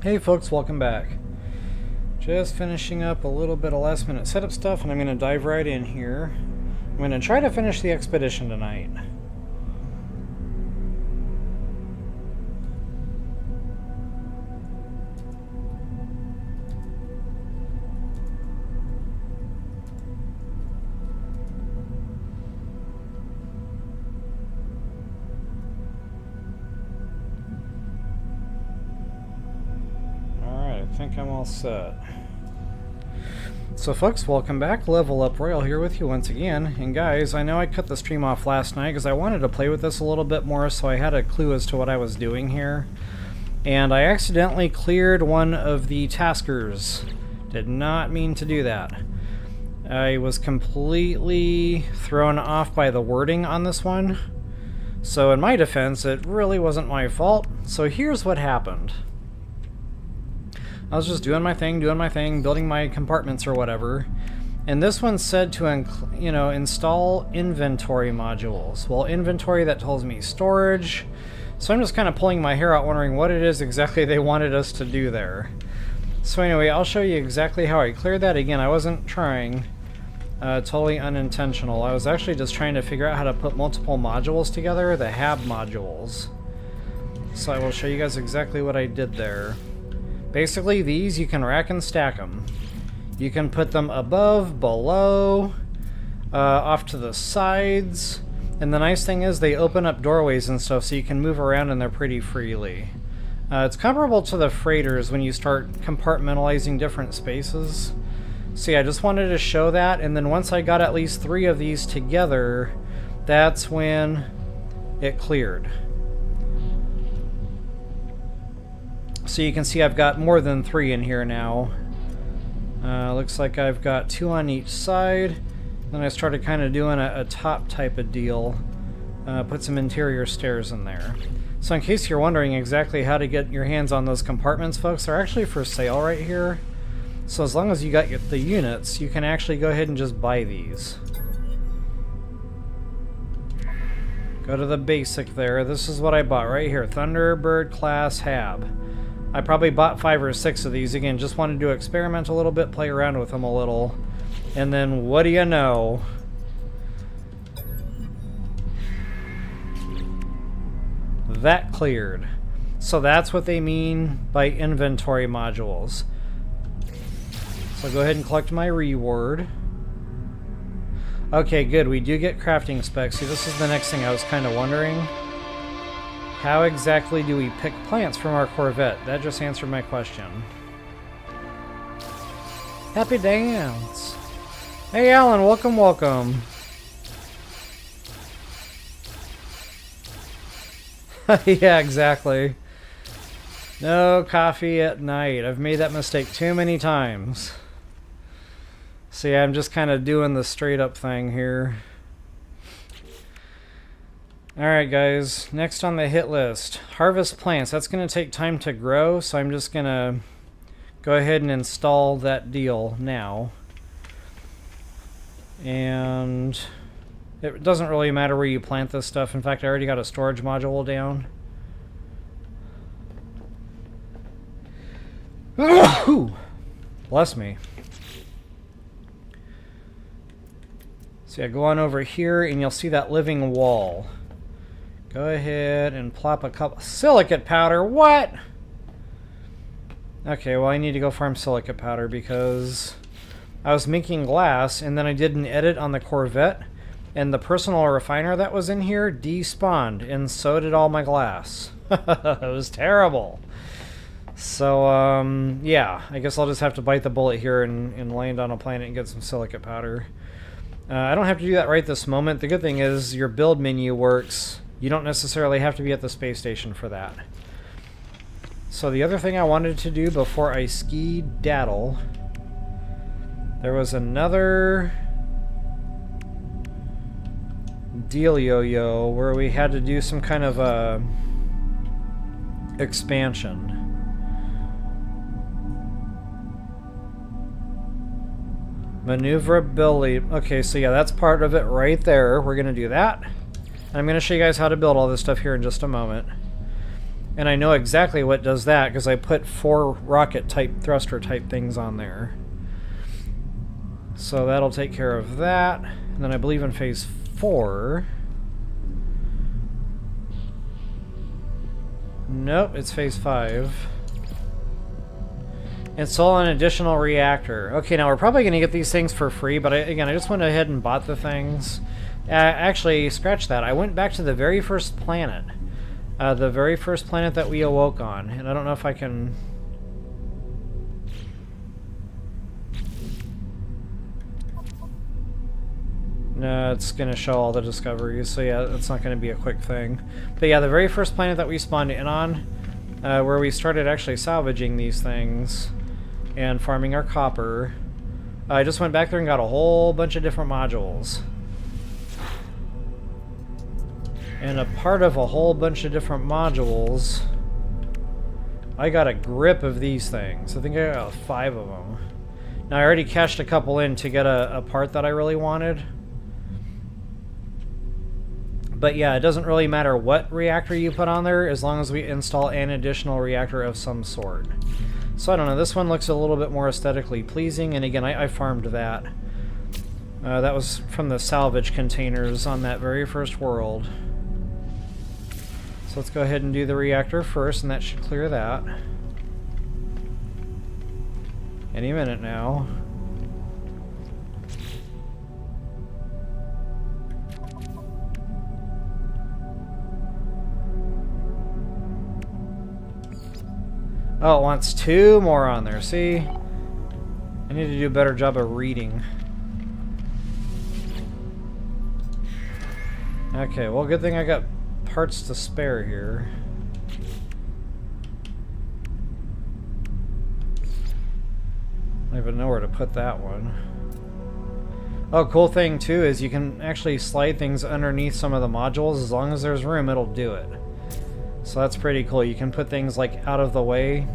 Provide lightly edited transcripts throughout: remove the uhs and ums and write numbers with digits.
Hey folks, welcome back. Just finishing up a little bit of last minute setup stuff and I'm going to dive right in here. I'm going to try to finish the expedition tonight. I think I'm all set. So folks, welcome back. Level Up Royal here with you once again. And guys, I know I cut the stream off last night because I wanted to play with this a little bit more, so I had a clue as to what I was doing here. And I accidentally cleared one of the taskers. Did not mean to do that. I was completely thrown off by the wording on this one. So in my defense, it really wasn't my fault. So here's what happened. I was just doing my thing, building my compartments or whatever. And this one said to, install inventory modules. Well, inventory, that tells me storage. So I'm just kind of pulling my hair out wondering what it is exactly they wanted us to do there. So anyway, I'll show you exactly how I cleared that. Again, I wasn't trying. Totally unintentional. I was actually just trying to figure out how to put multiple modules together, the HAB modules. So I will show you guys exactly what I did there. Basically, these, you can rack and stack them. You can put them above, below, off to the sides. And the nice thing is they open up doorways and stuff so you can move around in there pretty freely. It's comparable to the freighters when you start compartmentalizing different spaces. So yeah, I just wanted to show that, and then once I got at least 3 of these together, that's when it cleared. So you can see I've got more than 3 in here now. Looks like I've got 2 on each side. Then I started kind of doing a top type of deal. Put some interior stairs in there. So in case you're wondering exactly how to get your hands on those compartments, folks, they're actually for sale right here. So as long as you got the units, you can actually go ahead and just buy these. Go to the basic there. This is what I bought right here. Thunderbird class HAB. I probably bought 5 or 6 of these. Again, just wanted to experiment a little bit, play around with them a little. And then, what do you know? That cleared. So that's what they mean by inventory modules. So I'll go ahead and collect my reward. Okay, good. We do get crafting specs. See, this is the next thing I was kind of wondering. How exactly do we pick plants from our Corvette? That just answered my question. Happy dance! Hey Alan, welcome, welcome. Yeah, exactly. No coffee at night. I've made that mistake too many times. See, I'm just kind of doing the straight up thing here. Alright guys, next on the hit list, harvest plants. That's going to take time to grow, so I'm just going to go ahead and install that deal now. And it doesn't really matter where you plant this stuff. In fact, I already got a storage module down. Bless me. So yeah, go on over here and you'll see that living wall. Go ahead and plop a couple silicate powder. What? Okay, well I need to go farm silicate powder because I was making glass and then I did an edit on the Corvette and the personal refiner that was in here despawned and so did all my glass. It was terrible. So, yeah, I guess I'll just have to bite the bullet here and land on a planet and get some silicate powder. I don't have to do that right this moment. The good thing is your build menu works. You don't necessarily have to be at the space station for that. So the other thing I wanted to do before I ski-daddle, there was another dealio where we had to do some kind of a expansion. Maneuverability. Okay, so yeah, that's part of it right there. We're going to do that. And I'm going to show you guys how to build all this stuff here in just a moment. And I know exactly what does that because I put 4 rocket type thruster type things on there. So that'll take care of that. And then I believe in phase 4. Nope, it's phase 5. Install an additional reactor. Okay, now we're probably going to get these things for free, but again, I just went ahead and bought the things. Actually, scratch that. I went back to the very first planet. The very first planet that we awoke on. And I don't know if I can... No, it's going to show all the discoveries, so yeah, it's not going to be a quick thing. But yeah, the very first planet that we spawned in on, where we started actually salvaging these things and farming our copper, I just went back there and got a whole bunch of different modules. And a part of a whole bunch of different modules, I got a grip of these things. I think I got 5 of them. Now I already cashed a couple in to get a part that I really wanted. But yeah, it doesn't really matter what reactor you put on there as long as we install an additional reactor of some sort. So I don't know, this one looks a little bit more aesthetically pleasing, and again, I farmed that. That was from the salvage containers on that very first world. So let's go ahead and do the reactor first, and that should clear that. Any minute now. Oh, it wants 2 more on there. See? I need to do a better job of reading. Okay, well, good thing I got parts to spare here. I don't even know where to put that one. Oh, cool thing too is you can actually slide things underneath some of the modules. As long as there's room, it'll do it. So that's pretty cool. You can put things like out of the way.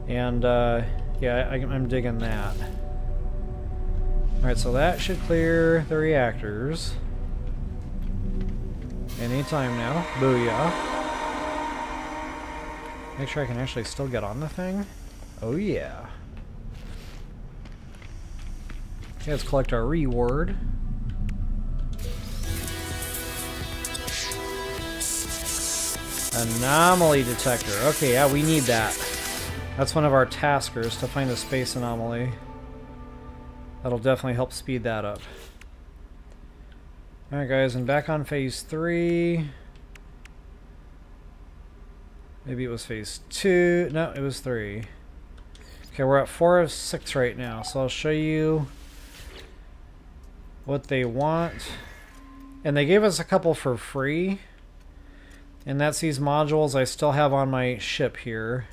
And yeah, I'm digging that. Alright, so that should clear the reactors. Anytime now. Booyah. Make sure I can actually still get on the thing. Oh yeah. Okay, let's collect our reward. Anomaly detector. Okay, yeah, we need that. That's one of our taskers, to find a space anomaly. That'll definitely help speed that up. Alright guys, and back on phase 3. Maybe it was phase 2. No, it was 3. Okay, we're at 4 of 6 right now, so I'll show you what they want. And they gave us a couple for free. And that's these modules I still have on my ship here.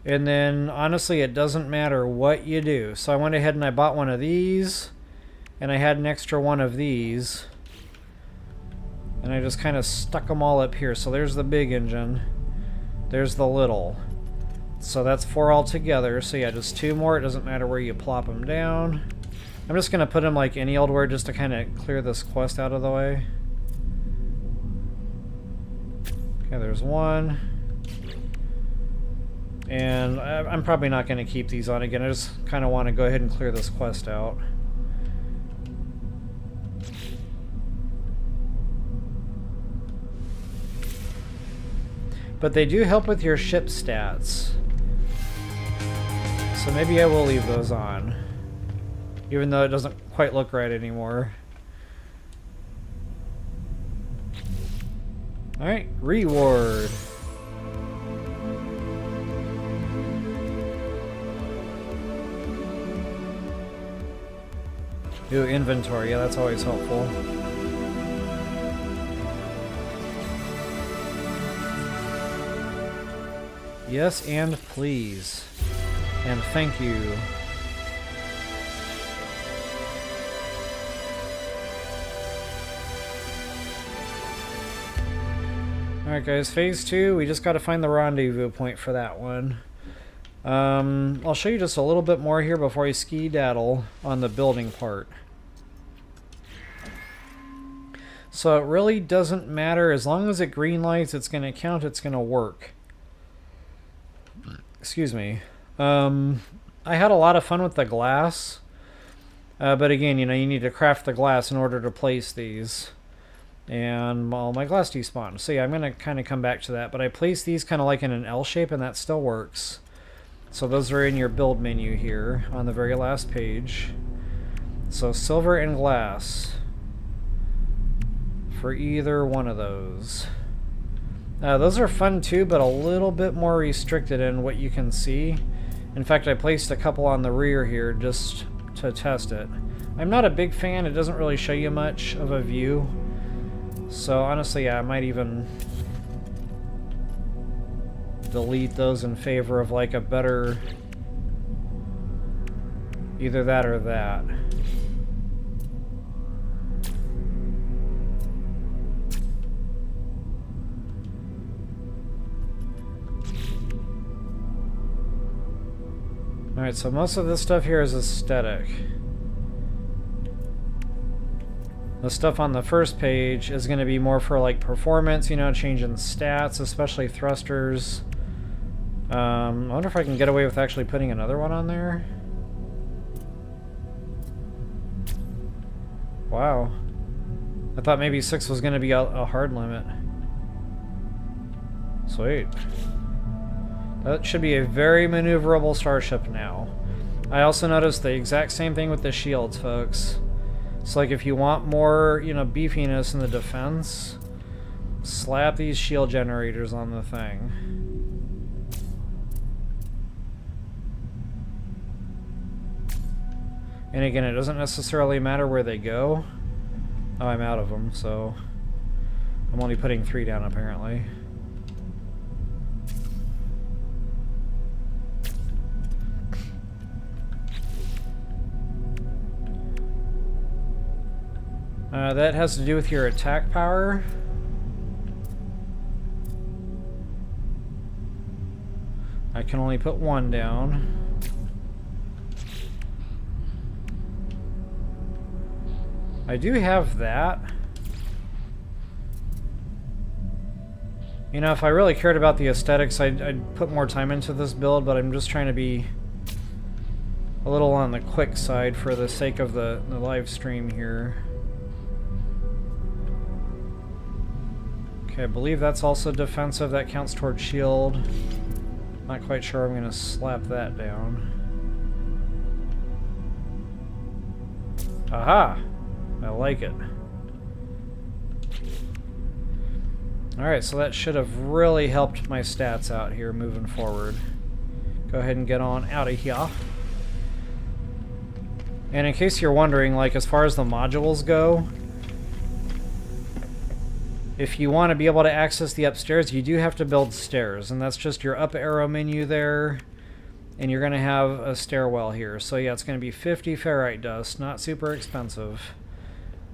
And then, honestly, it doesn't matter what you do. So I went ahead and I bought one of these. And I had an extra one of these. And I just kind of stuck them all up here. So there's the big engine. There's the little. So that's 4 altogether. So yeah, just 2 more. It doesn't matter where you plop them down. I'm just going to put them like any old where just to kind of clear this quest out of the way. Okay, there's 1. And I'm probably not going to keep these on again. I just kind of want to go ahead and clear this quest out. But they do help with your ship stats. So maybe I will leave those on. Even though it doesn't quite look right anymore. Alright, reward. Ooh, inventory. Yeah, that's always helpful. Yes, and please. And thank you. Alright guys, phase 2, we just got to find the rendezvous point for that one. I'll show you just a little bit more here before I ski-daddle on the building part. So it really doesn't matter. As long as it green lights, it's going to count, it's going to work. Excuse me. I had a lot of fun with the glass. But again, you know, you need to craft the glass in order to place these. And, well, my glass despawned. So yeah, I'm going to kind of come back to that. But I placed these kind of like in an L shape, and that still works. So those are in your build menu here on the very last page. So silver and glass for either one of those. Those are fun too, but a little bit more restricted in what you can see. In fact, I placed a couple on the rear here just to test it. I'm not a big fan. It doesn't really show you much of a view. So honestly, yeah, I might even delete those in favor of like a better either that or that. Alright, so most of this stuff here is aesthetic. The stuff on the first page is going to be more for like performance, you know, changing stats, especially thrusters. I wonder if I can get away with actually putting another one on there. Wow. I thought maybe 6 was going to be a hard limit. Sweet. That should be a very maneuverable starship now. I also noticed the exact same thing with the shields, folks. It's like if you want more, you know, beefiness in the defense, slap these shield generators on the thing. And again, it doesn't necessarily matter where they go. Oh, I'm out of them, so I'm only putting 3 down apparently. That has to do with your attack power. I can only put 1 down. I do have that. You know, if I really cared about the aesthetics, I'd put more time into this build, but I'm just trying to be a little on the quick side for the sake of the live stream here. Okay, I believe that's also defensive. That counts towards shield. Not quite sure I'm going to slap that down. Aha! I like it. Alright, so that should have really helped my stats out here moving forward. Go ahead and get on out of here. And in case you're wondering, like, as far as the modules go, if you want to be able to access the upstairs, you do have to build stairs, and that's just your up arrow menu there, and you're going to have a stairwell here. So yeah, it's going to be 50 ferrite dust, not super expensive.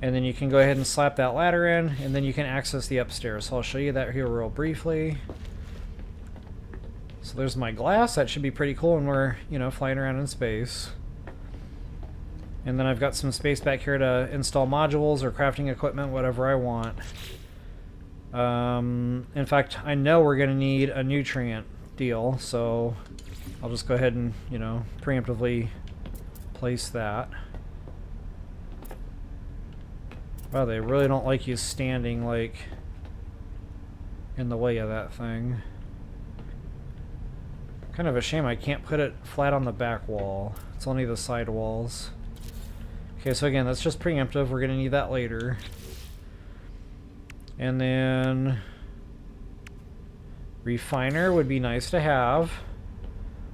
And then you can go ahead and slap that ladder in, and then you can access the upstairs. So I'll show you that here real briefly. So there's my glass. That should be pretty cool when we're, you know, flying around in space. And then I've got some space back here to install modules or crafting equipment, whatever I want. In fact, I know we're going to need a nutrient deal, so I'll just go ahead and, you know, preemptively place that. Wow, they really don't like you standing, like, in the way of that thing. Kind of a shame I can't put it flat on the back wall. It's only the side walls. Okay, so again, that's just preemptive. We're going to need that later. And then refiner would be nice to have,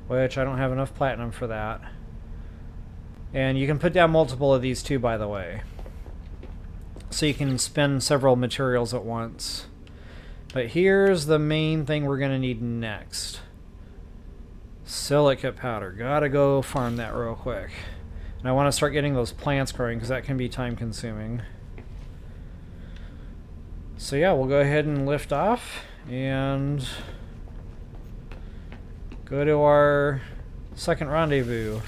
which I don't have enough platinum for that. And you can put down multiple of these too, by the way. So you can spend several materials at once. But here's the main thing we're going to need next. Silicate powder. Gotta go farm that real quick. And I want to start getting those plants growing because that can be time consuming. So yeah, we'll go ahead and lift off and go to our second rendezvous.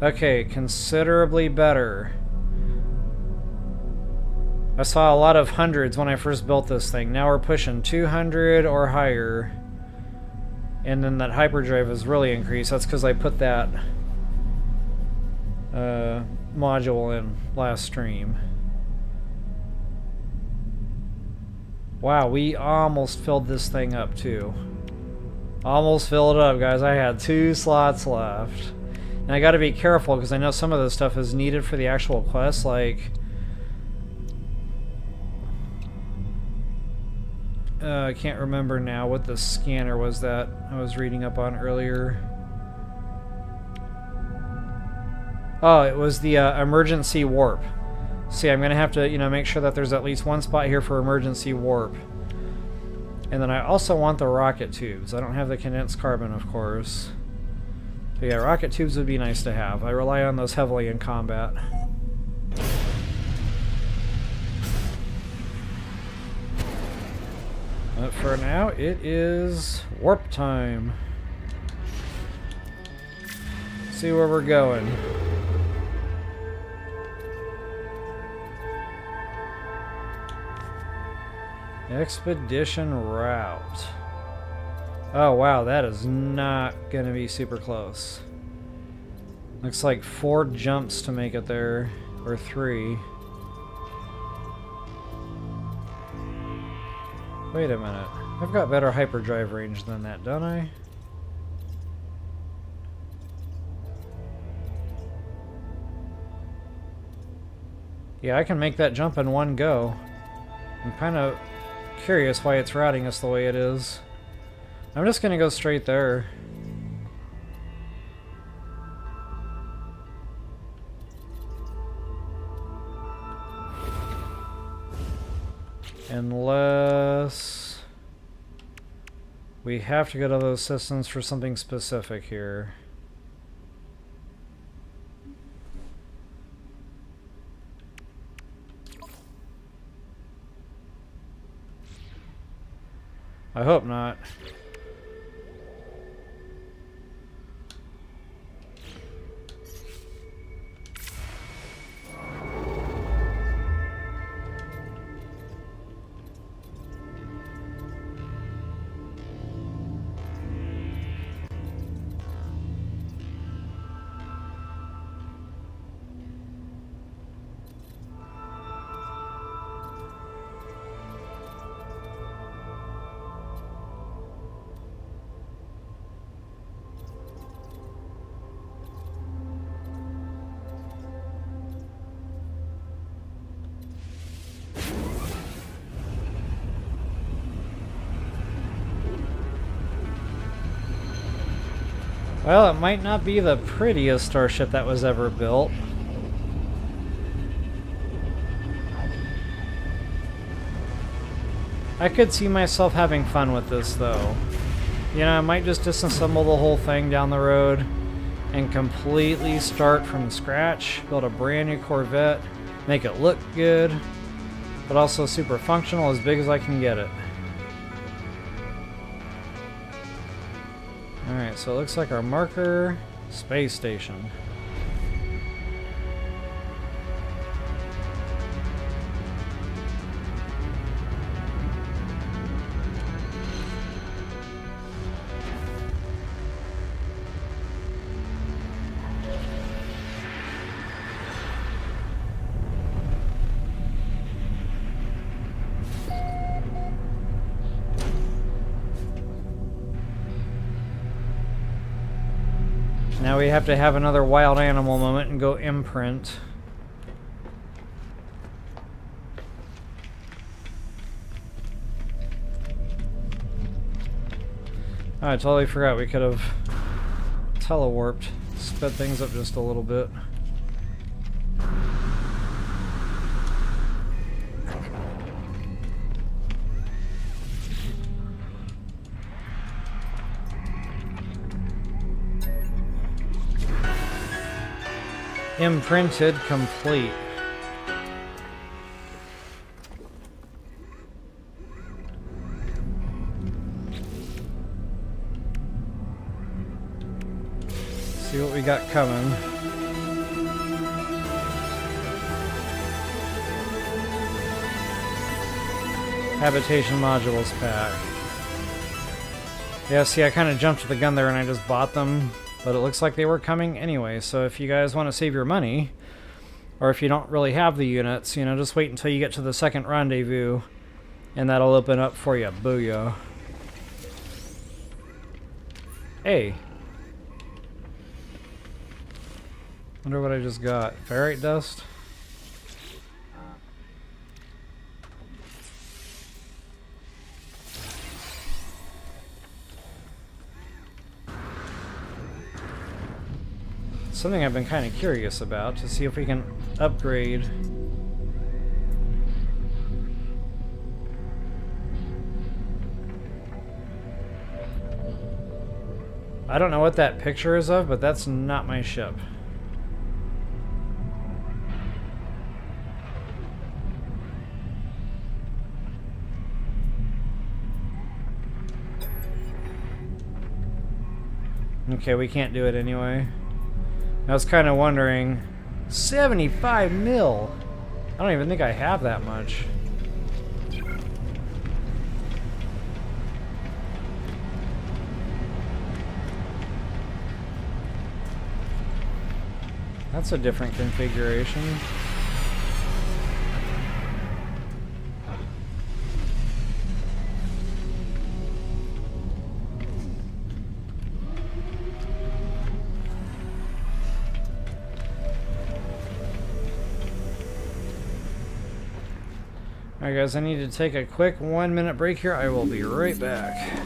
Okay, considerably better. I saw a lot of hundreds when I first built this thing. Now we're pushing 200 or higher. And then that hyperdrive has really increased. That's because I put that module in last stream. Wow, we almost filled this thing up too. Almost filled it up, guys. I had 2 slots left. And I gotta be careful because I know some of this stuff is needed for the actual quest, like... I can't remember now what the scanner was that I was reading up on earlier. Oh, it was the emergency warp. See, I'm gonna have to, you know, make sure that there's at least one spot here for emergency warp. And then I also want the rocket tubes. I don't have the condensed carbon, of course. But yeah, rocket tubes would be nice to have. I rely on those heavily in combat. But for now, it is warp time. See where we're going. Expedition route. Oh wow, that is not gonna be super close. Looks like 4 jumps to make it there, or 3. Wait a minute. I've got better hyperdrive range than that, don't I? Yeah, I can make that jump in one go. I'm kind of curious why it's routing us the way it is. I'm just gonna go straight there. Unless we have to go to those systems for something specific here. I hope not. Well, it might not be the prettiest starship that was ever built. I could see myself having fun with this, though. You know, I might just disassemble the whole thing down the road and completely start from scratch, build a brand new Corvette, make it look good, but also super functional, as big as I can get it. Alright, so it looks like our marker, space station. Now we have to have another wild animal moment and go imprint. Oh, I totally forgot we could have telewarped, sped things up just a little bit. Imprinted complete. See what we got coming. Habitation modules pack. Yeah, see, I kind of jumped the gun there and I just bought them, but it looks like they were coming anyway. So if you guys want to save your money, or if you don't really have the units, you know, just wait until you get to the second rendezvous, and that'll open up for you. Booyah. Hey. Wonder what I just got. Ferrite dust? Something I've been kind of curious about, to see if we can upgrade. I don't know what that picture is of, but that's not my ship. Okay, we can't do it anyway. I was kind of wondering, 75 mil? I don't even think I have that much. That's a different configuration. Alright guys, I need to take a quick 1-minute break here. I will be right back.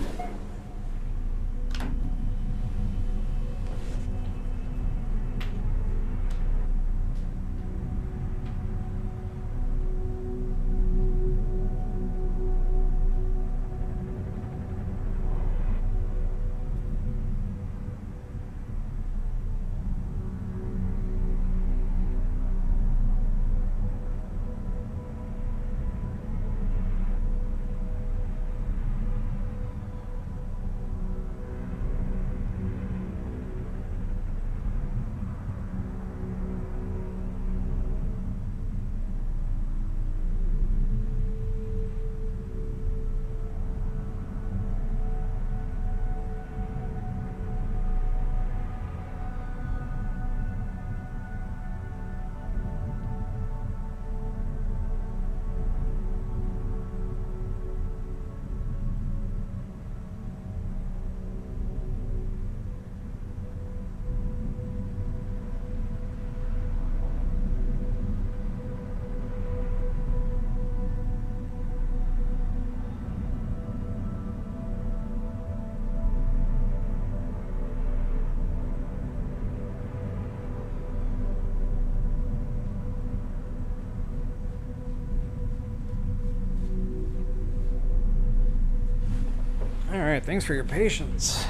Alright, thanks for your patience.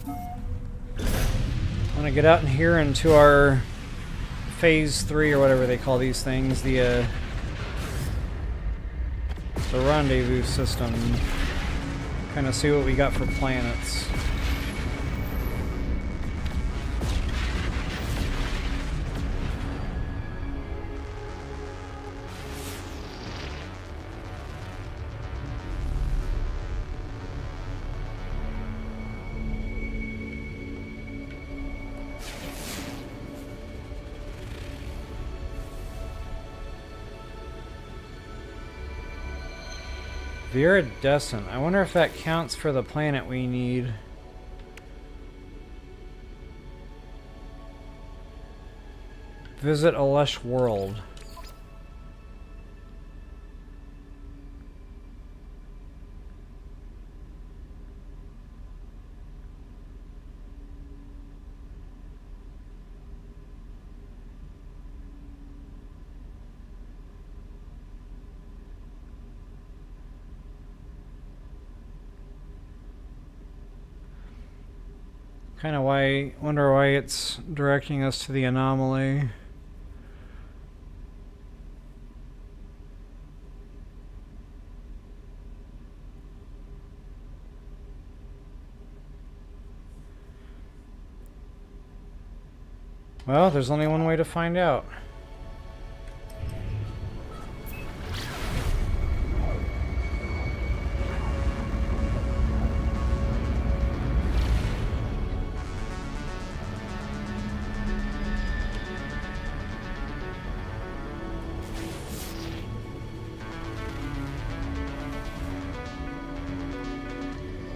I want to get out in here into our phase 3 or whatever they call these things, the rendezvous system. Kind of see what we got for planets. Viridescent. I wonder if that counts for the planet we need. Visit a lush world. Kind of wonder why it's directing us to the anomaly. Well, there's only one way to find out.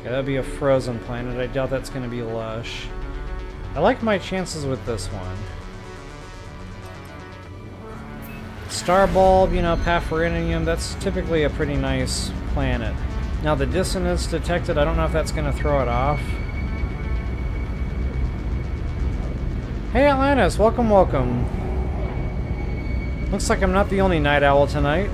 Yeah, that'd be a frozen planet. I doubt that's going to be Lush. I like my chances with this one. Star Bulb, you know, Paphrinium, that's typically a pretty nice planet. Now the dissonance detected, I don't know if that's going to throw it off. Hey Atlantis, welcome, welcome. Looks like I'm not the only night owl tonight.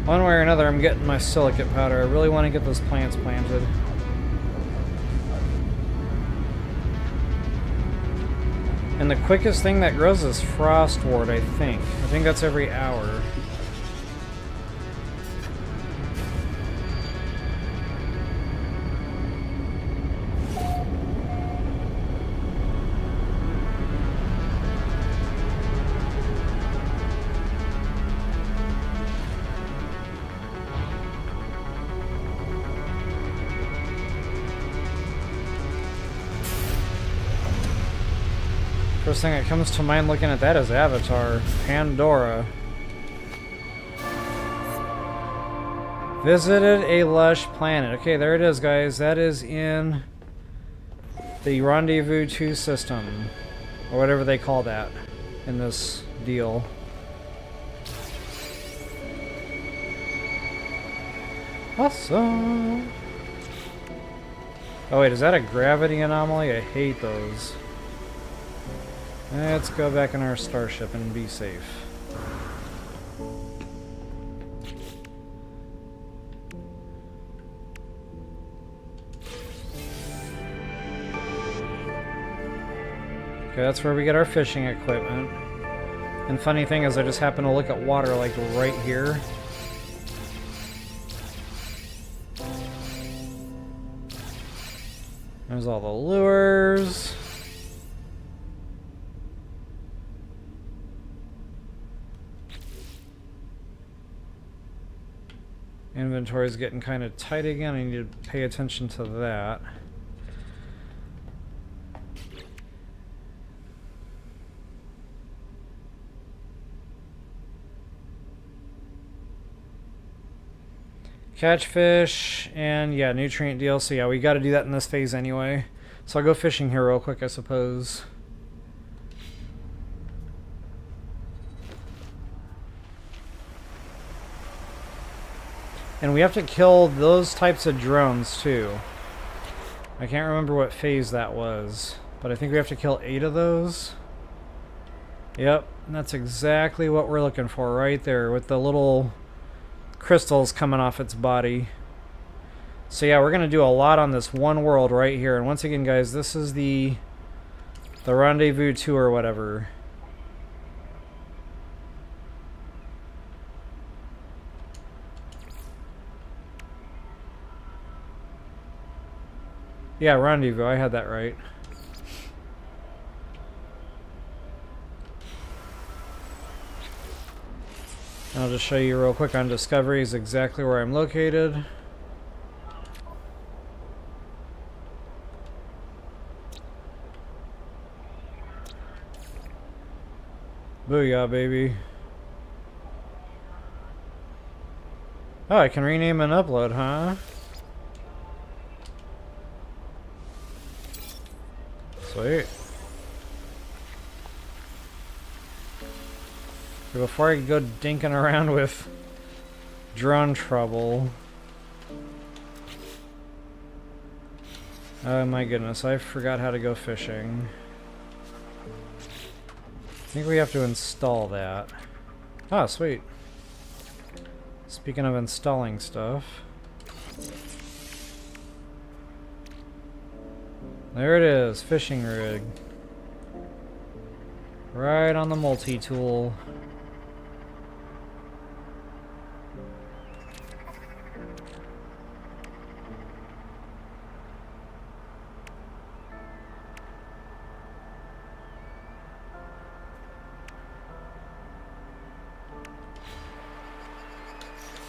One way or another, I'm getting my silicate powder. I really want to get those plants planted. And the quickest thing that grows is Frostwort, I think. I think that's every hour. First thing that comes to mind looking at that is Avatar. Pandora. Visited a lush planet. Okay, there it is, guys. That is in the Rendezvous 2 system. Or whatever they call that in this deal. Awesome. Oh wait, is that a gravity anomaly? I hate those. Let's go back in our starship and be safe. Okay, that's where we get our fishing equipment. And funny thing is, I just happen to look at water like right here. There's all the lures. Inventory's getting kind of tight again. I need to pay attention to that. Catch fish and yeah, nutrient deal. So yeah, we got to do that in this phase anyway. So I'll go fishing here real quick, I suppose. And we have to kill those types of drones too. I can't remember what phase that was, but I think we have to kill 8 of those. Yep, and that's exactly what we're looking for right there with the little crystals coming off its body. So yeah, we're going to do a lot on this one world right here. And once again, guys, this is the Rendezvous 2 or whatever. Yeah, Rendezvous, I had that right. And I'll just show you real quick on Discoveries exactly where I'm located. Booyah, baby. Oh, I can rename and upload, huh? Sweet. Before I go dinking around with drone trouble. Oh my goodness, I forgot how to go fishing. I think we have to install that. Ah, sweet. Speaking of installing stuff. There it is, fishing rig. Right on the multi-tool.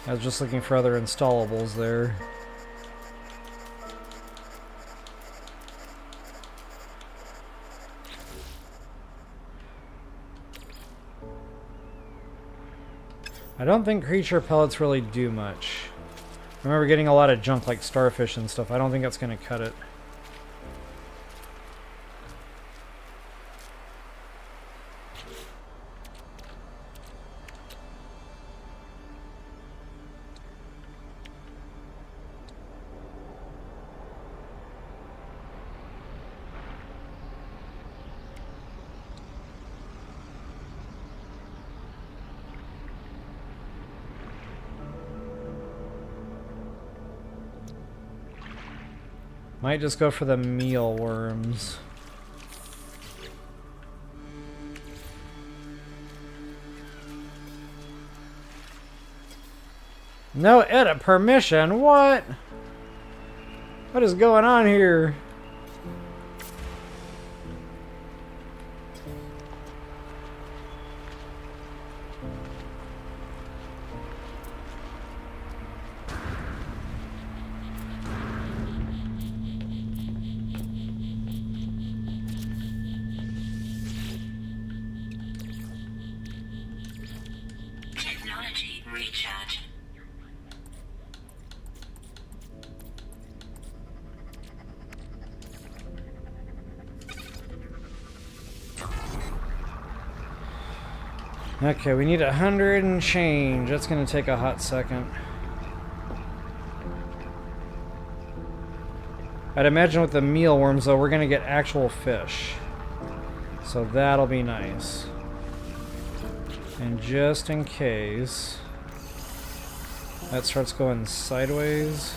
I was just looking for other installables there. I don't think creature pellets really do much. I remember getting a lot of junk like starfish and stuff. I don't think that's going to cut it. Might just go for the mealworms. No edit permission? What? What is going on here? Okay, we need 100 and change. That's gonna take a hot second. I'd imagine with the mealworms, though, we're gonna get actual fish. So that'll be nice. And just in case that starts going sideways.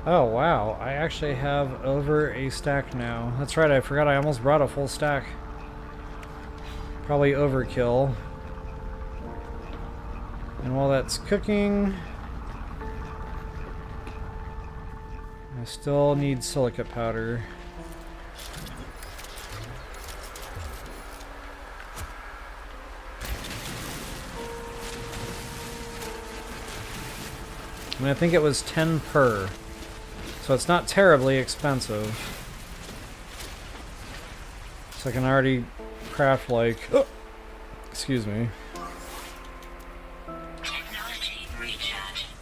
Oh wow, I actually have over a stack now. That's right, I forgot I almost brought a full stack. Probably overkill. And while that's cooking, I still need silica powder. And I think it was 10 per. So it's not terribly expensive. So I can already craft like... Oh, excuse me.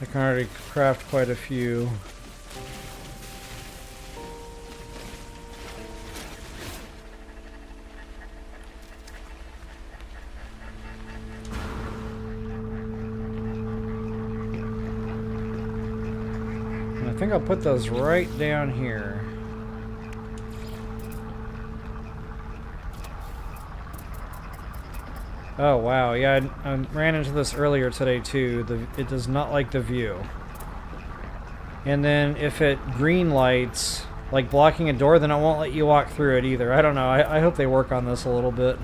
I can already craft quite a few. I think I'll put those right down here. Oh wow, yeah, I ran into this earlier today too. It does not like the view. And then if it green lights, like blocking a door, then it won't let you walk through it either. I don't know, I hope they work on this a little bit.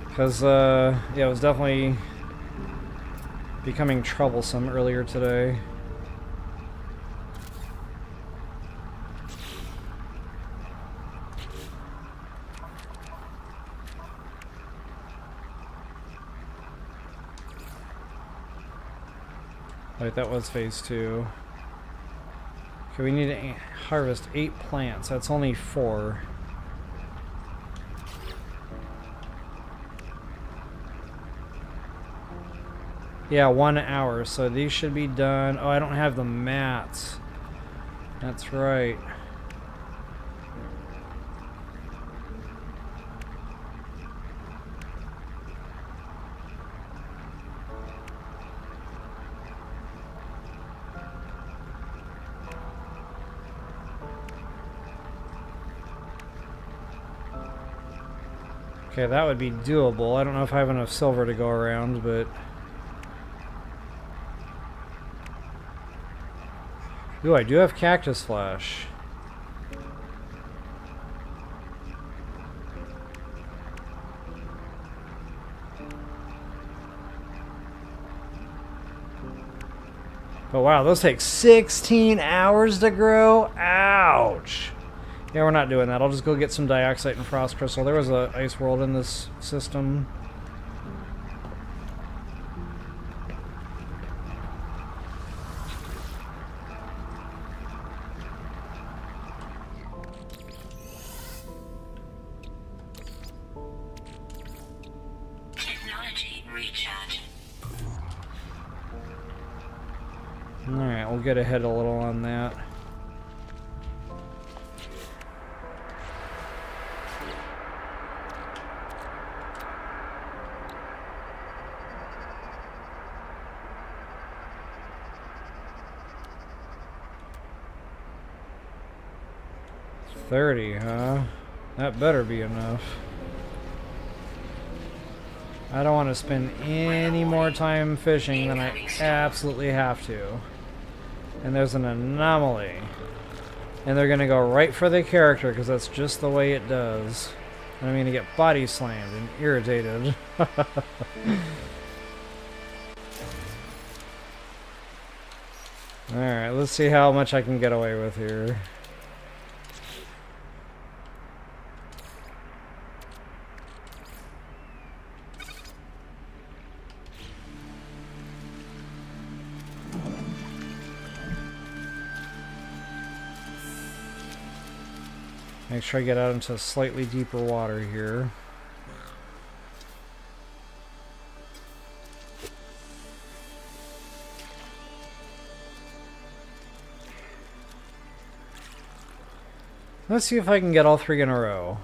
Because, yeah, it was definitely becoming troublesome earlier today. Wait, that was phase 2. Okay, we need to harvest 8 plants. That's only 4. Yeah, 1 hour. So these should be done. Oh, I don't have the mats. That's right. Okay, that would be doable. I don't know if I have enough silver to go around, but... Ooh, I do have cactus flash. But wow, those take 16 hours to grow? Ouch! Yeah, we're not doing that. I'll just go get some Dioxite and Frost Crystal. There was a ice world in this system. Alright, we'll get ahead a little on that. $30, huh? That better be enough. I don't want to spend any more time fishing than I absolutely have to. And there's an anomaly. And they're going to go right for the character because that's just the way it does. And I'm going to get body slammed and irritated. Alright, let's see how much I can get away with here. Make sure I get out into slightly deeper water here. Let's see if I can get all three in a row.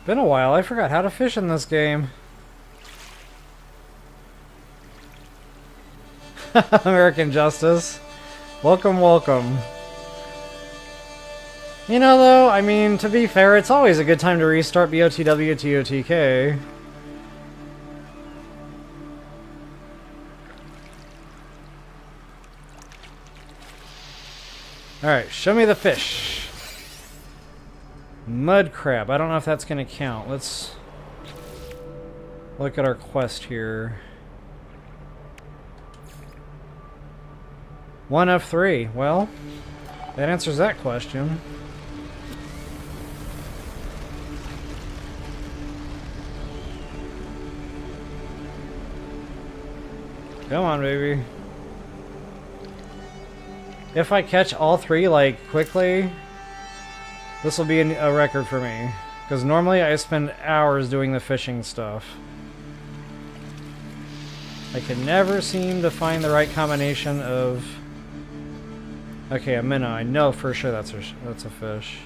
Been a while. I forgot how to fish in this game. American Justice. Welcome, welcome. You know, though, I mean, to be fair, it's always a good time to restart BOTW TOTK. Alright, show me the fish. Mud crab. I don't know if that's going to count. Let's look at our quest here. 1 of 3. Well, that answers that question. Come on, baby. If I catch all 3, like, quickly, this will be a record for me. Because normally I spend hours doing the fishing stuff. I can never seem to find the right combination of... Okay, a minnow. I know for sure that's a fish.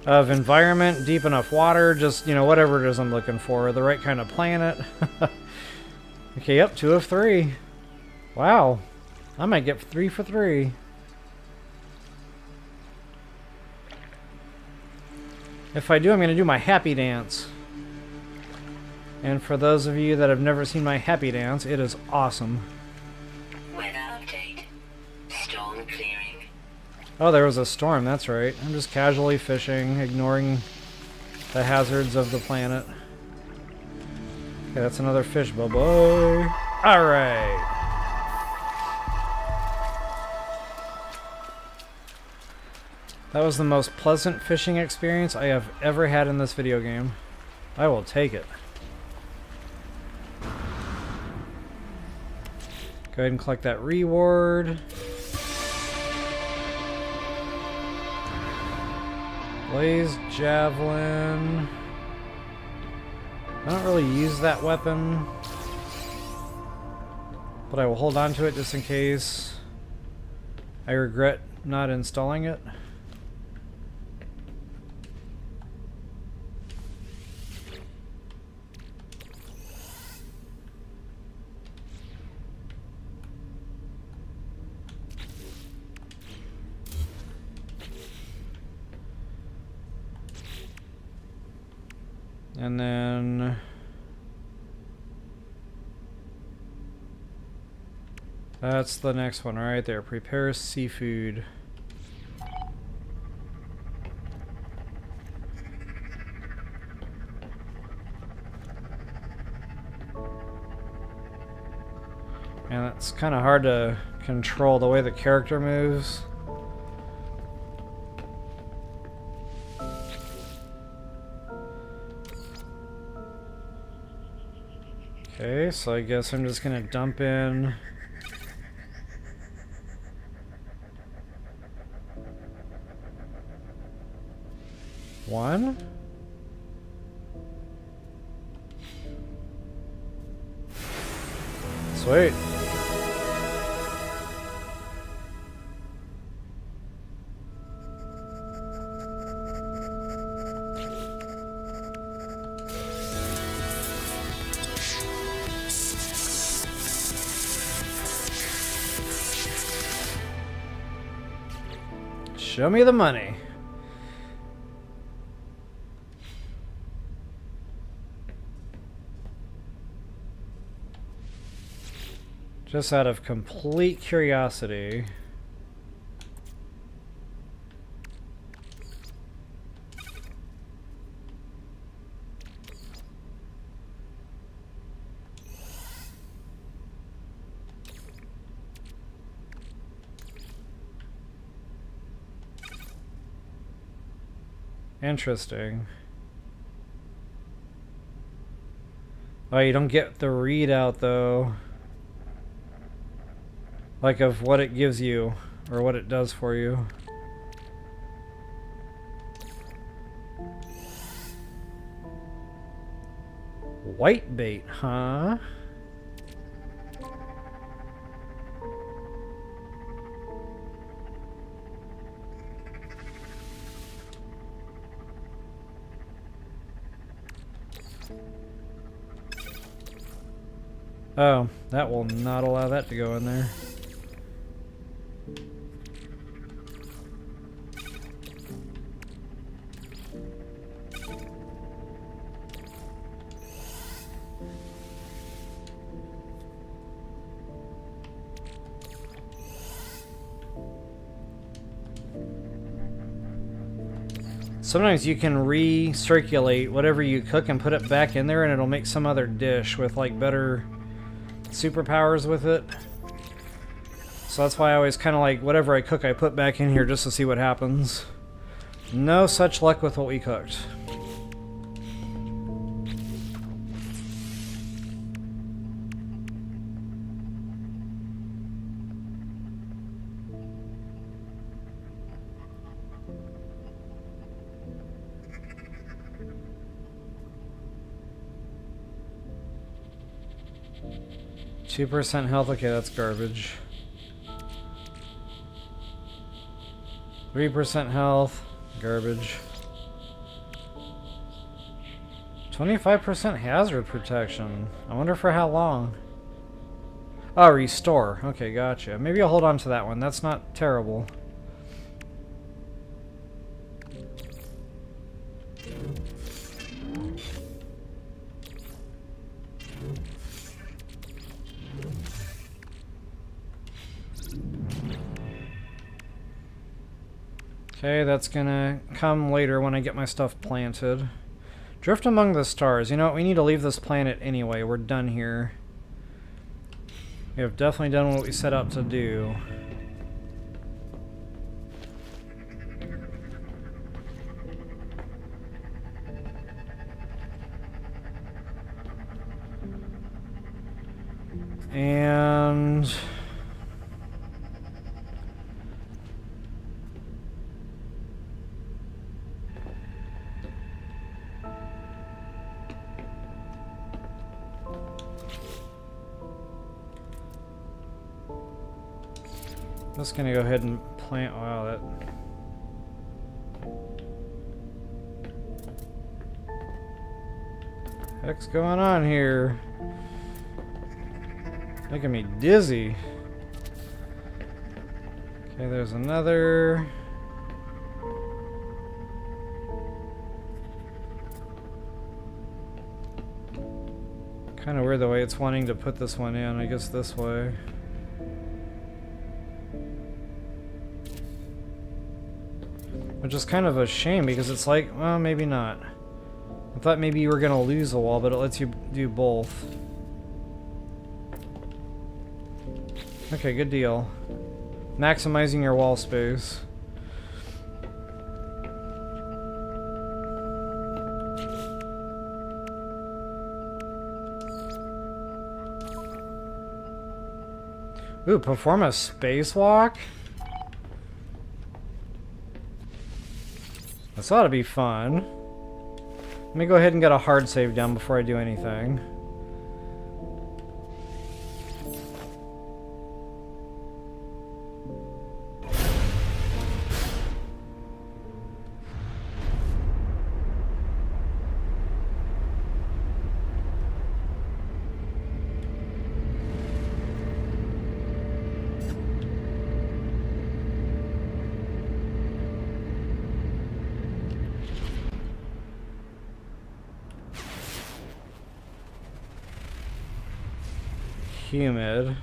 Of environment, deep enough water, just, you know, whatever it is I'm looking for. The right kind of planet. Okay, yep, 2 of 3. Wow. I might get 3 for 3. If I do, I'm going to do my happy dance. And for those of you that have never seen my happy dance, it is awesome. Weather update. Storm clearing. Oh, there was a storm, that's right. I'm just casually fishing, ignoring the hazards of the planet. Okay, that's another fish, bye-bye. Alright. That was the most pleasant fishing experience I have ever had in this video game. I will take it. Go ahead and collect that reward. Blaze Javelin. I don't really use that weapon, but I will hold on to it just in case I regret not installing it. And then That's the next one right there. Prepare seafood. And it's kind of hard to control the way the character moves. Okay, so I guess I'm just gonna dump in one. Sweet. Show me the money. Just out of complete curiosity. Interesting. Oh, you don't get the readout though. Like of what it gives you, or what it does for you. White bait, huh? Oh, that will not allow that to go in there. Sometimes you can recirculate whatever you cook and put it back in there and it'll make some other dish with like better superpowers with it. So that's why I always kind of like whatever I cook I put back in here just to see what happens. No such luck with what we cooked. 2% health, okay, that's garbage. 3% health, garbage. 25% hazard protection. I wonder for how long. Oh, restore. Okay, gotcha. Maybe I'll hold on to that one. That's not terrible. Okay, that's gonna come later when I get my stuff planted. Drift among the stars. You know what? We need to leave this planet anyway. We're done here. We have definitely done what we set out to do. And... just gonna go ahead and plant. Wow, that. Heck's going on here? Making me dizzy. Okay, there's another. Kind of weird the way it's wanting to put this one in. I guess this way. Which is kind of a shame because it's like, well, maybe not. I thought maybe you were going to lose a wall, but it lets you do both. Okay, good deal. Maximizing your wall space. Ooh, perform a spacewalk? This ought to be fun. Let me go ahead and get a hard save down before I do anything. Humid.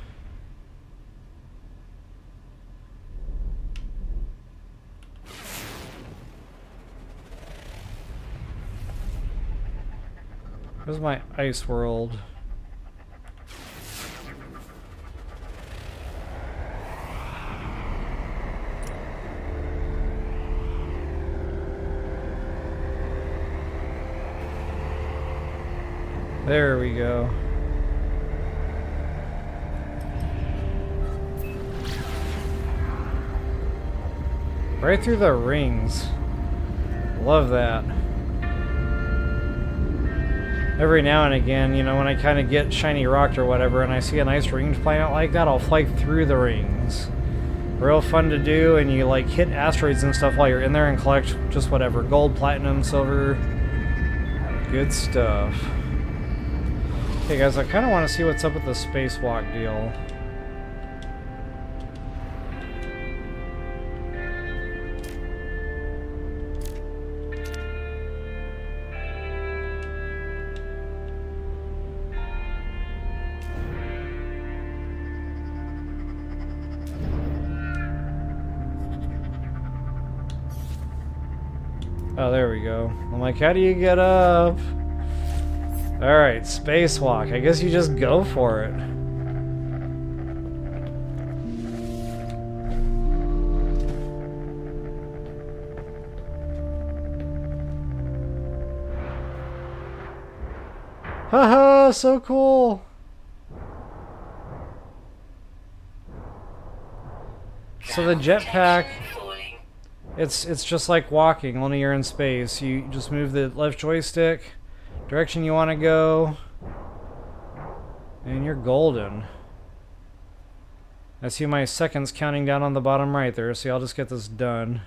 Where's my ice world? There we go. Right through the rings. Love that. Every now and again, you know, when I kind of get shiny rocked or whatever and I see a nice ringed planet like that, I'll fly through the rings. Real fun to do, and you like hit asteroids and stuff while you're in there and collect just whatever. Gold, platinum, silver. Good stuff. Hey guys, I kind of want to see what's up with the spacewalk deal. Oh, there we go. I'm like, how do you get up? Alright, spacewalk. I guess you just go for it. Haha, so cool. So the jetpack, it's just like walking, only you're in space. You just move the left joystick, direction you want to go, and you're golden. I see my seconds counting down on the bottom right there, so I'll just get this done.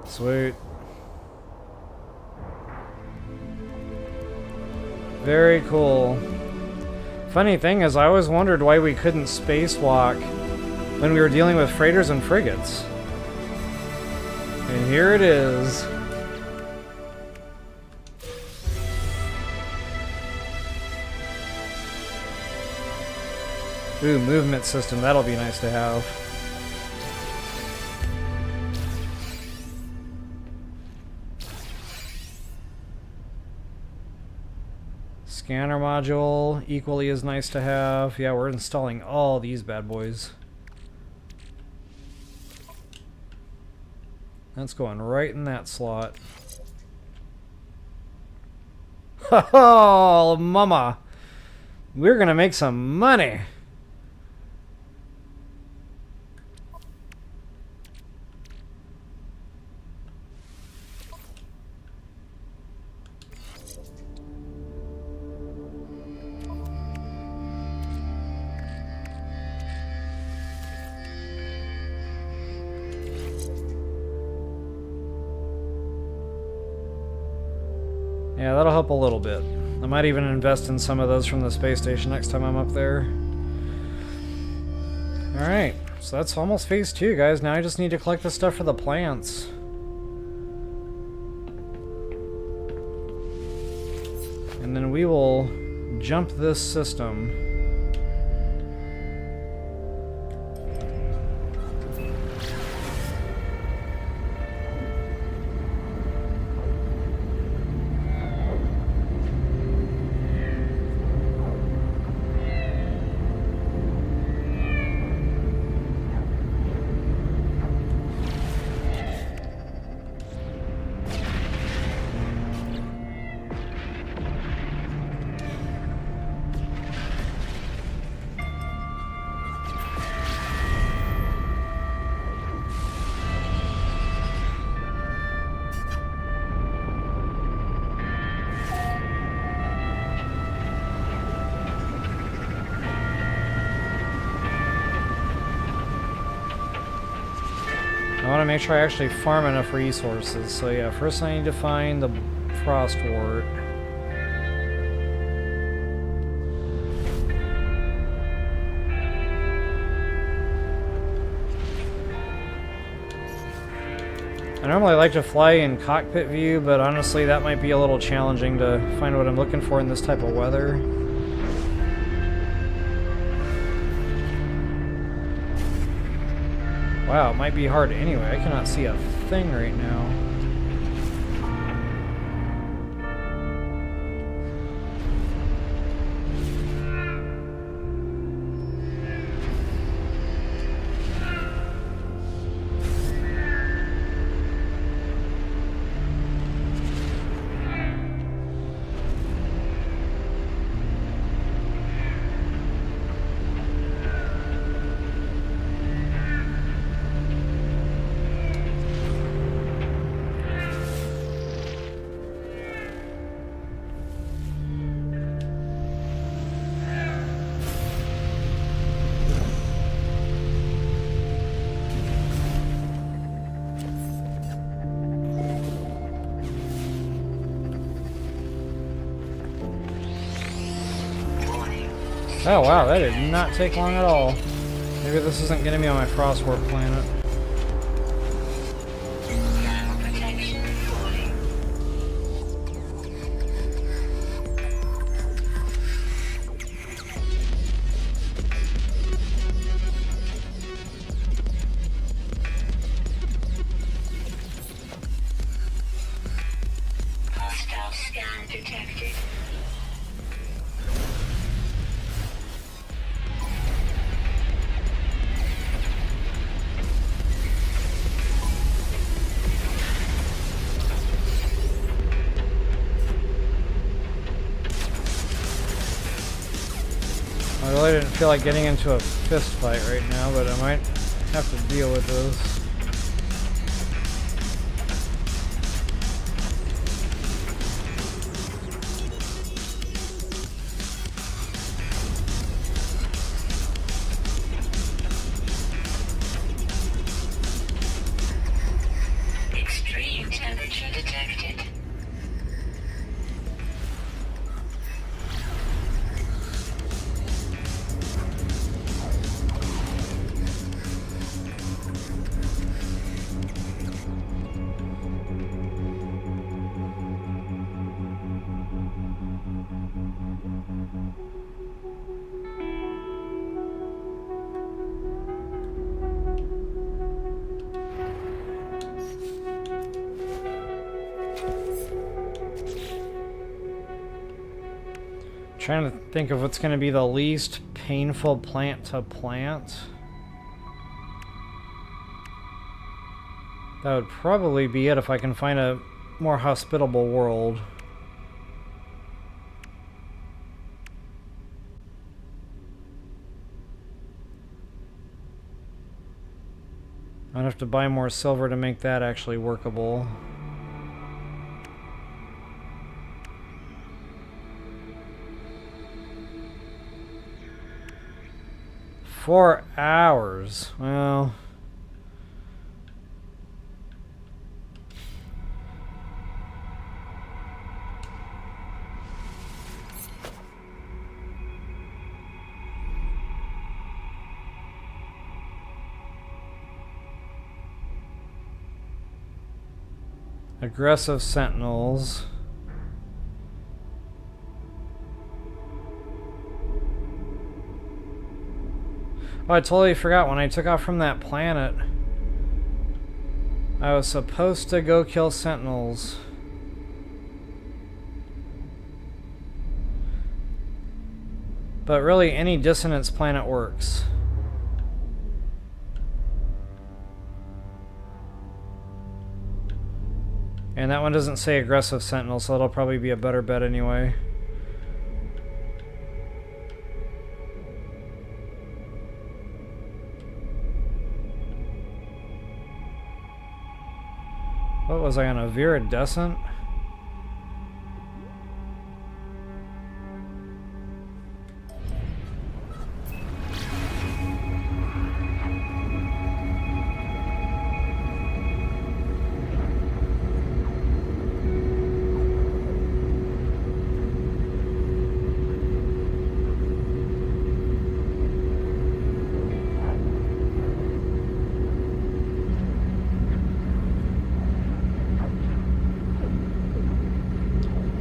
Sweet. Very cool. Funny thing is, I always wondered why we couldn't spacewalk when we were dealing with freighters and frigates. And here it is. Ooh, movement system. That'll be nice to have. Scanner module, equally as nice to have. Yeah, we're installing all these bad boys. That's going right in that slot. Oh, mama. We're gonna make some money. Yeah, that'll help a little bit. I might even invest in some of those from the space station next time I'm up there. Alright, so that's almost phase 2, guys. Now I just need to collect the stuff for the plants. And then we will jump this system. make sure I actually farm enough resources. So yeah, first I need to find the frostwort. I normally like to fly in cockpit view, but honestly that might be a little challenging to find what I'm looking for in this type of weather. Wow, it might be hard anyway. I cannot see a thing right now. Oh wow, that did not take long at all. Maybe this isn't getting me on my frostwort planet. Hostile scan detected. I really didn't feel like getting into a fist fight right now, but I might have to deal with this. Extreme temperature detected. Trying to think of what's going to be the least painful plant to plant. That would probably be it if I can find a more hospitable world. I'd have to buy more silver to make that actually workable. Four hours. Well, aggressive Sentinels. Oh, I totally forgot, when I took off from that planet, I was supposed to go kill Sentinels. But really, any dissonance planet works. And that one doesn't say aggressive Sentinel, so that'll probably be a better bet anyway. What was I on, a Viridescent?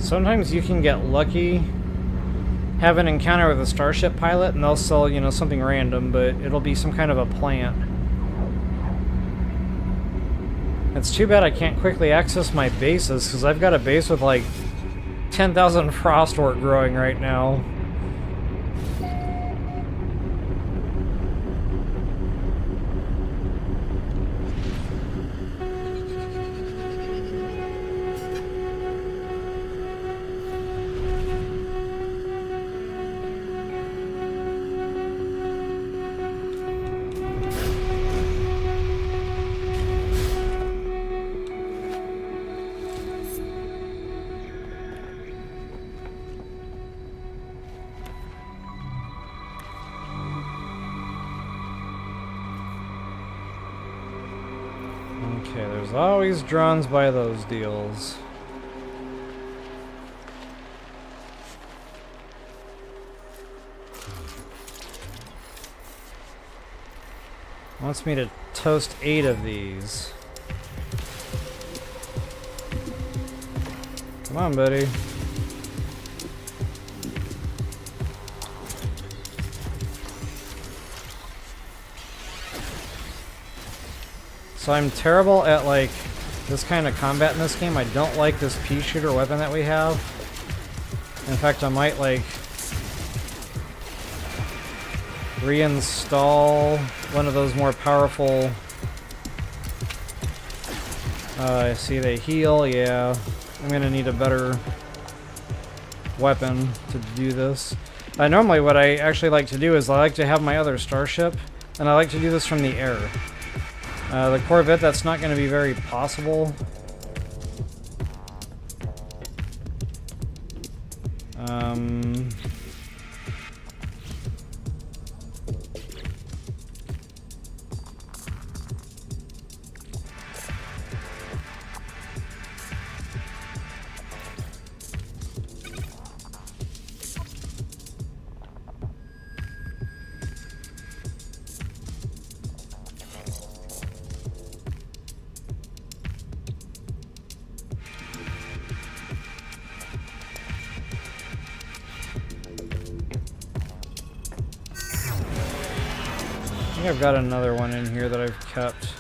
Sometimes you can get lucky, have an encounter with a starship pilot, and they'll sell, you know, something random, but it'll be some kind of a plant. It's too bad I can't quickly access my bases, because I've got a base with like 10,000 frostwort growing right now. Okay, there's always drones by those deals. Wants me to toast 8 of these. Come on, buddy. So I'm terrible at like this kind of combat in this game. I don't like this pea shooter weapon that we have. In fact, I might like reinstall one of those more powerful. I see they heal. Yeah, I'm gonna need a better weapon to do this. Normally what I actually like to do is I like to have my other starship, and I like to do this from the air. The Corvette, that's not going to be very possible. I think I've got another one in here that I've kept.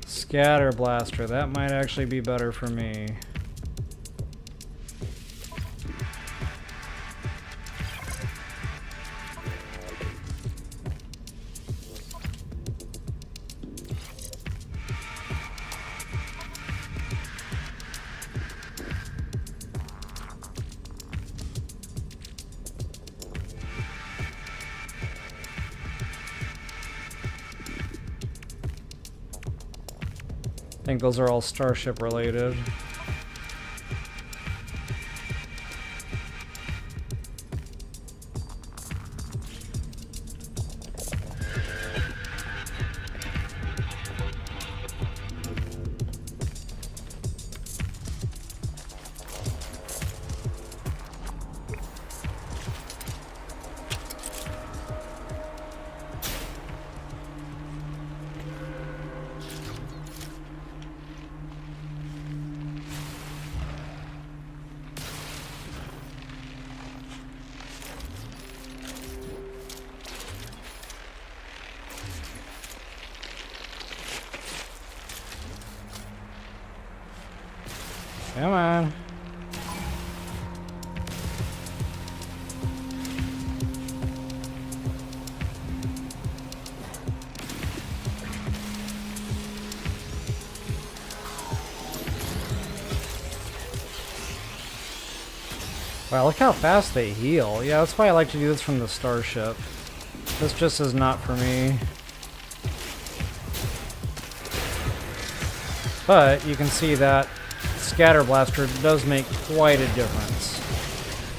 Scatter blaster, that might actually be better for me. I think those are all starship related. Come on. Wow, look how fast they heal. Yeah, that's why I like to do this from the starship. This just is not for me. But you can see that Scatter Blaster does make quite a difference.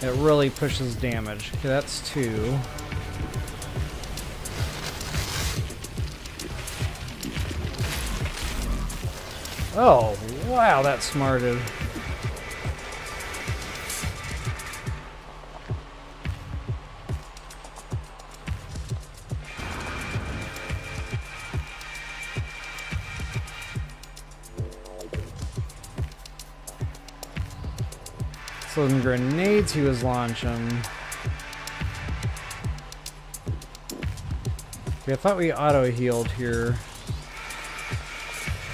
It really pushes damage. Okay, that's 2. Oh, Wow, that smarted. Some grenades he was launching. Okay, I thought we auto-healed here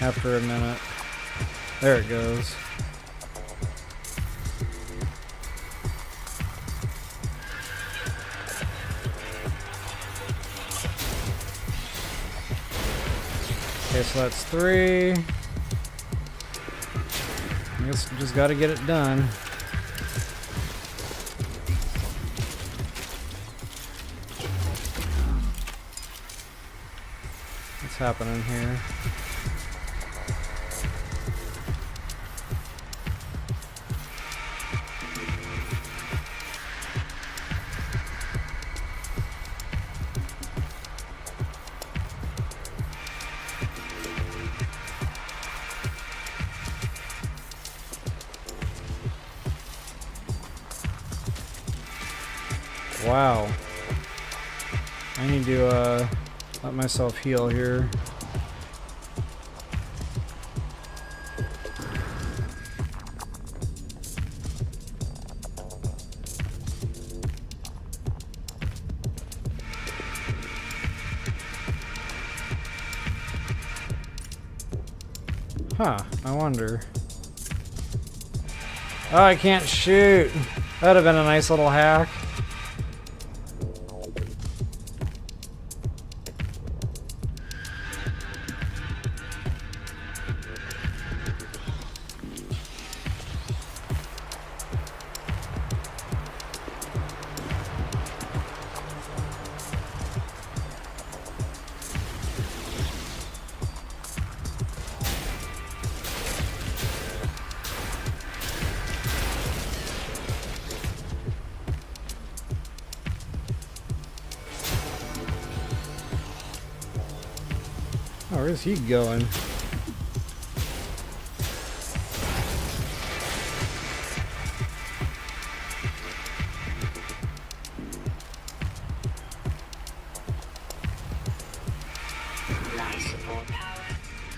after a minute. There it goes. Okay, so that's 3. I guess we just gotta get it done. What's happening here? Wow. I need to let myself heal here. Huh, I wonder. Oh, I can't shoot. That'd have been a nice little hack. Oh, where's he going? Life support power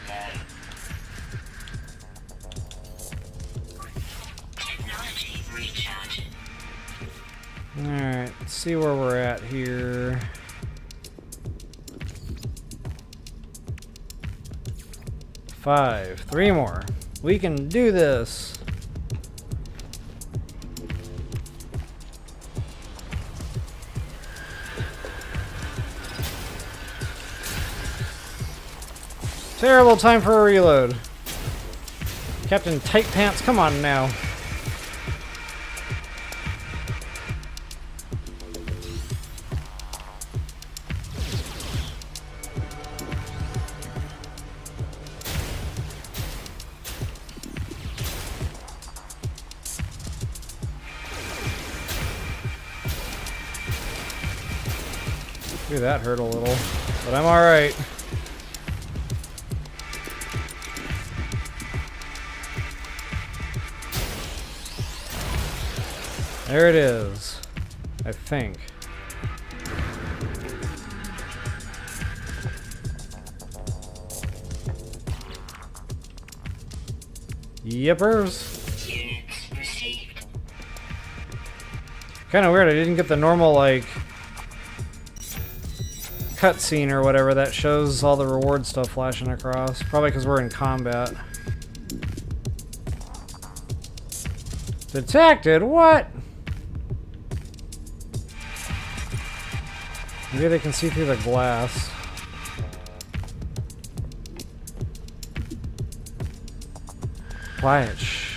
low. Technology recharging. Alright, let's see where we're at here. 5. 3 more. We can do this. Terrible time for a reload. Captain Tight Pants, come on now. Ooh, that hurt a little, but I'm alright. There it is, I think. Yippers. Units received. Kind of weird, I didn't get the normal, like, cutscene or whatever that shows all the reward stuff flashing across. Probably because we're in combat. Detected? What? Maybe they can see through the glass. Quiet. Shh.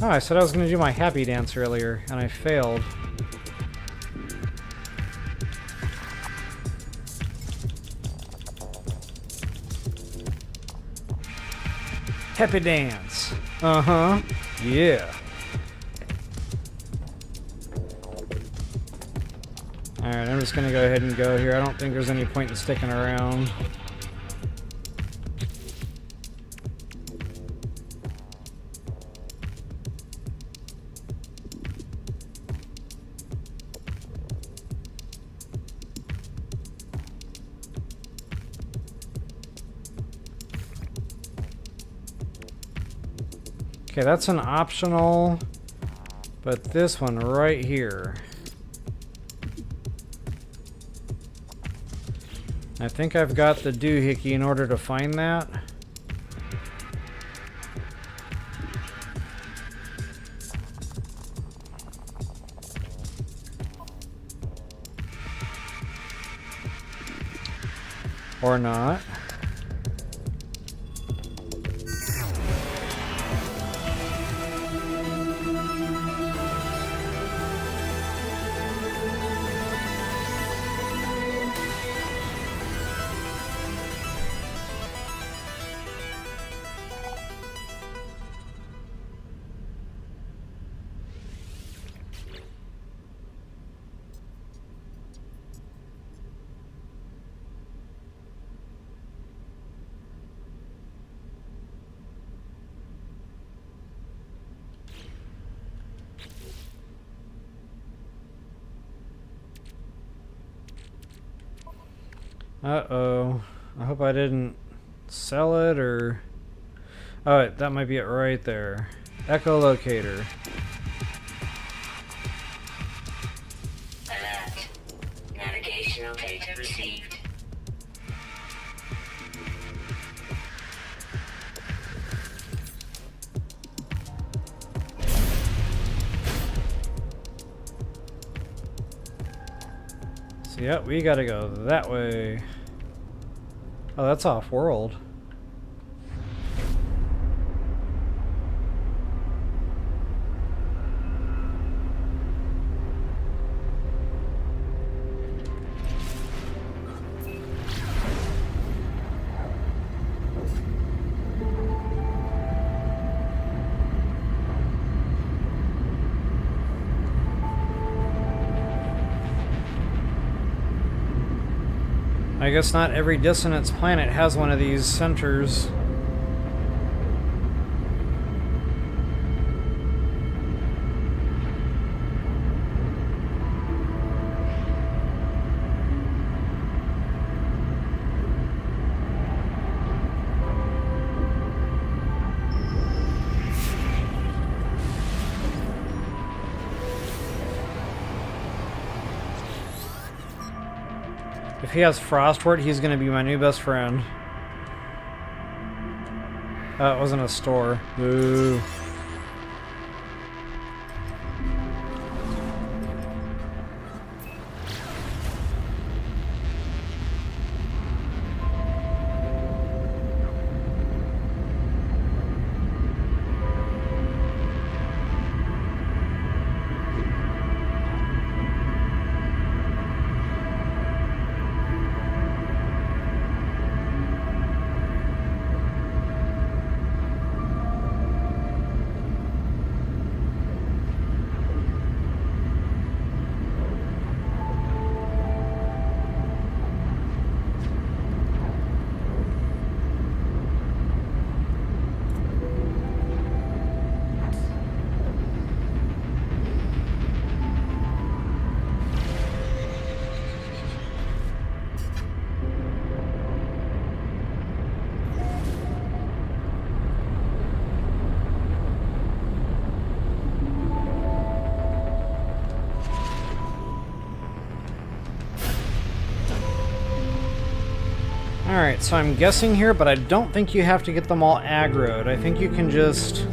Oh, I said I was going to do my happy dance earlier, and I failed. Happy dance. Uh-huh. Yeah. Alright, I'm just gonna go ahead and go here. I don't think there's any point in sticking around. Okay, that's an optional, but this one right here. I think I've got the doohickey in order to find that. Or not. Uh-oh. I hope I didn't sell it or... Oh, that might be it right there. Echolocator. Alert. Navigational data received. So yeah, we gotta go that way. Oh, that's off-world. I guess not every dissonance planet has one of these centers. If he has Frostwort, he's gonna be my new best friend. It wasn't a store. Boo. Alright, so I'm guessing here, but I don't think you have to get them all aggroed. I think you can just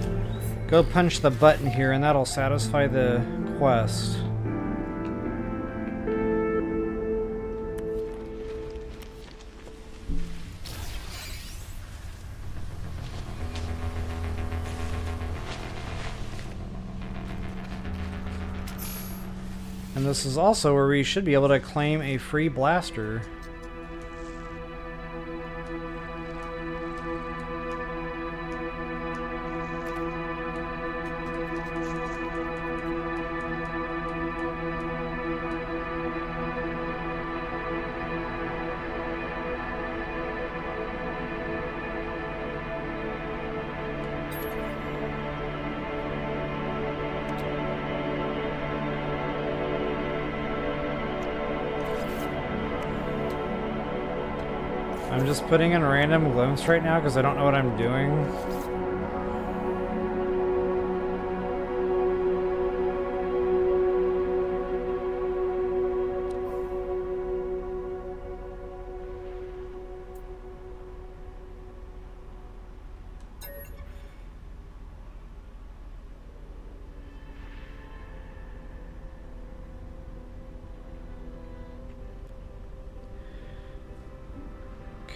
go punch the button here and that'll satisfy the quest. And this is also where we should be able to claim a free blaster. I'm just putting in random glimpse right now because I don't know what I'm doing.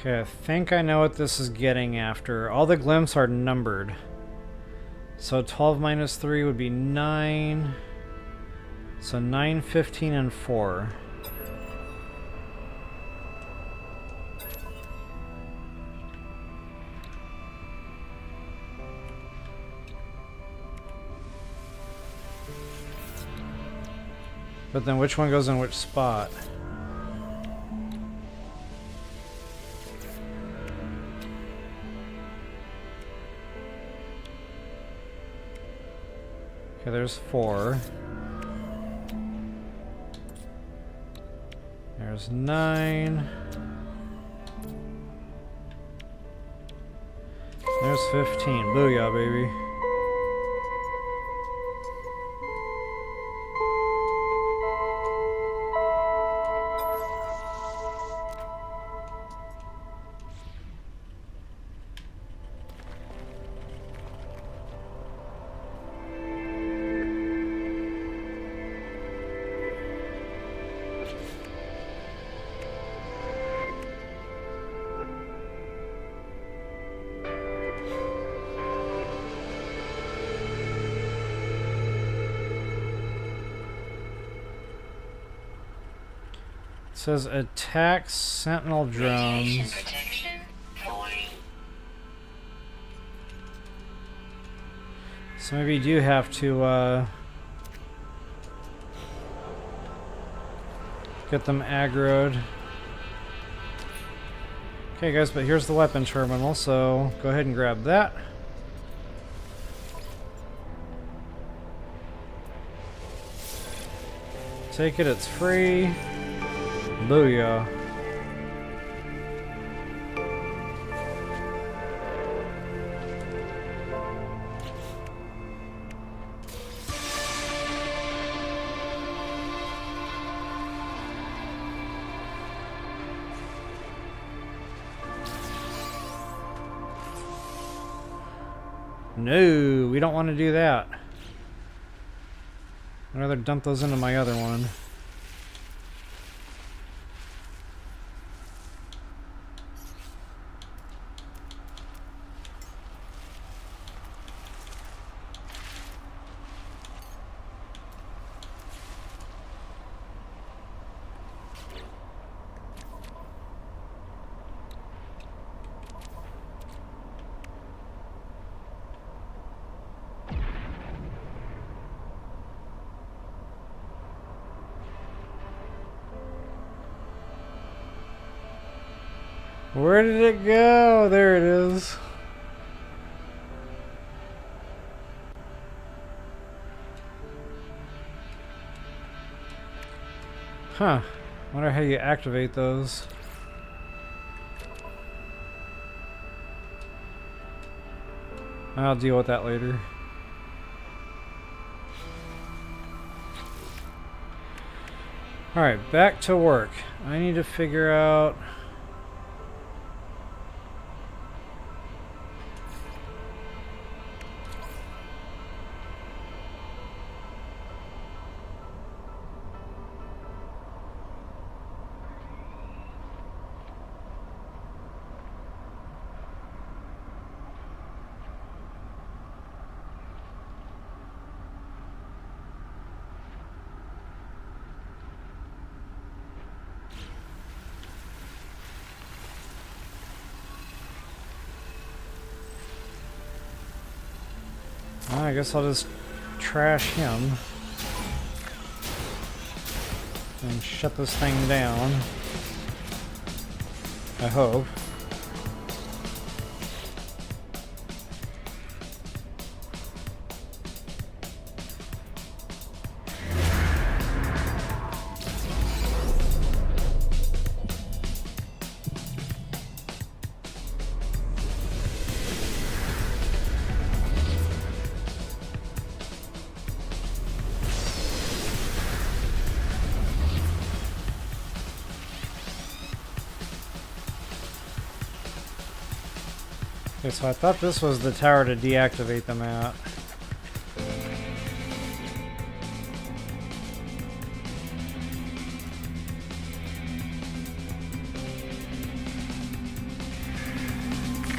Okay, I think I know what this is getting after. All the glimpses are numbered. So 12 minus 3 would be 9. So 9, 15, and 4. But then which one goes in which spot? Okay, there's 4. There's 9. There's 15. Booyah, baby. It says attack Sentinel drones. So maybe you do have to get them aggroed. Okay guys, but here's the weapon terminal, so go ahead and grab that. Take it, it's free. Booyah. No, we don't want to do that. I'd rather dump those into my other one. Where did it go? There it is. Huh. Wonder how you activate those. I'll deal with that later. Alright, back to work. I need to figure out... I guess I'll just trash him and shut this thing down. I hope. Okay, so I thought this was the tower to deactivate them at.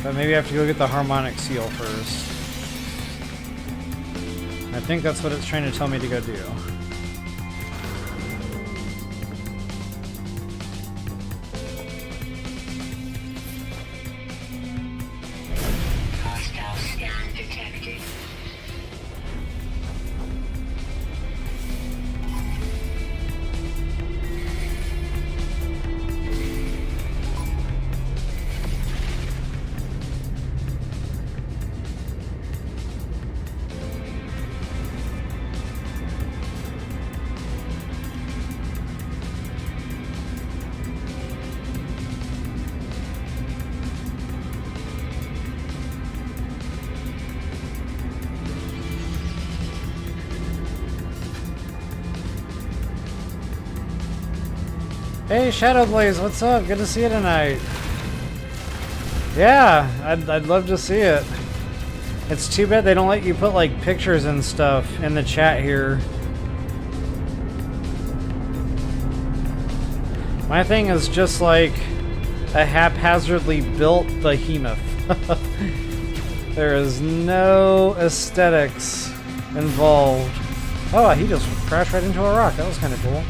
But maybe I have to go get the Harmonic seal first. I think that's what it's trying to tell me to go do. Hostile scan detected. Hey Shadowblaze, what's up? Good to see you tonight. Yeah, I'd love to see it. It's too bad they don't let you put like pictures and stuff in the chat here. My thing is just like a haphazardly built behemoth. There is no aesthetics involved. Oh, he just crashed right into a rock. That was kind of cool.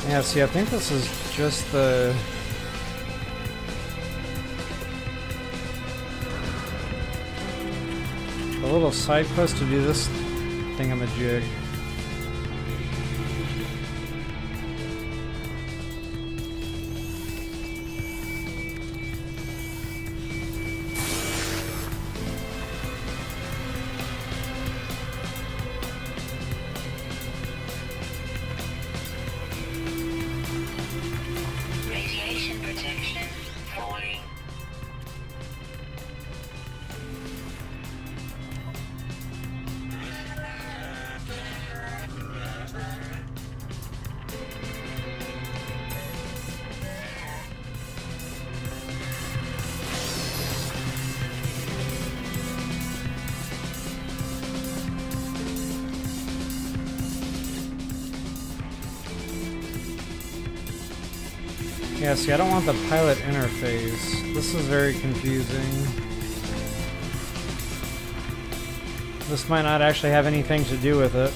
Yeah, see, I think this is just the little side quest to do this thingamajig. Radiation protection falling. Yeah, see, I don't want the pilot interface. This is very confusing. This might not actually have anything to do with it.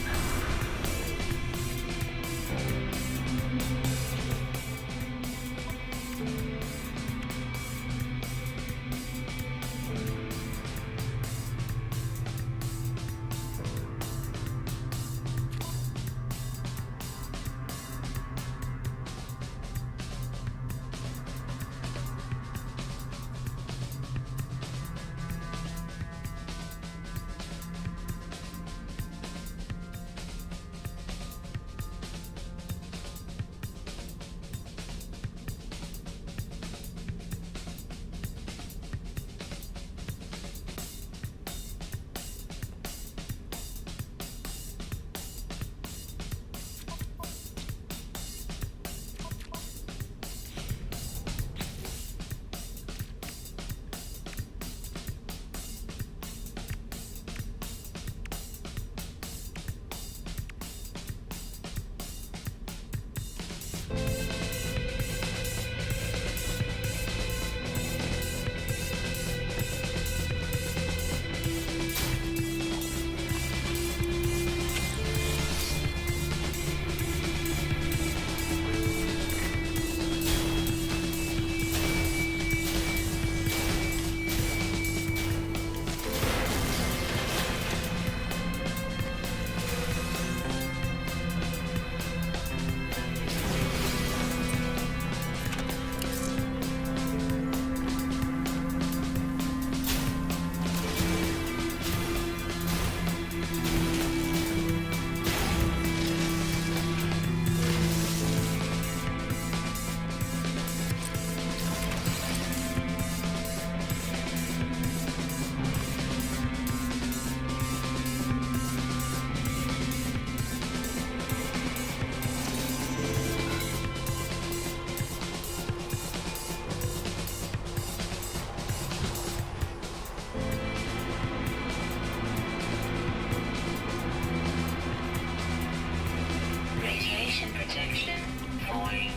Falling.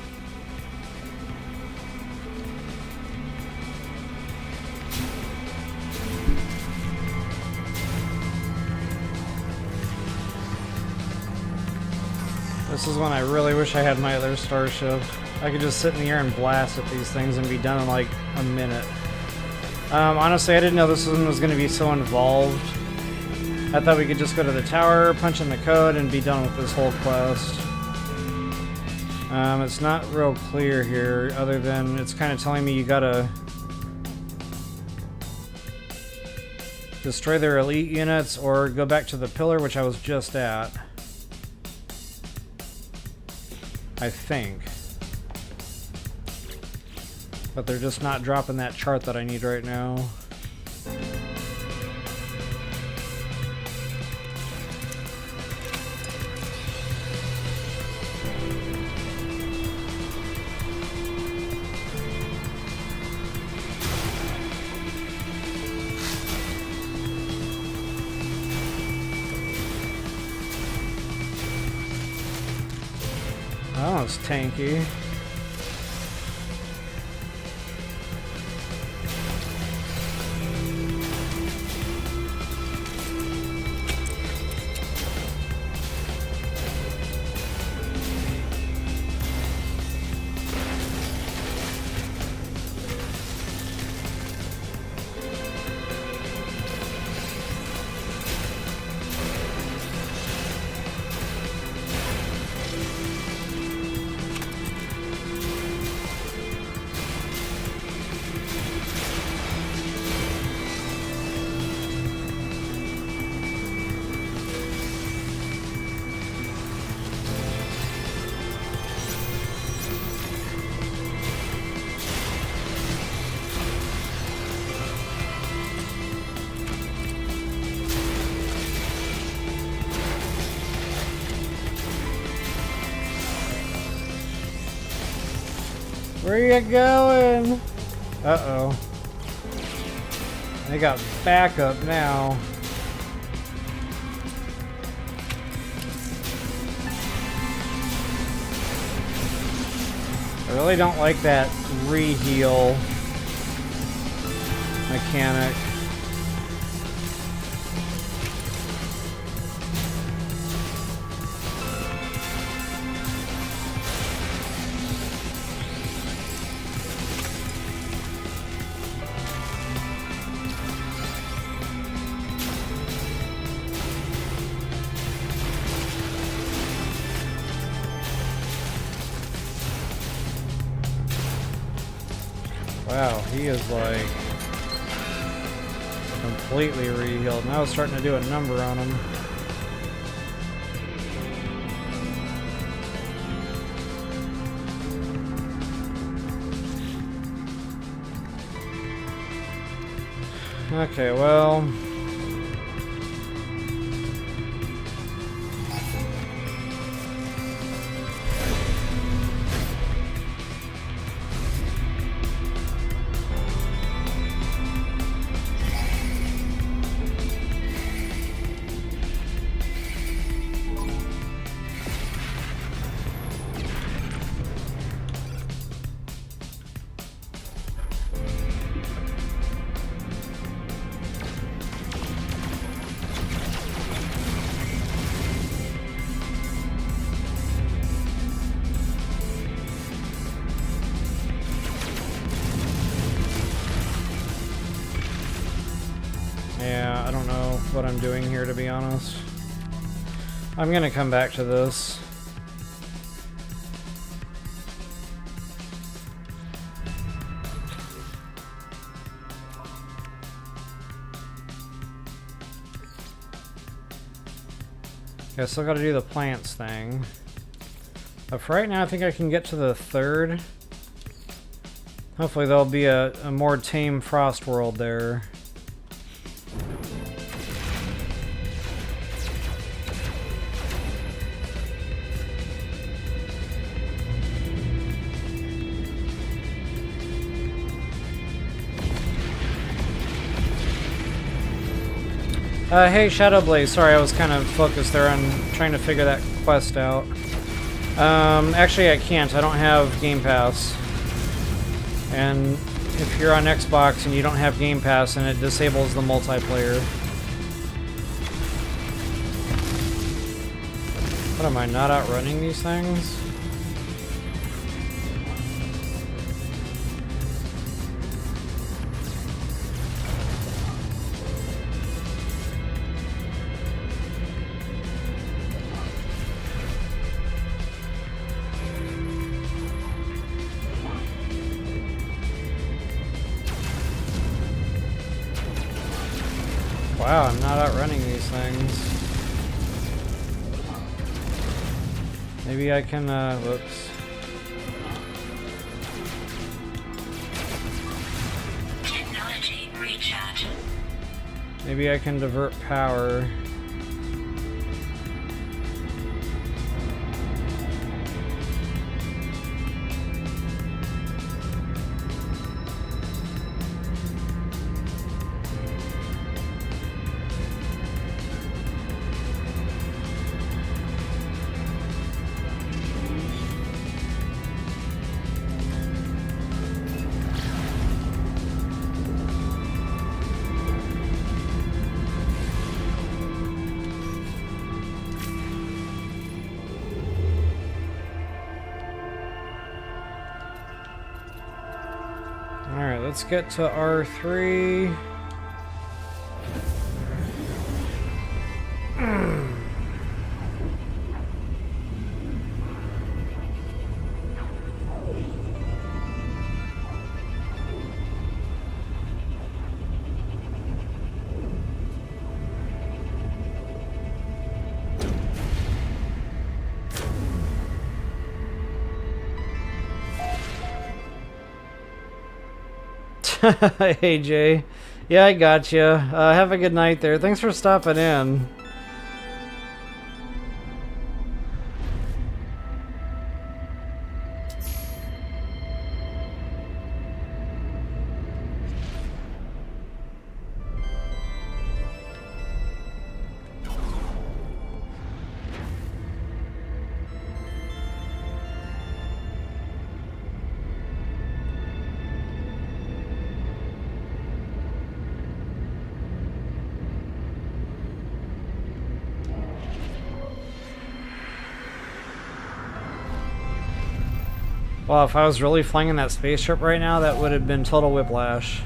This is when I really wish I had my other starship. I could just sit in the air and blast at these things and be done in like a minute. Honestly, I didn't know this one was going to be so involved. I thought we could just go to the tower, punch in the code, and be done with this whole quest. It's not real clear here, other than it's kind of telling me you gotta destroy their elite units or go back to the pillar, which I was just at. I think. But they're just not dropping that chart that I need right now. Oh, it's tanky. Where you going? Uh-oh. They got backup now. I really don't like that re-heal mechanic. Wow, he is like completely re-healed. Now it's starting to do a number on him. Okay, well... Yeah, I don't know what I'm doing here, to be honest. I'm gonna come back to this. Okay, I still gotta do the plants thing. But for right now, I think I can get to the third. Hopefully there'll be a more tame frost world there. Hey, Shadowblaze. Sorry, I was kind of focused there on trying to figure that quest out. Actually I can't. I don't have Game Pass. And if you're on Xbox and you don't have Game Pass, then it disables the multiplayer. What am I, not outrunning these things? Wow, I'm not outrunning these things. Maybe I can, whoops. Technology recharge. Maybe I can divert power. Alright, let's get to R3. Hey Jay, yeah, I got you. Have a good night there. Thanks for stopping in. Well, if I was really flying in that spaceship right now, that would have been total whiplash.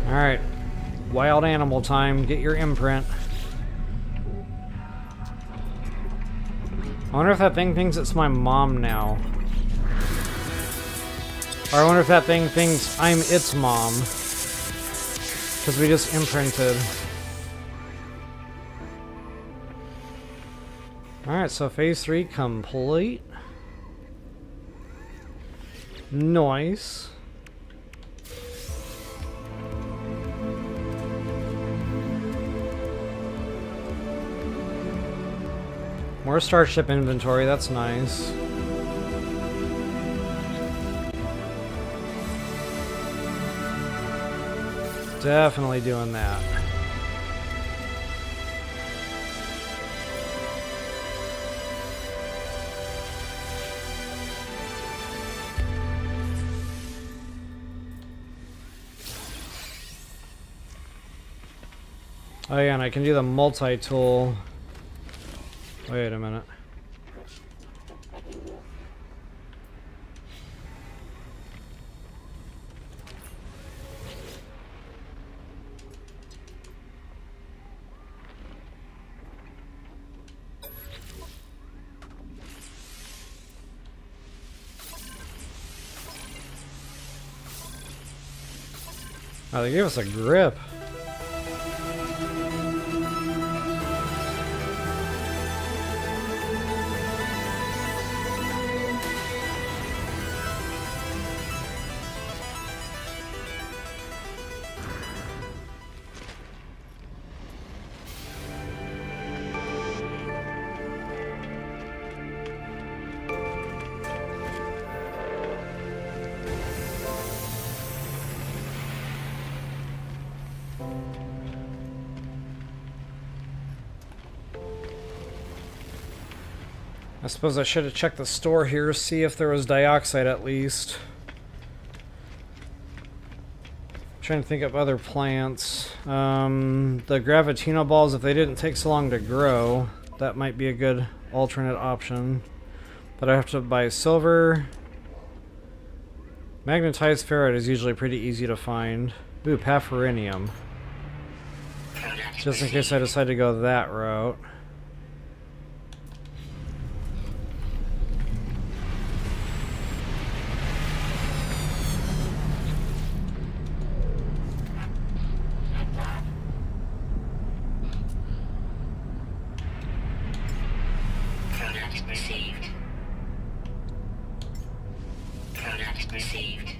Alright, wild animal time, get your imprint. I wonder if that thing thinks it's my mom now. Or I wonder if that thing thinks I'm its mom. Because we just imprinted. Alright, so phase 3 complete. Nice. More starship inventory, that's nice. Definitely doing that. Oh yeah, and I can do the multi-tool. Wait a minute. Oh, they gave us a grip. I suppose I should have checked the store here, see if there was dioxide at least. I'm trying to think of other plants. The Gravitino balls, if they didn't take so long to grow, that might be a good alternate option. But I have to buy silver. Magnetized ferrite is usually pretty easy to find. Ooh, Paphrinium. Just in case I decide to go that route. Product received. Product received.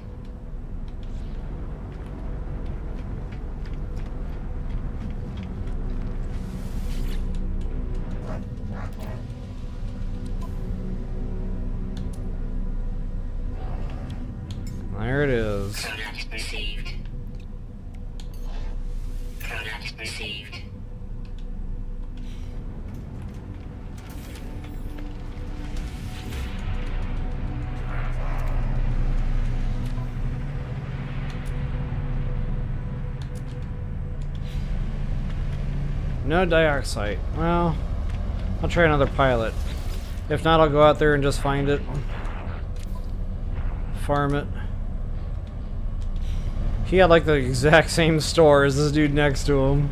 There it is. Product received. Product received. No dioxide. Well, I'll try another pilot. If not, I'll go out there and just find it. Farm it. He had like the exact same store as this dude next to him.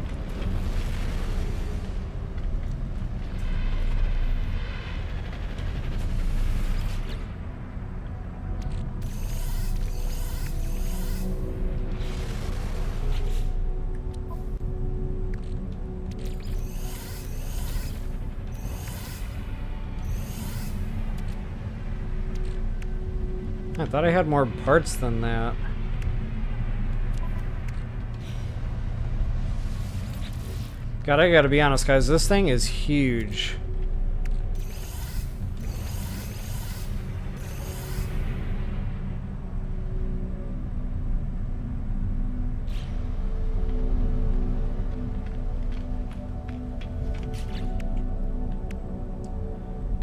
I thought I had more parts than that. God, I gotta be honest, guys. This thing is huge.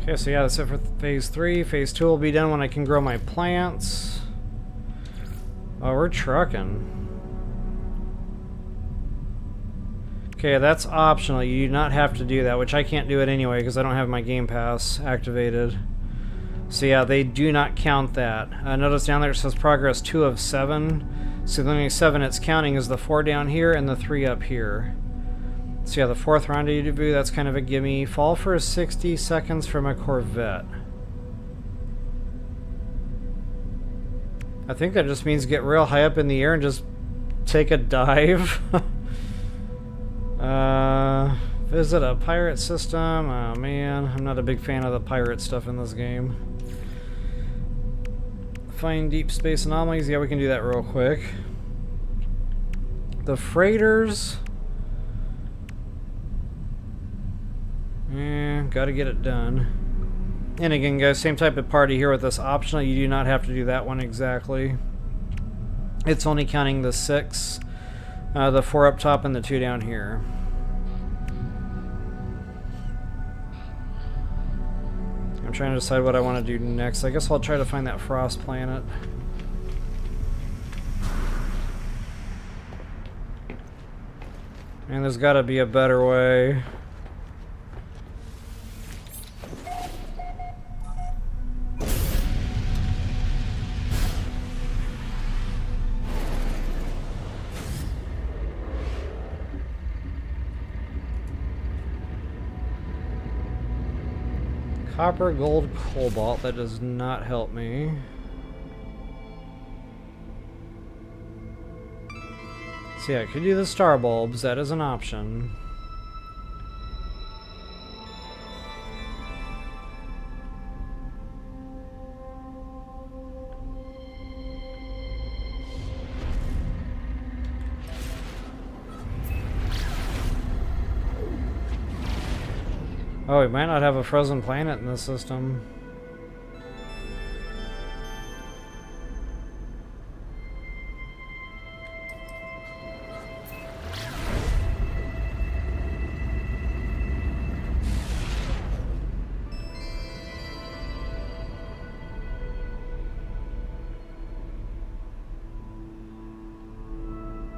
Okay, so yeah, that's it for phase 3. Phase 2 will be done when I can grow my plants. Oh, we're trucking. Okay, that's optional. You do not have to do that, which I can't do it anyway because I don't have my Game Pass activated. So yeah, they do not count that. Notice down there it says progress 2 of 7. So the only 7 it's counting is the 4 down here and the 3 up here. So yeah, the 4th rendezvous, that's kind of a gimme. Fall for 60 seconds from a Corvette. I think that just means get real high up in the air and just take a dive. Visit a pirate system. Oh man, I'm not a big fan of the pirate stuff in this game. Find deep space anomalies. Yeah, we can do that real quick. The freighters. Gotta get it done. And again, guys, same type of party here with this optional. You do not have to do that one exactly. It's only counting the 6, the 4 up top, and the 2 down here. I'm trying to decide what I want to do next. I guess I'll try to find that frost planet. And there's got to be a better way. Copper, gold, cobalt. That does not help me. So yeah, I could do the star bulbs. That is an option. Oh, we might not have a frozen planet in this system.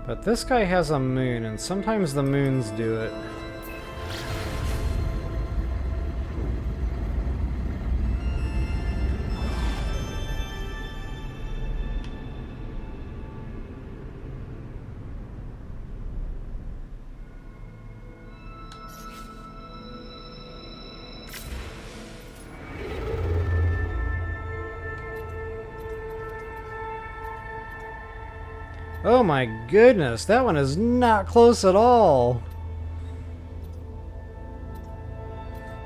But this guy has a moon, and sometimes the moons do it. Oh my goodness, that one is not close at all.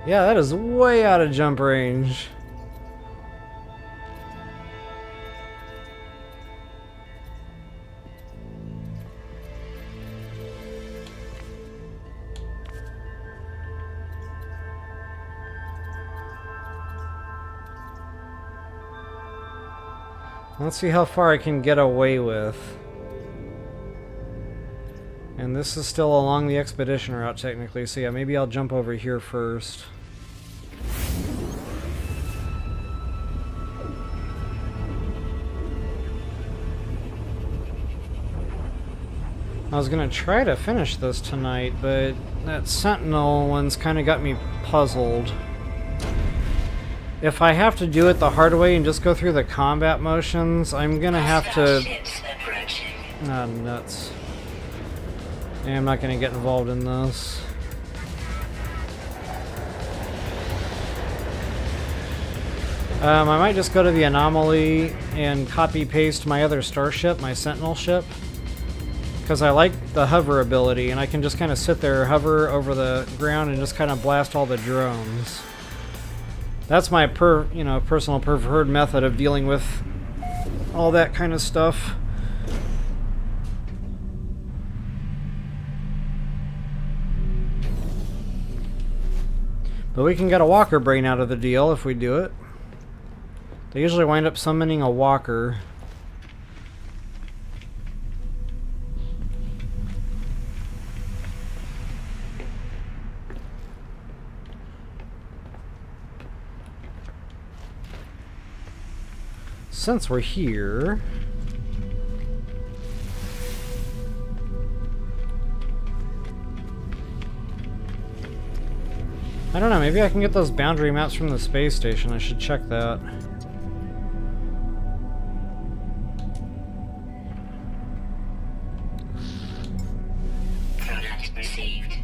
Yeah, that is way out of jump range. Let's see how far I can get away with. And this is still along the expedition route, technically, so yeah, maybe I'll jump over here first. I was gonna try to finish this tonight, but that Sentinel one's kinda got me puzzled. If I have to do it the hard way and just go through the combat motions, I'm gonna have to... Ah, nuts. I'm not going to get involved in this. I might just go to the Anomaly and copy-paste my other starship, my Sentinel ship. Because I like the hover ability, and I can just kind of sit there, hover over the ground, and just kind of blast all the drones. That's my personal preferred method of dealing with all that kind of stuff. But we can get a walker brain out of the deal if we do it. They usually wind up summoning a walker. Since we're here... I don't know, maybe I can get those boundary maps from the space station. I should check that. Contact received.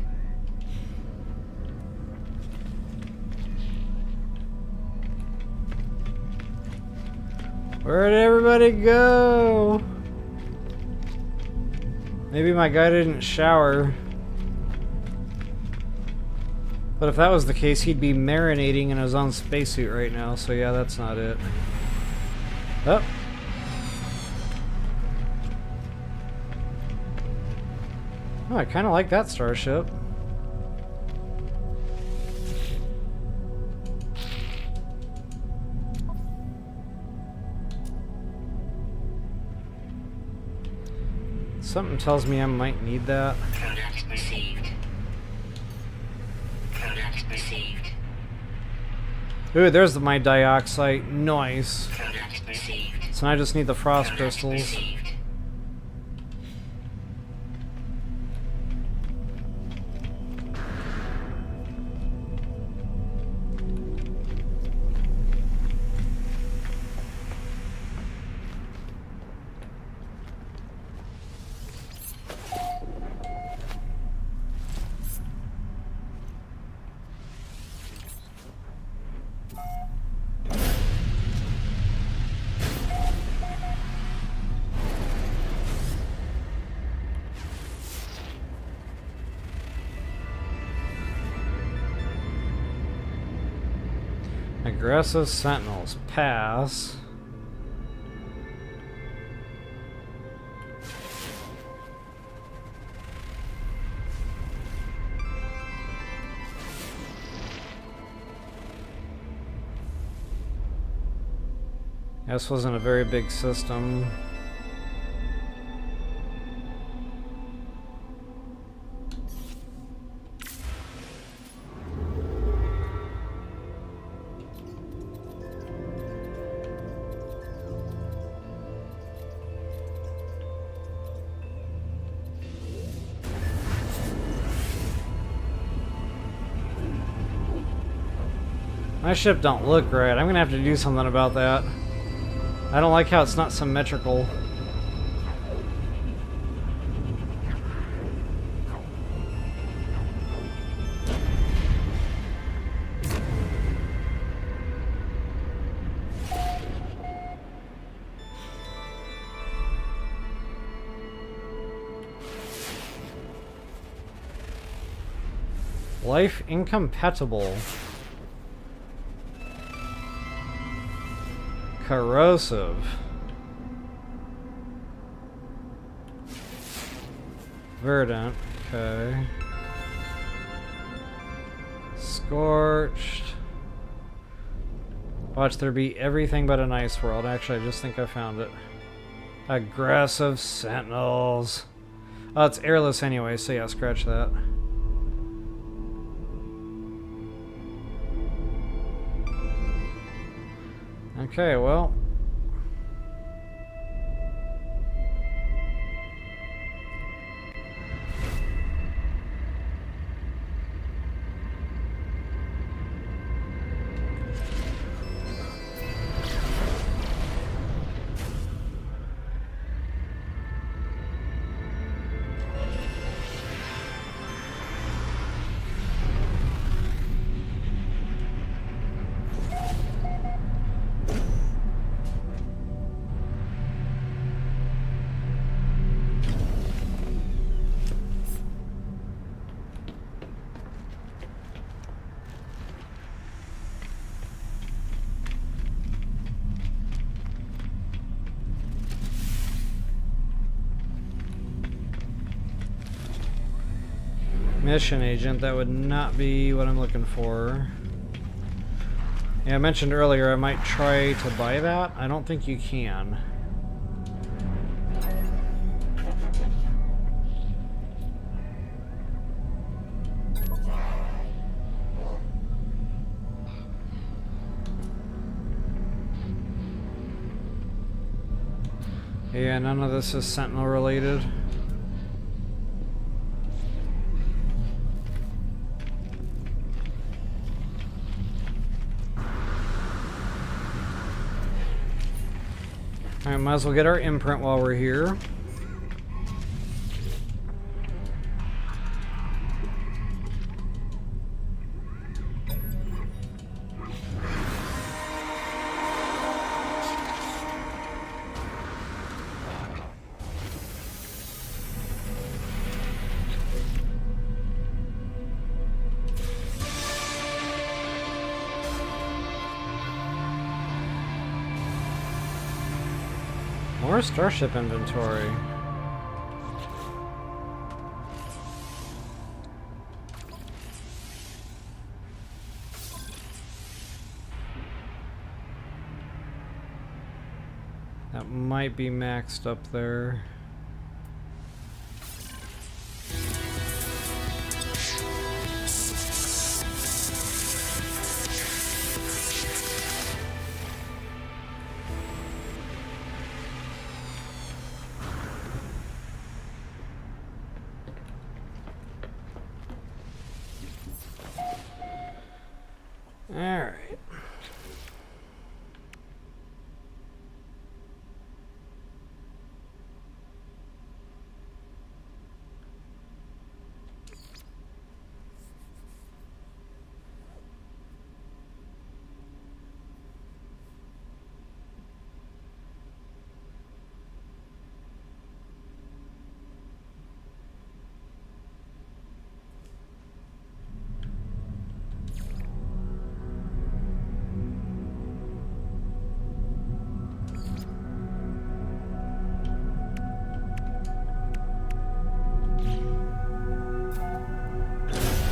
Where'd everybody go? Maybe my guy didn't shower. But if that was the case, he'd be marinating in his own spacesuit right now, so yeah, that's not it. Oh. Oh, I kind of like that starship. Something tells me I might need that. Contact received. Contact received. Ooh, there's my dioxide. Nice. Contact received. So now I just need the frost Contact crystals. received. Aggressive Sentinels. Pass. This wasn't a very big system. My ship don't look right. I'm gonna have to do something about that. I don't like how it's not symmetrical. Life incompatible. Corrosive. Verdant. Okay. Scorched. Watch there be everything but a nice world. Actually, I just think I found it. Aggressive Sentinels. Oh, it's airless anyway, so yeah, scratch that. Okay, well. Mission agent, that would not be what I'm looking for. Yeah, I mentioned earlier I might try to buy that. I don't think you can. Yeah, none of this is Sentinel related. Alright, might as well get our imprint while we're here. More starship inventory. That might be maxed up there. Alright.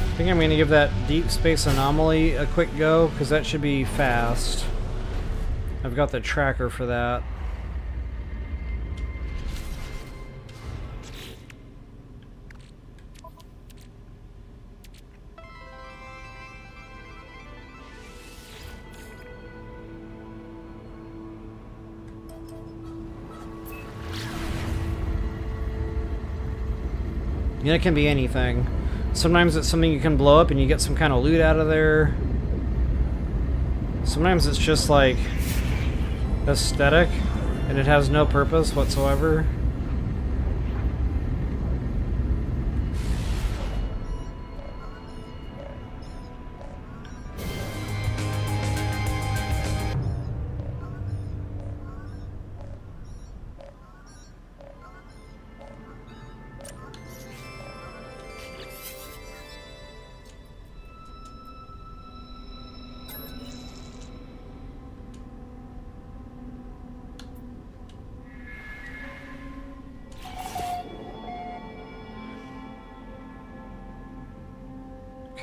I think I'm going to give that Deep Space Anomaly a quick go, because that should be fast. I've got the tracker for that. Yeah, it can be anything. Sometimes it's something you can blow up and you get some kind of loot out of there. Sometimes it's just like aesthetic and it has no purpose whatsoever.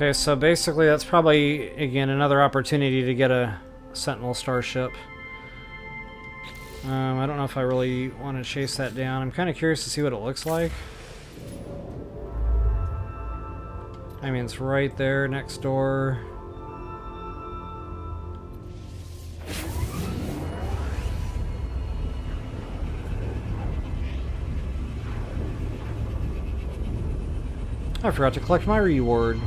Okay, so basically that's probably, again, another opportunity to get a Sentinel starship. I don't know if I really want to chase that down. I'm kind of curious to see what it looks like. I mean, it's right there next door. I forgot to collect my reward.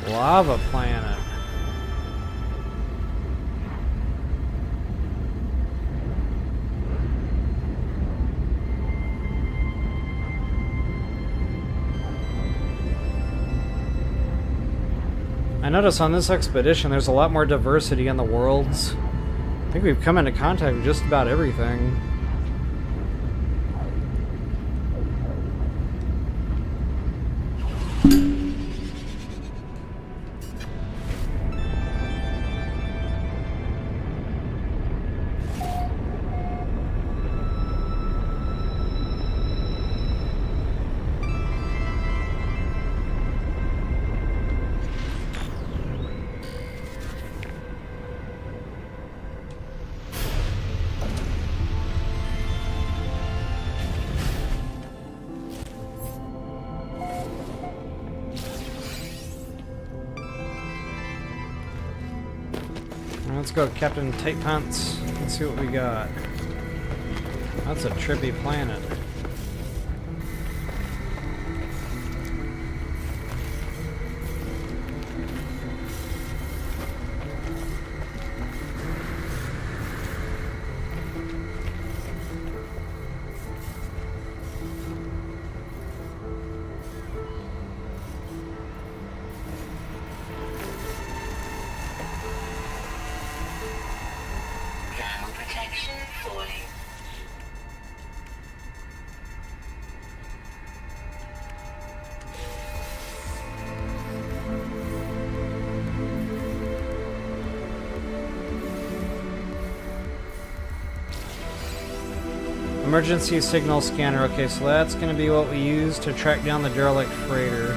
Lava planet. I notice on this expedition there's a lot more diversity in the worlds. I think we've come into contact with just about everything. Let's go Captain Tight Pants. Let's see what we got. That's a trippy planet. Protection falling. Emergency signal scanner. Okay, so that's going to be what we use to track down the Derelict freighter.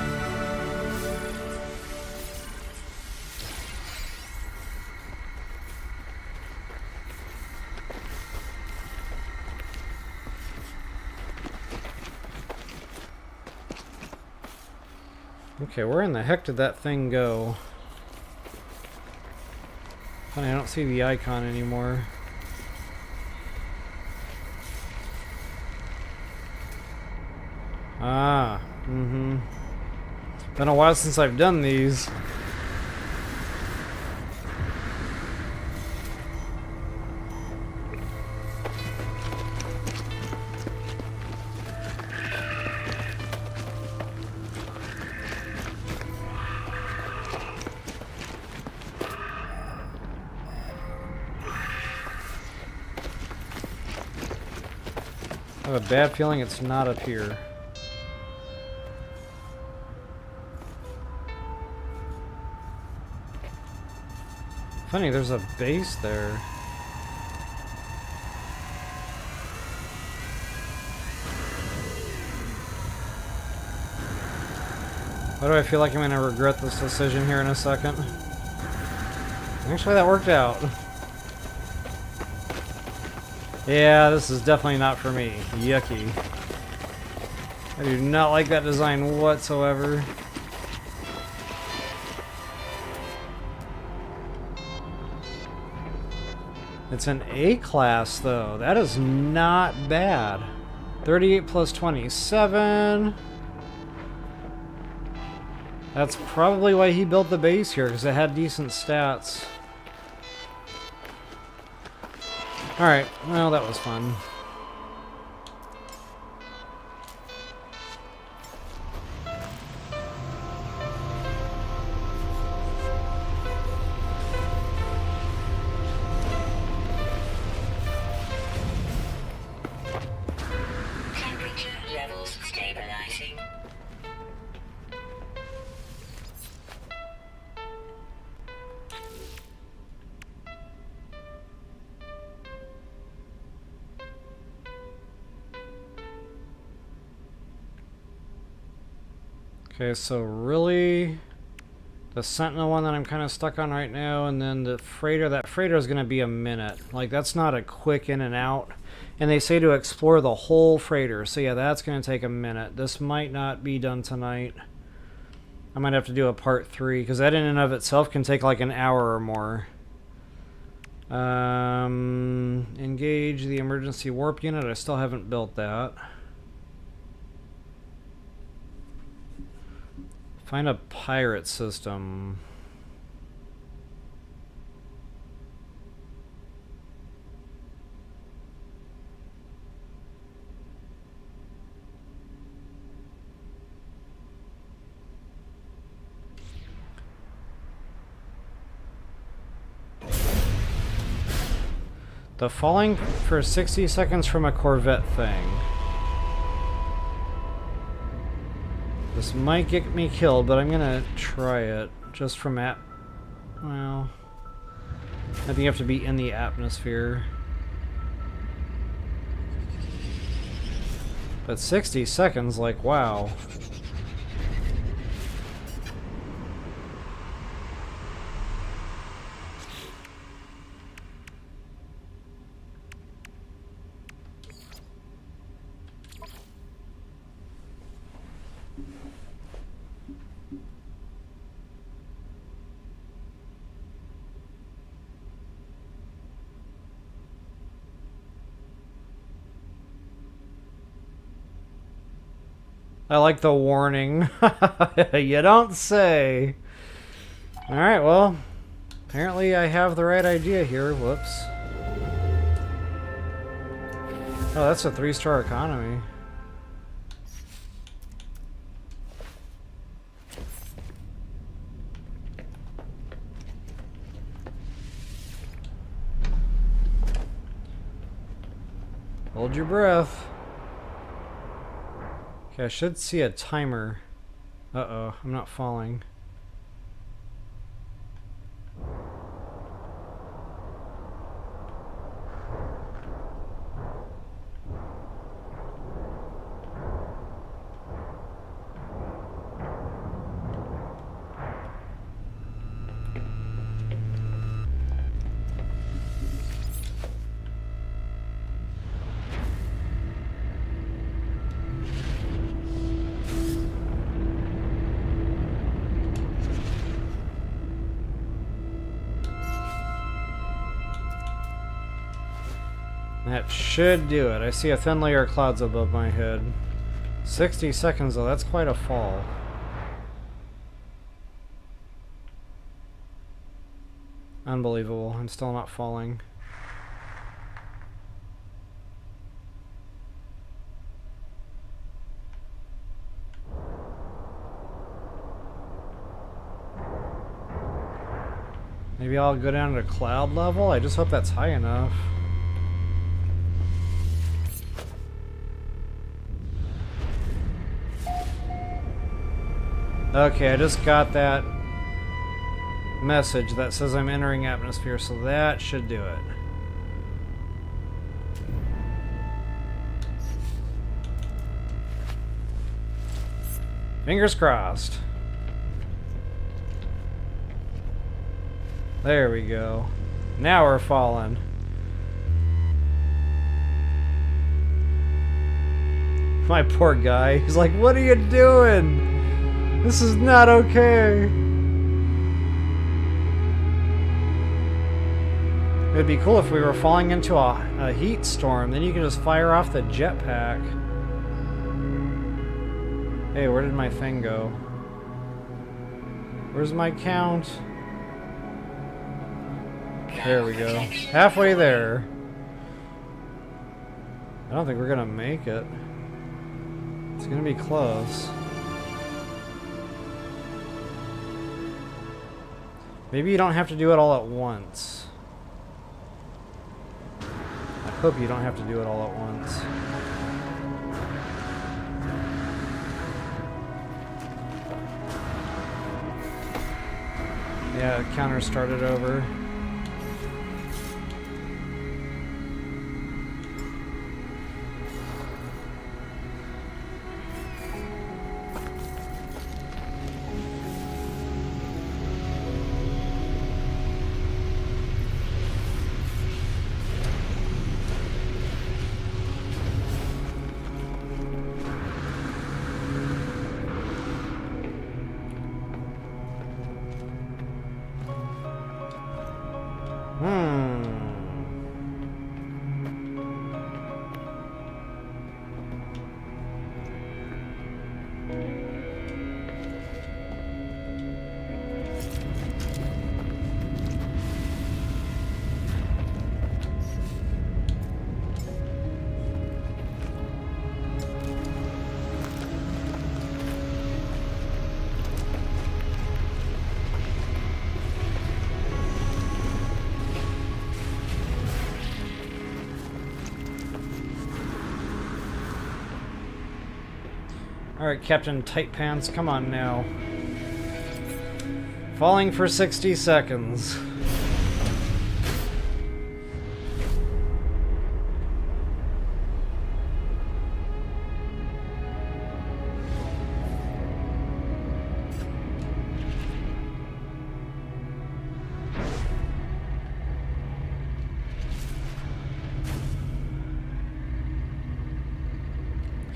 Okay, where in the heck did that thing go? Funny, I don't see the icon anymore. Ah, Been a while since I've done these. I have a bad feeling it's not up here. Funny, there's a base there. Why do I feel like I'm going to regret this decision here in a second? Actually, that worked out. Yeah, this is definitely not for me. Yucky. I do not like that design whatsoever. It's an A class though. That is not bad. 38 plus 27. That's probably why he built the base here, because it had decent stats. Alright, well that was fun. Temperature levels stabilizing. Okay, so really, the Sentinel one that I'm kind of stuck on right now, and then the freighter. That freighter is going to be a minute. Like, that's not a quick in and out. And they say to explore the whole freighter. So yeah, that's going to take a minute. This might not be done tonight. I might have to do a part 3, because that in and of itself can take like an hour or more. Engage the emergency warp unit. I still haven't built that. Find a pirate system. The falling for 60 seconds from a Corvette thing. This might get me killed, but I'm gonna try it just from well, I think you have to be in the atmosphere. But 60 seconds, like, wow. I like the warning. You don't say. Alright, well, apparently I have the right idea here. Whoops. Oh, that's a 3-star economy. Hold your breath. Okay, I should see a timer. Uh-oh, I'm not falling. That should do it. I see a thin layer of clouds above my head. 60 seconds though, that's quite a fall. Unbelievable. I'm still not falling. Maybe I'll go down to cloud level? I just hope that's high enough. Okay, I just got that message that says I'm entering atmosphere, so that should do it. Fingers crossed. There we go. Now we're falling. My poor guy. He's like, what are you doing? This is not okay. It'd be cool if we were falling into a heat storm. Then you can just fire off the jetpack. Hey, where did my thing go? Where's my count? There we go. Halfway there. I don't think we're gonna make it. It's gonna be close. Maybe you don't have to do it all at once. I hope you don't have to do it all at once. Yeah, counter started over. Alright, Captain Tight Pants, come on now. Falling for 60 seconds.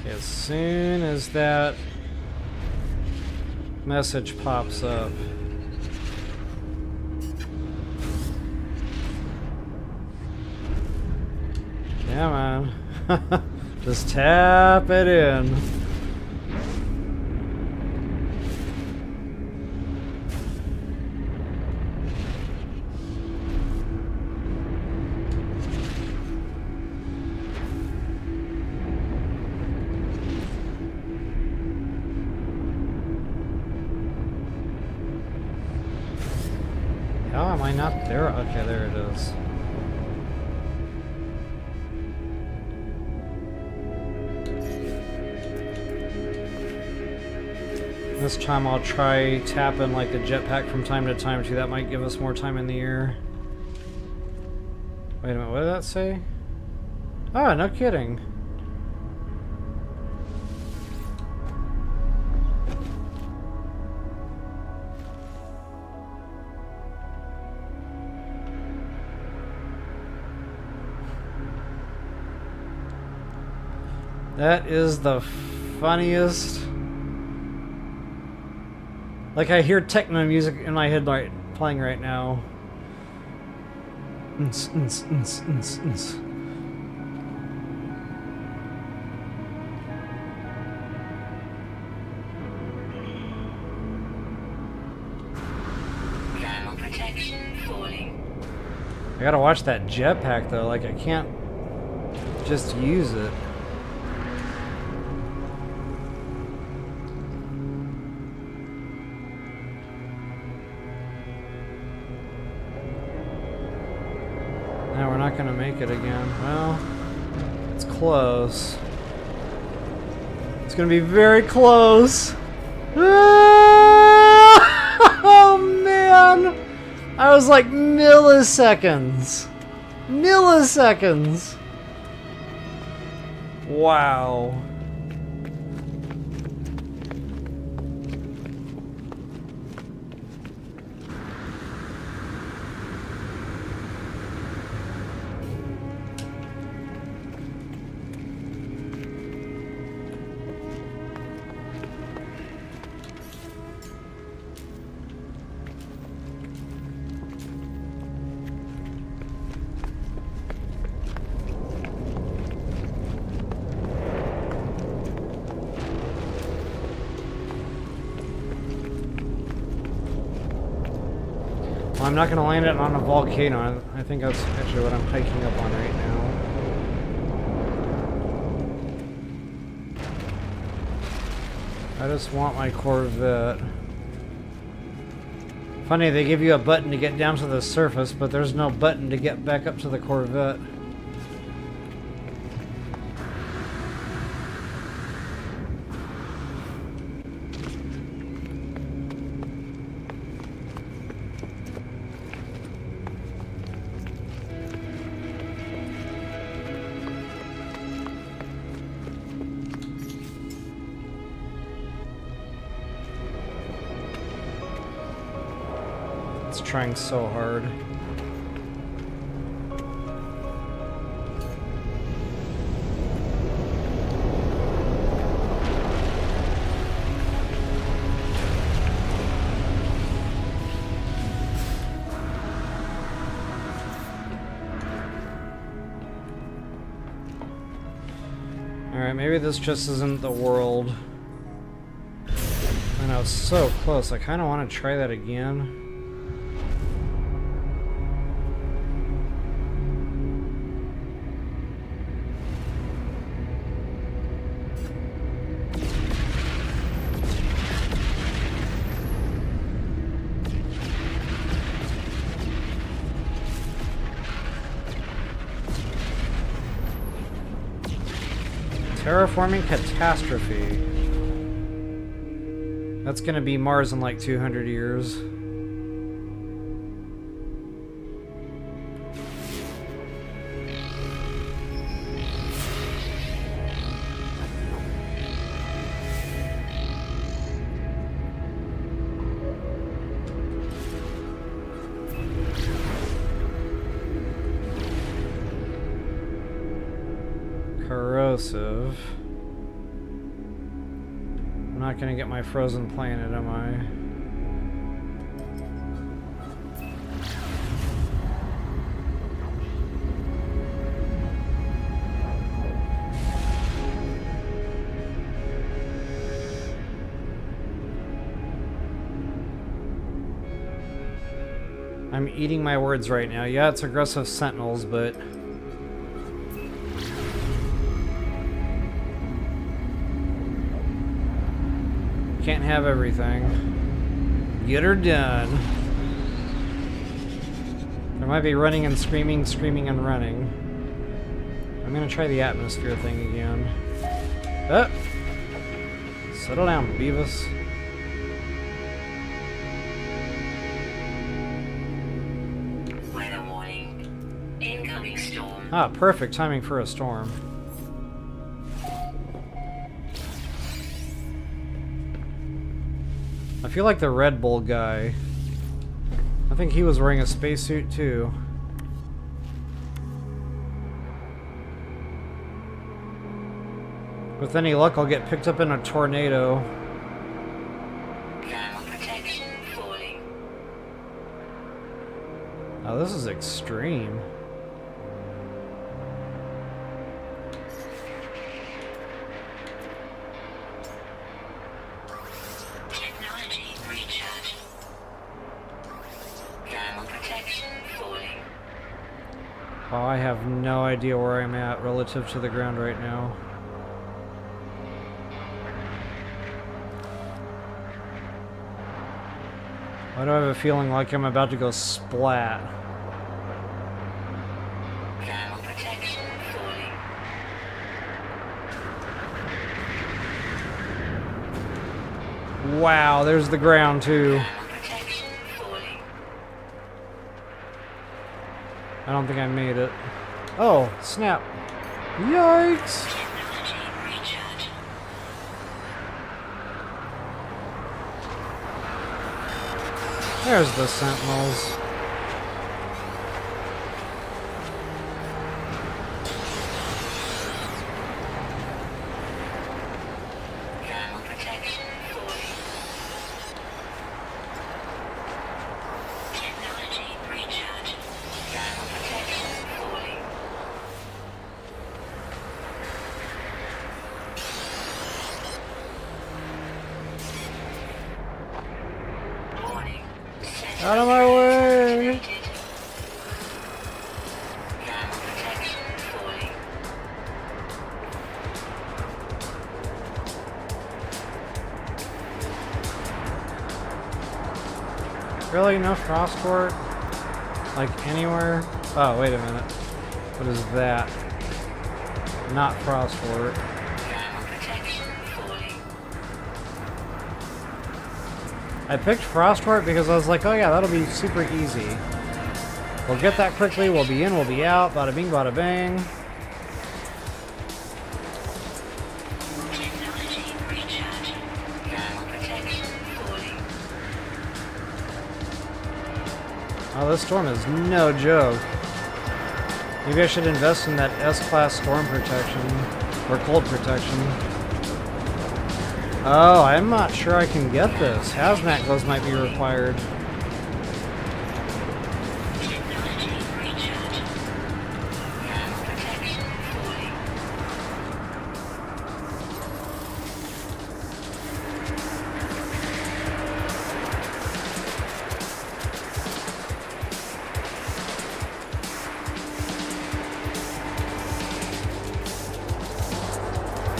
As soon as that message pops up. Yeah, man. Just tap it in. How am I not there? Okay, there it is. This time I'll try tapping like the jetpack from time to time too. That might give us more time in the air. Wait a minute, what did that say? Oh, no kidding. That is the funniest. Like I hear techno music in my head playing right now. Thermal protection falling. I gotta watch that jetpack though. Like I can't just use it. Now we're not gonna make it again. Well, it's close. It's gonna be very close. Oh man! I was like milliseconds. Milliseconds. Wow. I'm not going to land it on a volcano. I think that's actually what I'm hiking up on right now. I just want my Corvette. Funny, they give you a button to get down to the surface, but there's no button to get back up to the Corvette. Trying so hard. Alright, maybe this just isn't the world. And I was so close. I kind of want to try that again. Terraforming catastrophe. That's gonna be Mars in like 200 years. Corrosive. I'm not gonna get my frozen planet, am I? I'm eating my words right now. Yeah, it's aggressive Sentinels, but can't have everything. Get her done. There might be running and screaming, screaming and running. I'm gonna try the atmosphere thing again. Oh! Settle down, Beavis. Weather warning. Incoming storm. Ah, perfect timing for a storm. I feel like the Red Bull guy. I think he was wearing a spacesuit too. With any luck, I'll get picked up in a tornado. Thermal protection falling. Oh, this is extreme. Oh, I have no idea where I'm at relative to the ground right now. Why do I have a feeling like I'm about to go splat? Thermal protection falling. Wow, there's the ground too. I don't think I made it. Oh, snap. Yikes! There's the Sentinels. Out of my way! Really? No frost fort? Like anywhere? Oh, wait a minute. What is that? Not frost fort. Protection falling. I picked frost fort because I was like, oh yeah, that'll be super easy. We'll get that quickly, we'll be in, we'll be out, bada bing, bada bang. Technology recharging. Thermal protection falling. Oh, this storm is no joke. Maybe I should invest in that S-Class storm protection, or cold protection. Oh, I'm not sure I can get this. Hazmat gloves might be required. Technology recharging. Thermal protection falling.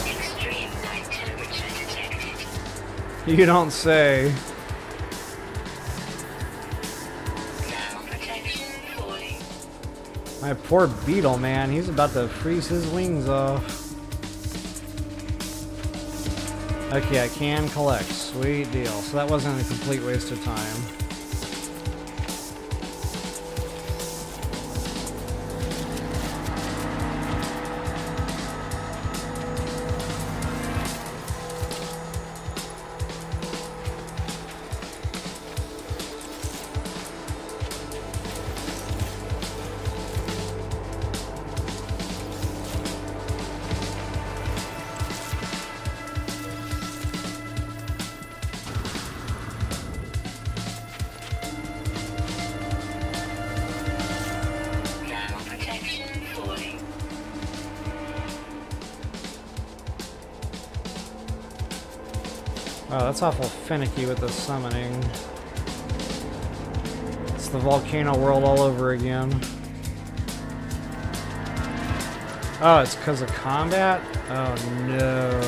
Extreme night temperature detected. You don't say. Thermal protection falling. My poor beetle, man. He's about to freeze his wings off. Okay, I can collect. Sweet deal. So that wasn't a complete waste of time. Thermal protection falling. Oh, that's awful finicky with the summoning. It's the volcano world all over again. Oh, it's because of combat? Oh no.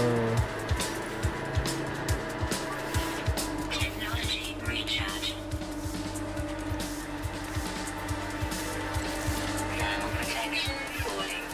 Technology recharging. Thermal protection falling.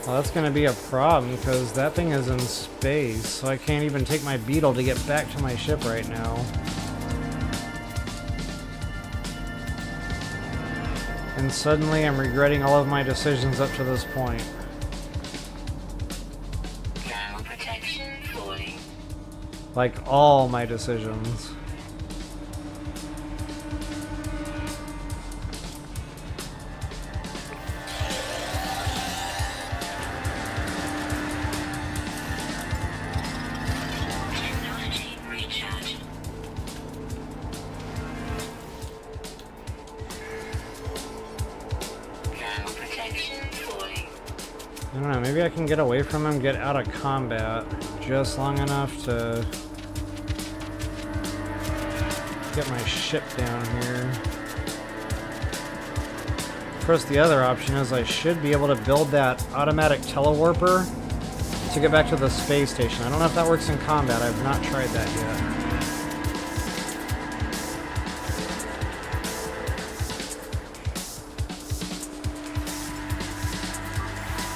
Well, that's going to be a problem because that thing is in space, so I can't even take my beetle to get back to my ship right now. And suddenly I'm regretting all of my decisions up to this point. Thermal protection falling. Like, all my decisions. Technology recharging. Thermal protection falling. I don't know, maybe I can get away from him, get out of combat just long enough to get my ship down here. Of course, the other option is I should be able to build that automatic telewarper to get back to the space station. I don't know if that works in combat. I've not tried that yet.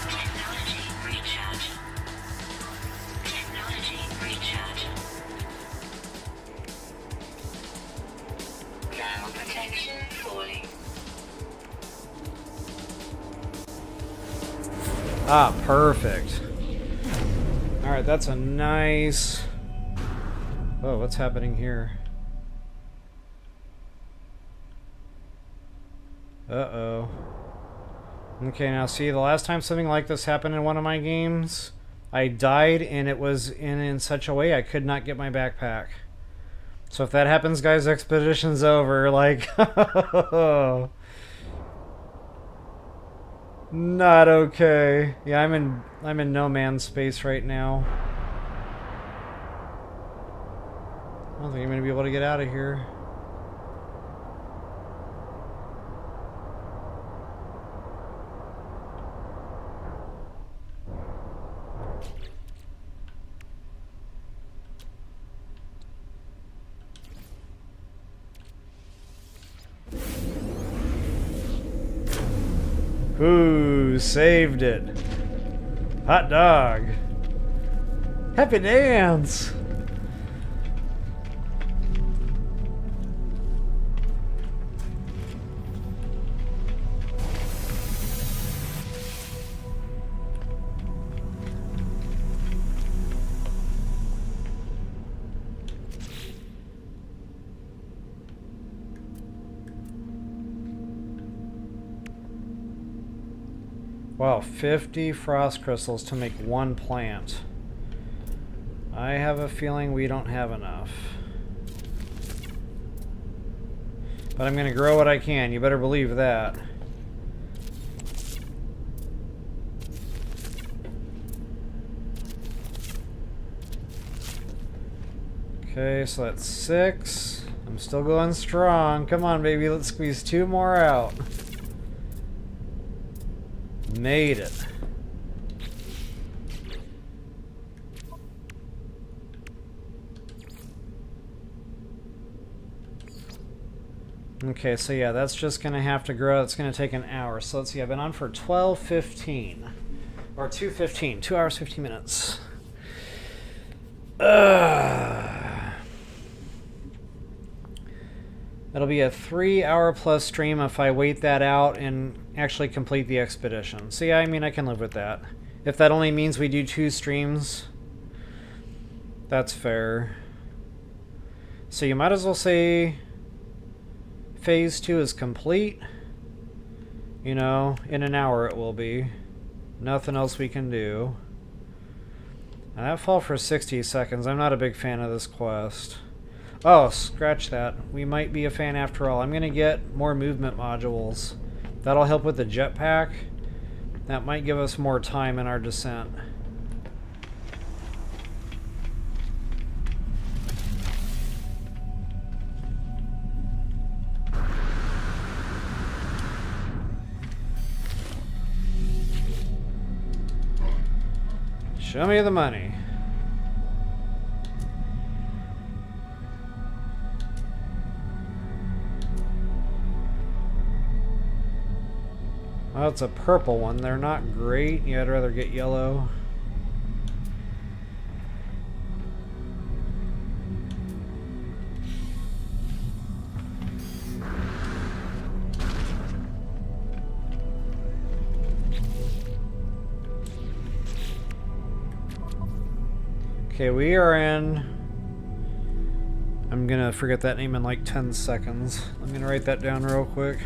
Technology recharging. Technology recharging. Thermal protection falling. Ah, perfect. Alright, that's a nice... Whoa, what's happening here? Uh-oh. Okay, now see, the last time something like this happened in one of my games, I died and it was in such a way I could not get my backpack. So if that happens, guys, expedition's over. Like, not okay. Yeah, I'm in no man's space right now. I don't think I'm gonna be able to get out of here. Ooh, saved it. Hot dog. Happy dance. Wow, 50 frost crystals to make one plant. I have a feeling we don't have enough. But I'm gonna grow what I can, you better believe that. Okay, so that's 6. I'm still going strong. Come on, baby, let's squeeze 2 more out. Made it. Okay, so yeah, that's just gonna have to grow. It's gonna take an hour. So let's see, I've been on for 12:15 or 2:15, 2 hours 15 minutes. It'll be a 3-hour plus stream if I wait that out and actually complete the expedition. So yeah, I mean, I can live with that. If that only means we do 2 streams, that's fair. So you might as well say phase 2 is complete. You know, in an hour it will be. Nothing else we can do. And that fell for 60 seconds. I'm not a big fan of this quest. Oh, scratch that. We might be a fan after all. I'm going to get more movement modules. That'll help with the jetpack. That might give us more time in our descent. Show me the money. Oh, it's a purple one. They're not great. Yeah, I'd rather get yellow. Okay, we are in... I'm gonna forget that name in like 10 seconds. I'm gonna write that down real quick.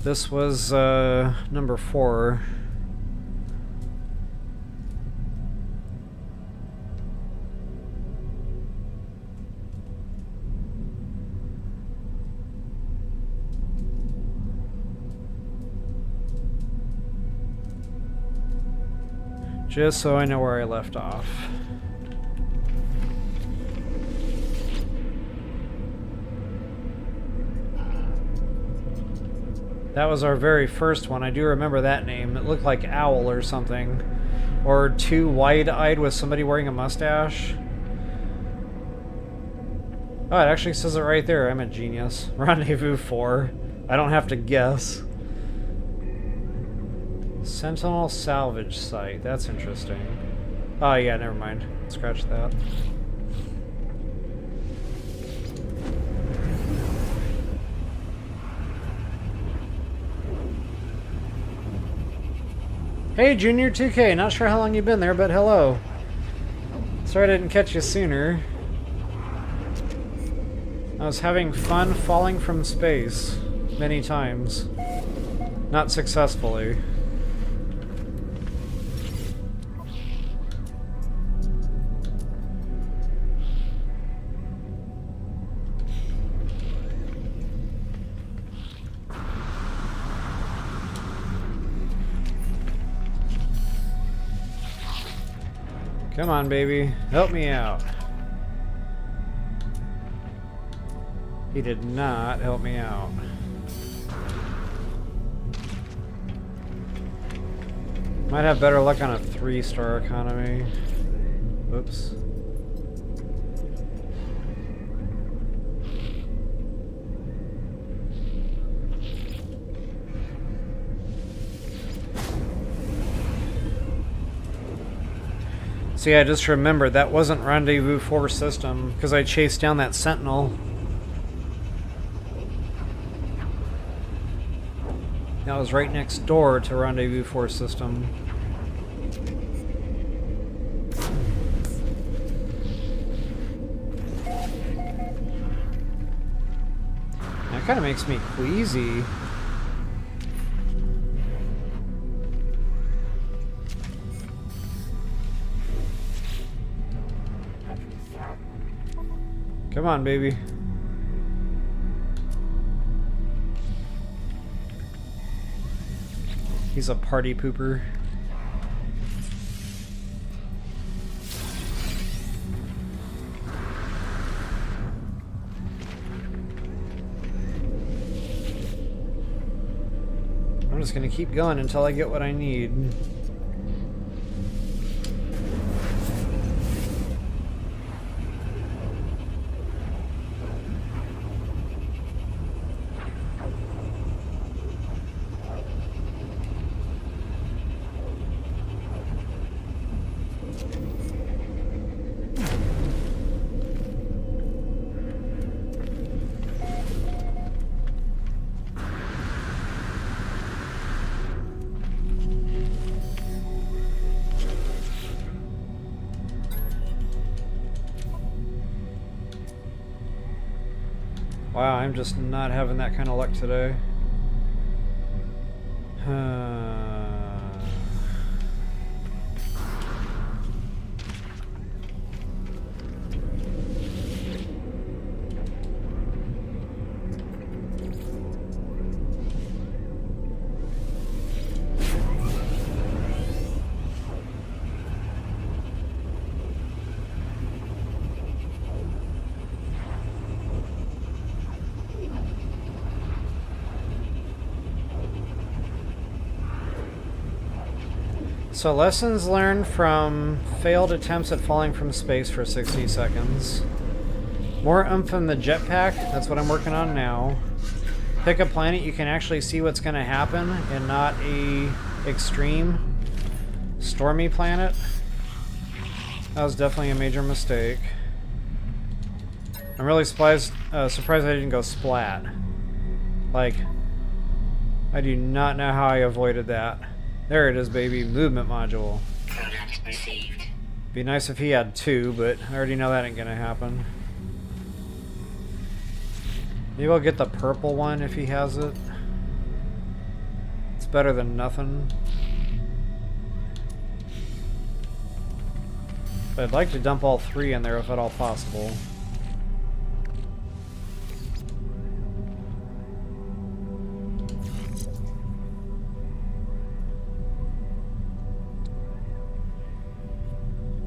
This was number 4. Just so I know where I left off. That was our very first one. I do remember that name. It looked like Owl or something. Or Too Wide-Eyed with somebody wearing a mustache. Oh, it actually says it right there. I'm a genius. Rendezvous 4. I don't have to guess. Sentinel salvage site. That's interesting. Oh yeah, never mind. Scratch that. Hey, Junior 2K. Not sure how long you've been there, but hello. Sorry I didn't catch you sooner. I was having fun falling from space many times. Not successfully. Come on, baby. Help me out. He did not help me out. Might have better luck on a 3-star economy. Whoops. See, I just remembered that wasn't Rendezvous 4 system because I chased down that Sentinel. That was right next door to Rendezvous 4 system. That kind of makes me queasy. Come on, baby. He's a party pooper. I'm just gonna keep going until I get what I need. Wow, I'm just not having that kind of luck today. So lessons learned from failed attempts at falling from space for 60 seconds. More oomph in the jetpack, that's what I'm working on now. Pick a planet you can actually see what's going to happen and not a extreme stormy planet. That was definitely a major mistake. I'm really surprised I didn't go splat. Like, I do not know how I avoided that. There it is, baby. Movement module. Product received. Be nice if he had 2, but I already know that ain't gonna happen. Maybe I'll get the purple one if he has it. It's better than nothing. But I'd like to dump all 3 in there if at all possible.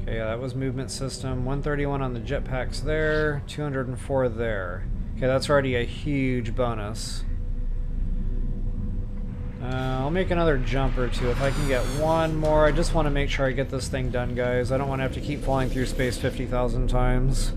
Yeah, that was movement system. 131 on the jetpacks there, 204 there. Okay, that's already a huge bonus. I'll make another jump or 2 if I can get 1 more. I just want to make sure I get this thing done, guys. I don't want to have to keep flying through space 50,000 times.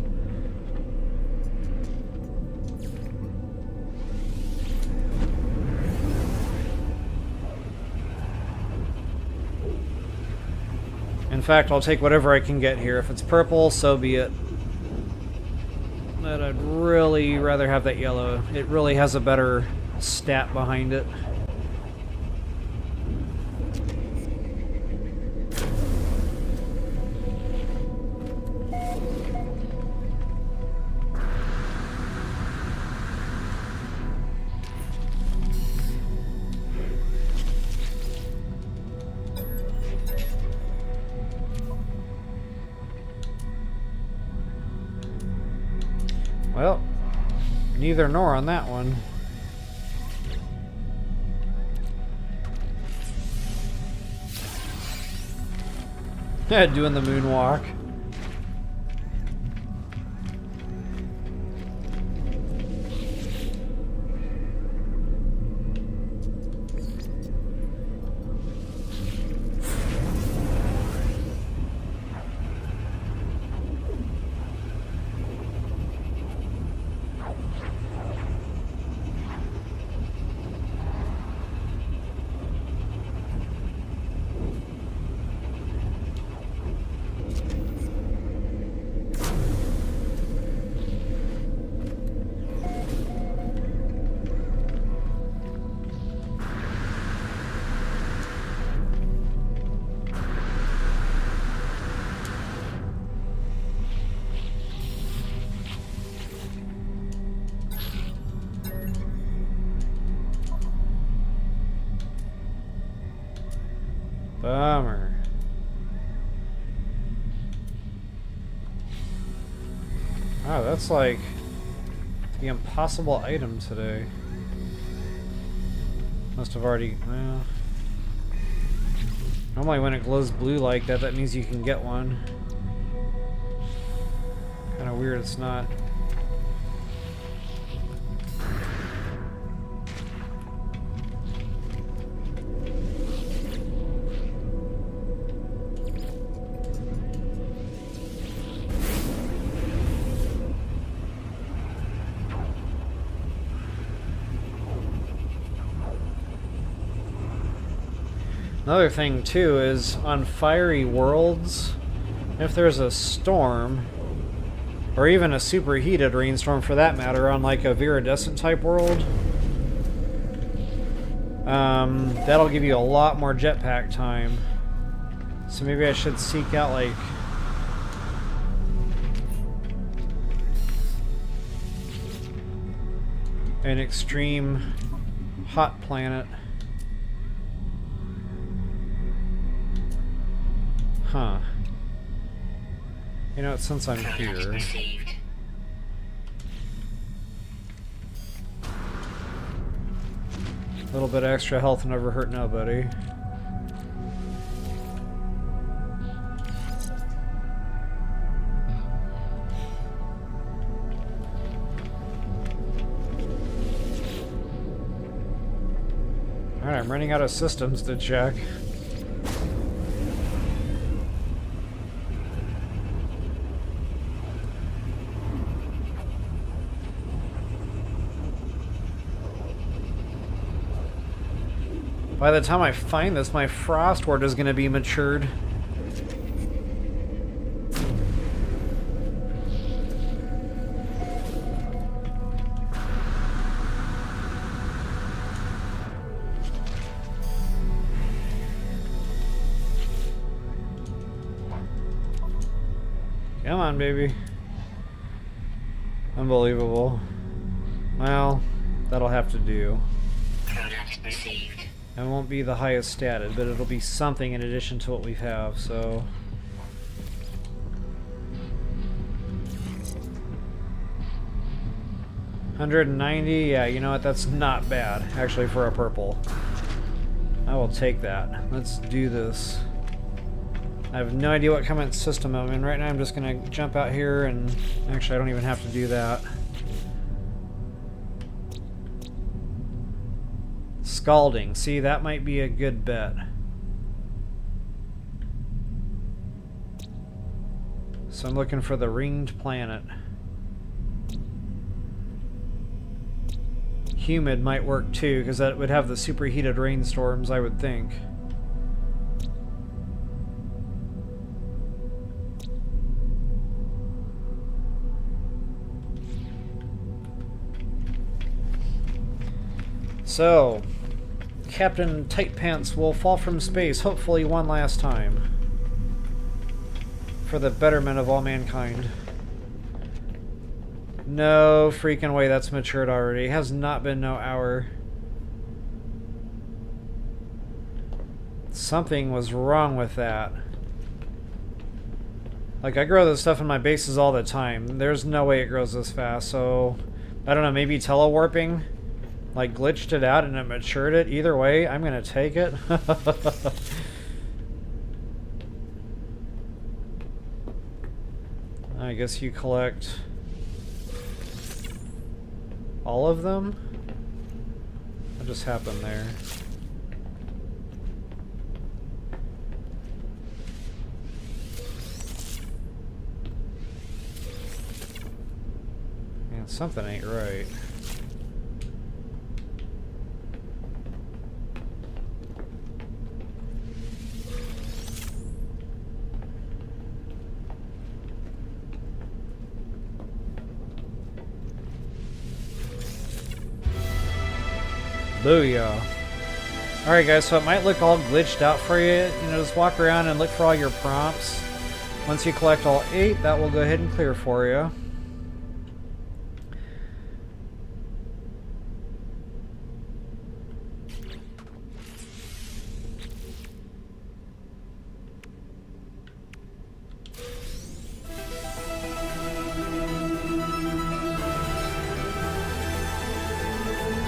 In fact, I'll take whatever I can get here. If it's purple, so be it. But I'd really rather have that yellow. It really has a better stat behind it. Well, neither nor on that one. Doing the moonwalk. Bummer. Wow, that's like the impossible item today. Must have already, well... Normally when it glows blue like that, that means you can get one. Kinda weird it's not. Another thing too is on fiery worlds, if there's a storm, or even a superheated rainstorm for that matter, on like a viridescent type world, that'll give you a lot more jetpack time. So maybe I should seek out like an extreme hot planet. Huh. You know, since I'm here... A little bit of extra health never hurt nobody. Alright, I'm running out of systems to check. By the time I find this, my frost ward is going to be matured. Come on, baby. Unbelievable. Well, that'll have to do. Product received. It won't be the highest statted, but it'll be something in addition to what we have, so... $190, yeah, you know what, that's not bad, actually, for a purple. I will take that. Let's do this. I have no idea what kind of system I'm in. Right now I'm just gonna jump out here and... Actually, I don't even have to do that. Scalding. See, that might be a good bet. So I'm looking for the ringed planet. Humid might work too, because that would have the superheated rainstorms, I would think. So... Captain Tight Pants will fall from space, hopefully one last time. For the betterment of all mankind. No freaking way that's matured already. It has not been no hour. Something was wrong with that. Like, I grow this stuff in my bases all the time. There's no way it grows this fast, so... I don't know, maybe telewarping? Like, glitched it out and it matured it. Either way, I'm gonna take it. I guess you collect all of them? What just happened there? Man, something ain't right. Booyah. Alright guys, so it might look all glitched out for you. You know, just walk around and look for all your prompts. Once you collect all 8, that will go ahead and clear for you.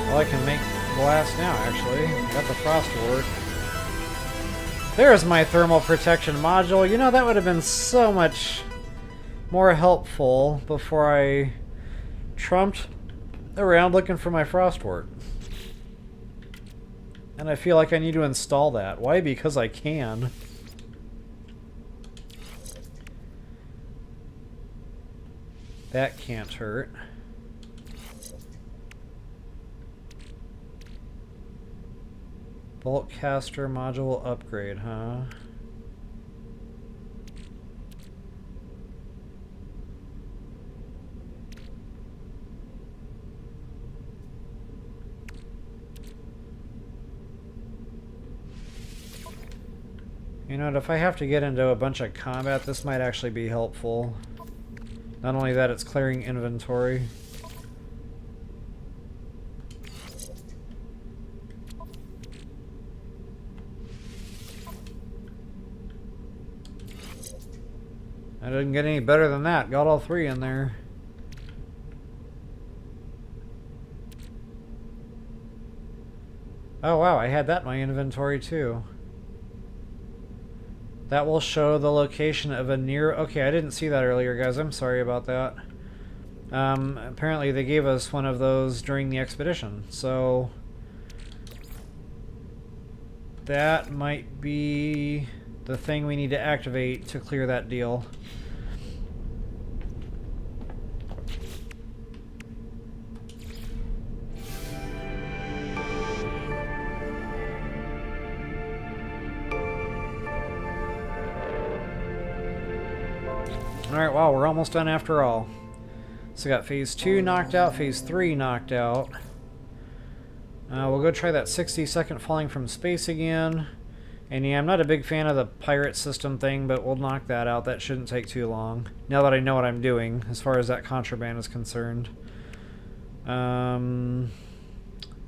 Well, I can make glass now, actually. Got the frost ward. There's my thermal protection module. You know, that would have been so much more helpful before I trumped around looking for my frost ward. And I feel like I need to install that. Why? Because I can. That can't hurt. Bolt caster module upgrade, huh? You know what, if I have to get into a bunch of combat, this might actually be helpful. Not only that, it's clearing inventory. I didn't get any better than that. Got all 3 in there. Oh wow, I had that in my inventory too. That will show the location of a near... Okay, I didn't see that earlier, guys. I'm sorry about that. Apparently they gave us one of those during the expedition, so... that might be the thing we need to activate to clear that deal. Alright, wow, we're almost done after all. So we got phase 2 knocked out, phase 3 knocked out. We'll go try that 60-second falling from space again. And yeah, I'm not a big fan of the pirate system thing, but we'll knock that out. That shouldn't take too long. Now that I know what I'm doing, as far as that contraband is concerned. Don't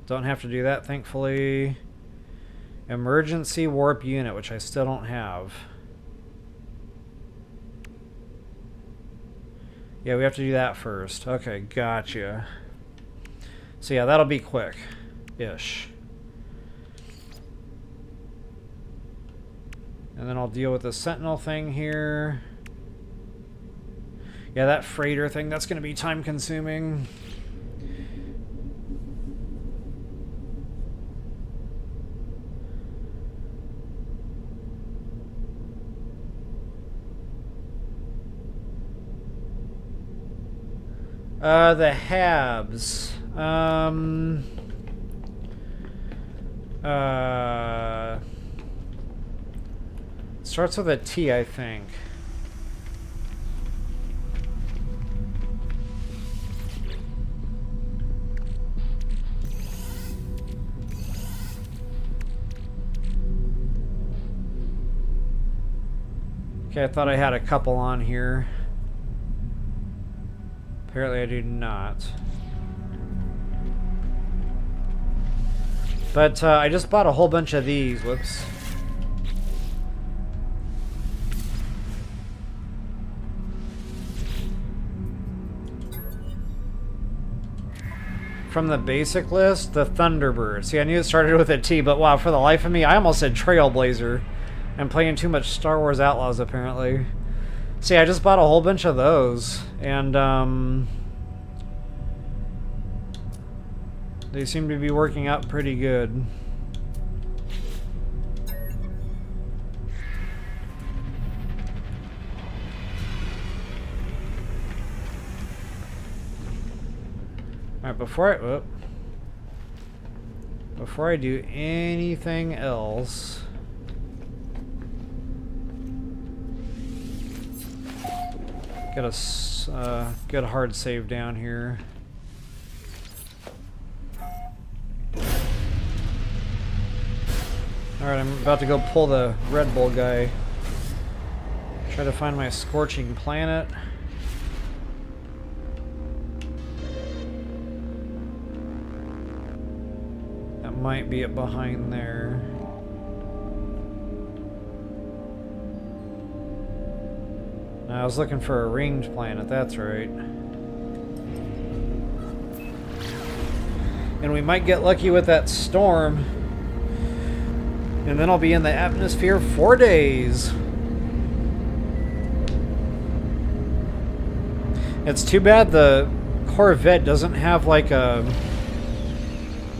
have to do that, thankfully. Emergency warp unit, which I still don't have. Yeah, we have to do that first. Okay, gotcha. So yeah, that'll be quick-ish. And then I'll deal with the Sentinel thing here. Yeah, that freighter thing, that's going to be time-consuming. The Habs. Starts with a T, I think. Okay, I thought I had a couple on here. Apparently I do not. But I just bought a whole bunch of these. Whoops. From the basic list, the Thunderbird. See, I knew it started with a T, but wow, for the life of me, I almost said Trailblazer. I'm playing too much Star Wars Outlaws, apparently. See, I just bought a whole bunch of those, and they seem to be working out pretty good. Alright, before I do anything else, get a good hard save down here. Alright, I'm about to go pull the Red Bull guy. Try to find my scorching planet. That might be it behind there. I was looking for a ringed planet, that's right. And we might get lucky with that storm. And then I'll be in the atmosphere 4 days. It's too bad the Corvette doesn't have like a,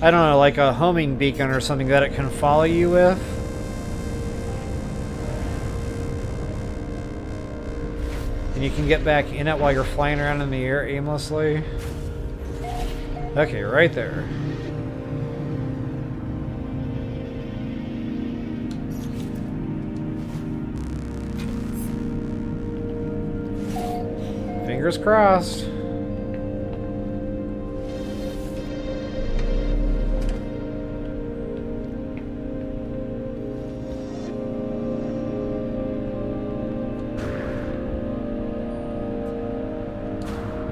I don't know, like a homing beacon or something that it can follow you with. And you can get back in it while you're flying around in the air aimlessly. Okay, right there. Fingers crossed.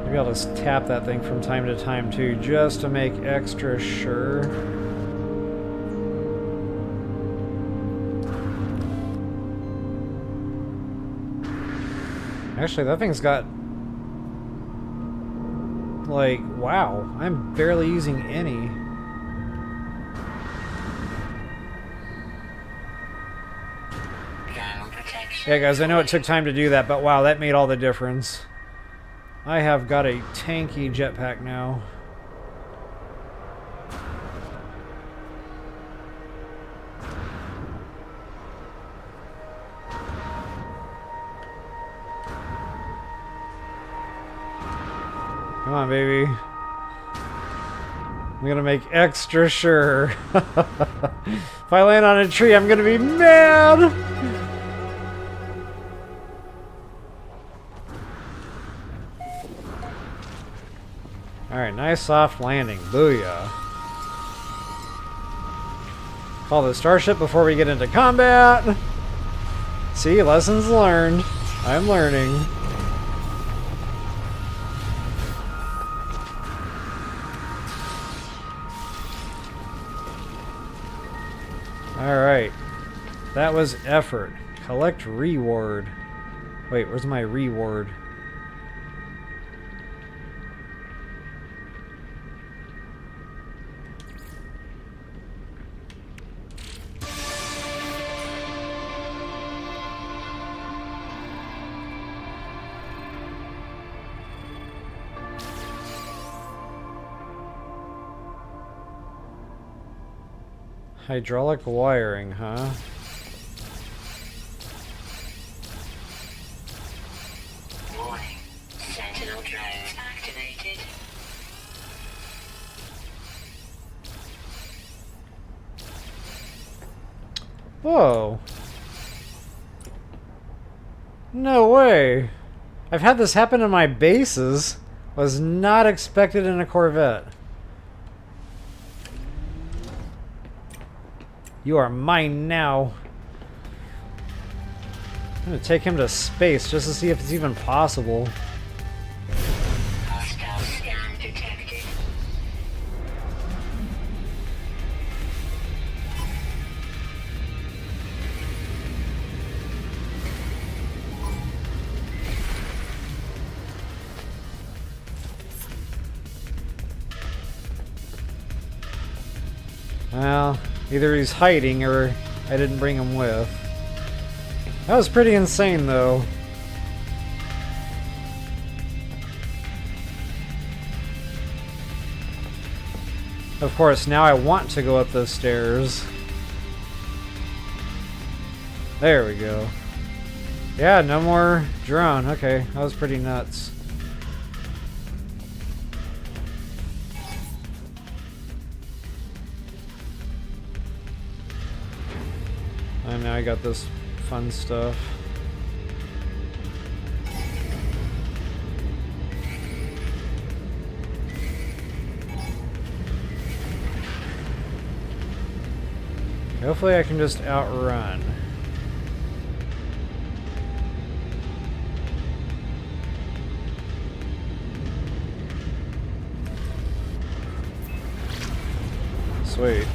Maybe I'll just tap that thing from time to time too, just to make extra sure. Actually, that thing's got, like, wow, I'm barely using any. Yeah, guys, I know it took time to do that, but wow, that made all the difference. I have got a tanky jetpack now. Come on, baby. I'm gonna make extra sure. If I land on a tree, I'm gonna be mad! Alright, nice soft landing. Booyah. Call the starship before we get into combat. See, lessons learned. I'm learning. Alright. That was effort. Collect reward. Wait, where's my reward? Hydraulic wiring, huh? Warning. Sentinel drones activated. Whoa. No way. I've had this happen in my bases. Was not expected in a Corvette. You are mine now. I'm gonna take him to space just to see if it's even possible. Hostile scan detected. Well, either he's hiding or I didn't bring him with. That was pretty insane, though. Of course, now I want to go up those stairs. There we go. Yeah, no more drone. Okay, that was pretty nuts. And now I got this fun stuff. Hopefully I can just outrun. Sweet.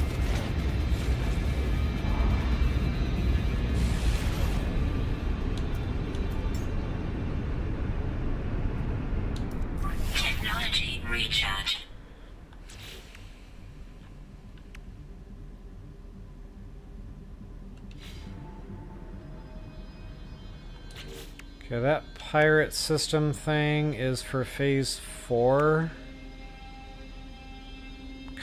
Technology recharge. Okay, that pirate system thing is for phase 4.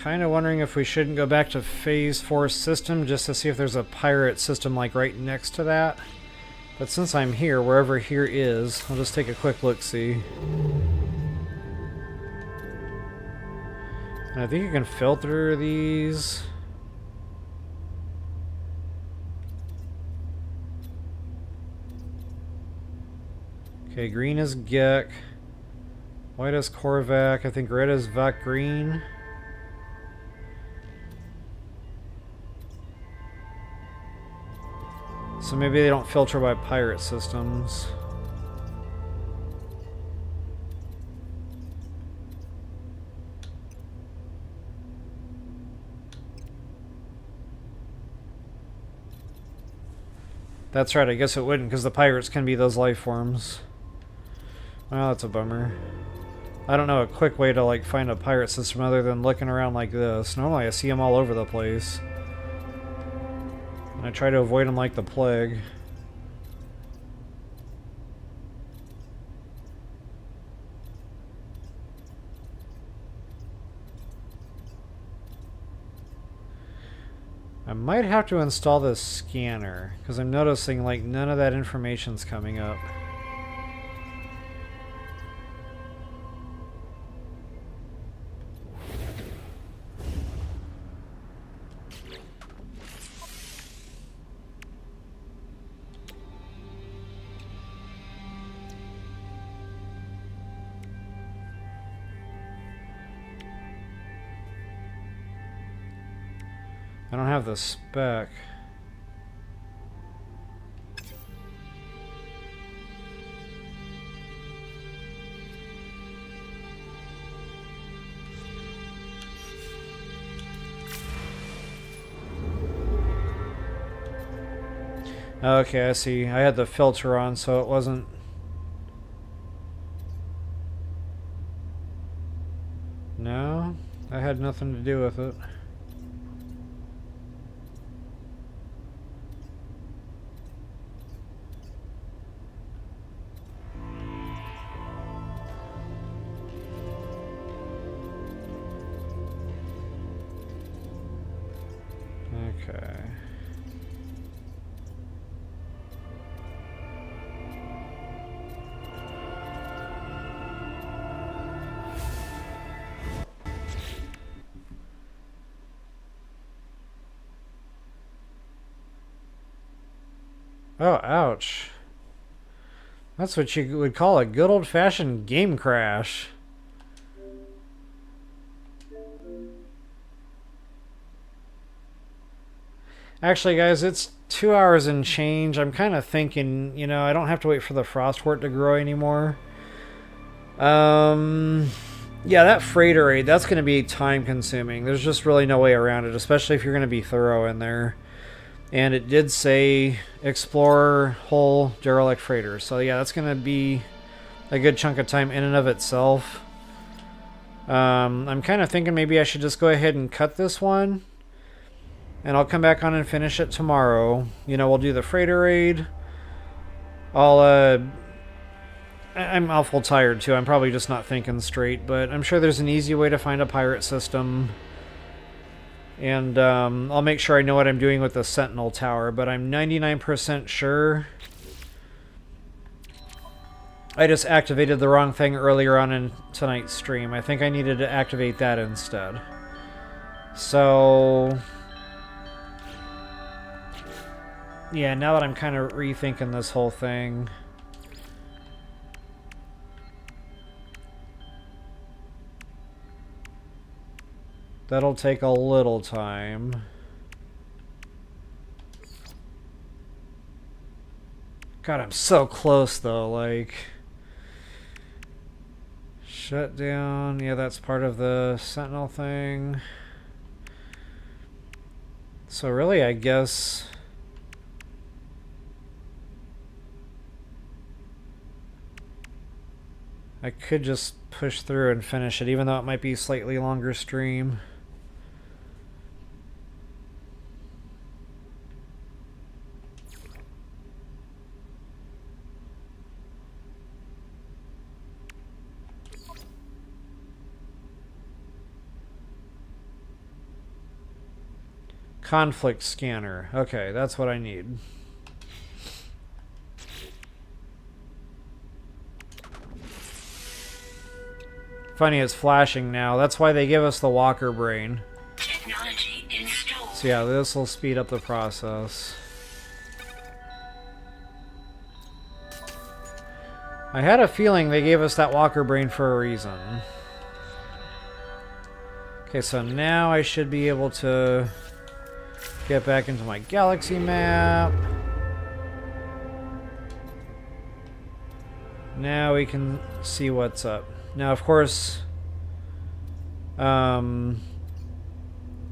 Kind of wondering if we shouldn't go back to phase 4 system just to see if there's a pirate system like right next to that. But since I'm here, wherever here is, I'll just take a quick look-see. And I think you can filter these. Okay, green is Gek. White is Corvette. I think red is Vac Green. So maybe they don't filter by pirate systems. That's right, I guess it wouldn't, because the pirates can be those life forms. Well, that's a bummer. I don't know a quick way to like find a pirate system other than looking around like this. Normally I see them all over the place. And I try to avoid them like the plague. I might have to install this scanner, because I'm noticing like none of that information's coming up. I don't have the spec. Okay, I see. I had the filter on, so it wasn't... No, I had nothing to do with it. Okay. Oh, ouch. That's what you would call a good old-fashioned game crash. Actually, guys, it's 2 hours and change. I'm kind of thinking, you know, I don't have to wait for the frostwort to grow anymore. Yeah, that freighter raid, that's going to be time-consuming. There's just really no way around it, especially if you're going to be thorough in there. And it did say explore whole derelict freighter. So yeah, that's going to be a good chunk of time in and of itself. I'm kind of thinking maybe I should just go ahead and cut this one. And I'll come back on and finish it tomorrow. You know, we'll do the freighter raid. I'm awful tired too. I'm probably just not thinking straight, but I'm sure there's an easy way to find a pirate system. And I'll make sure I know what I'm doing with the Sentinel tower, but I'm 99% sure I just activated the wrong thing earlier on in tonight's stream. I think I needed to activate that instead. So yeah, now that I'm kind of rethinking this whole thing, that'll take a little time. God, I'm so close though, like... Shut down. Yeah, that's part of the Sentinel thing. So really, I guess... I could just push through and finish it, even though it might be a slightly longer stream. Conflict scanner. Okay, that's what I need. Funny, it's flashing now. That's why they give us the walker brain. Technology installed. So yeah, this will speed up the process. I had a feeling they gave us that walker brain for a reason. Okay, so now I should be able to get back into my galaxy map. Now we can see what's up. Now, of course,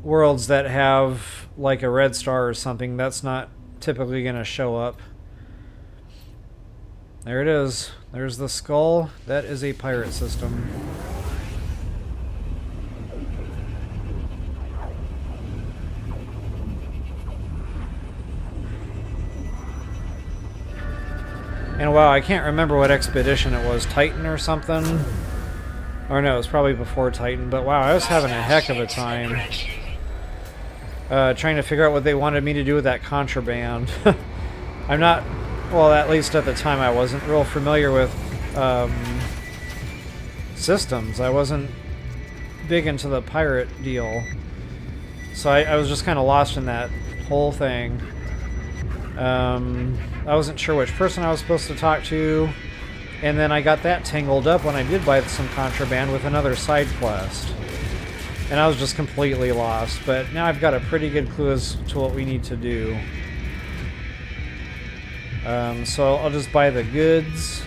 worlds that have like a red star or something, that's not typically going to show up. There it is. There's the skull. That is a pirate system. And wow, I can't remember what expedition it was. Titan or something? Or no, it was probably before Titan. But wow, I was having a heck of a time trying to figure out what they wanted me to do with that contraband. I'm not... Well, at least at the time I wasn't real familiar with systems. I wasn't big into the pirate deal. So I was just kind of lost in that whole thing. I wasn't sure which person I was supposed to talk to, and then I got that tangled up when I did buy some contraband with another side quest. And I was just completely lost, but now I've got a pretty good clue as to what we need to do. So I'll just buy the goods,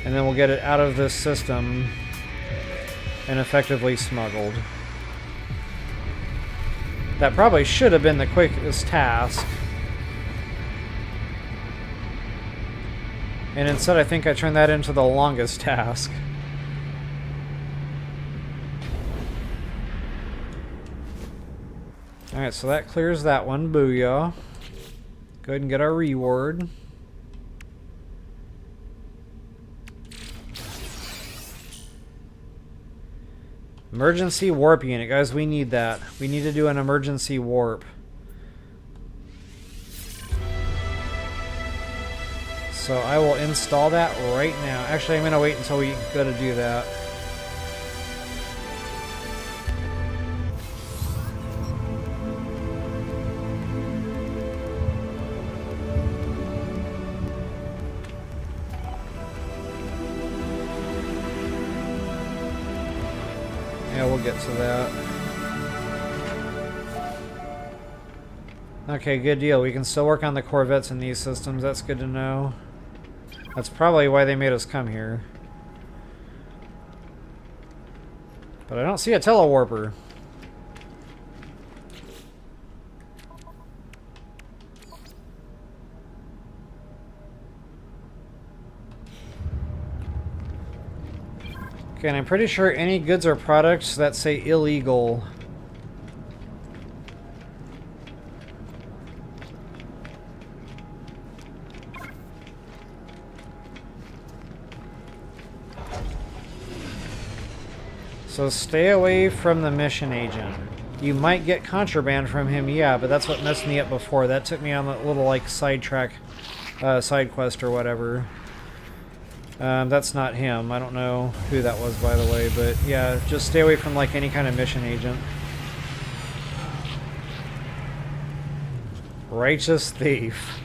and then we'll get it out of this system and effectively smuggled. That probably should have been the quickest task. And instead, I think I turned that into the longest task. Alright, so that clears that one. Booyah. Go ahead and get our reward. Emergency warp unit. Guys, we need that. We need to do an emergency warp. So I will install that right now. Actually, I'm going to wait until we go to do that. Yeah, we'll get to that. Okay, good deal. We can still work on the Corvettes in these systems. That's good to know. That's probably why they made us come here. But I don't see a telewarper. Okay, and I'm pretty sure any goods or products that say illegal so stay away from the mission agent. You might get Contraband from him, yeah, but that's what messed me up before. That took me on that little, like, sidetrack, side quest or whatever. That's not him. I don't know who that was, by the way, but yeah, just stay away from, like, any kind of mission agent. Righteous Thief.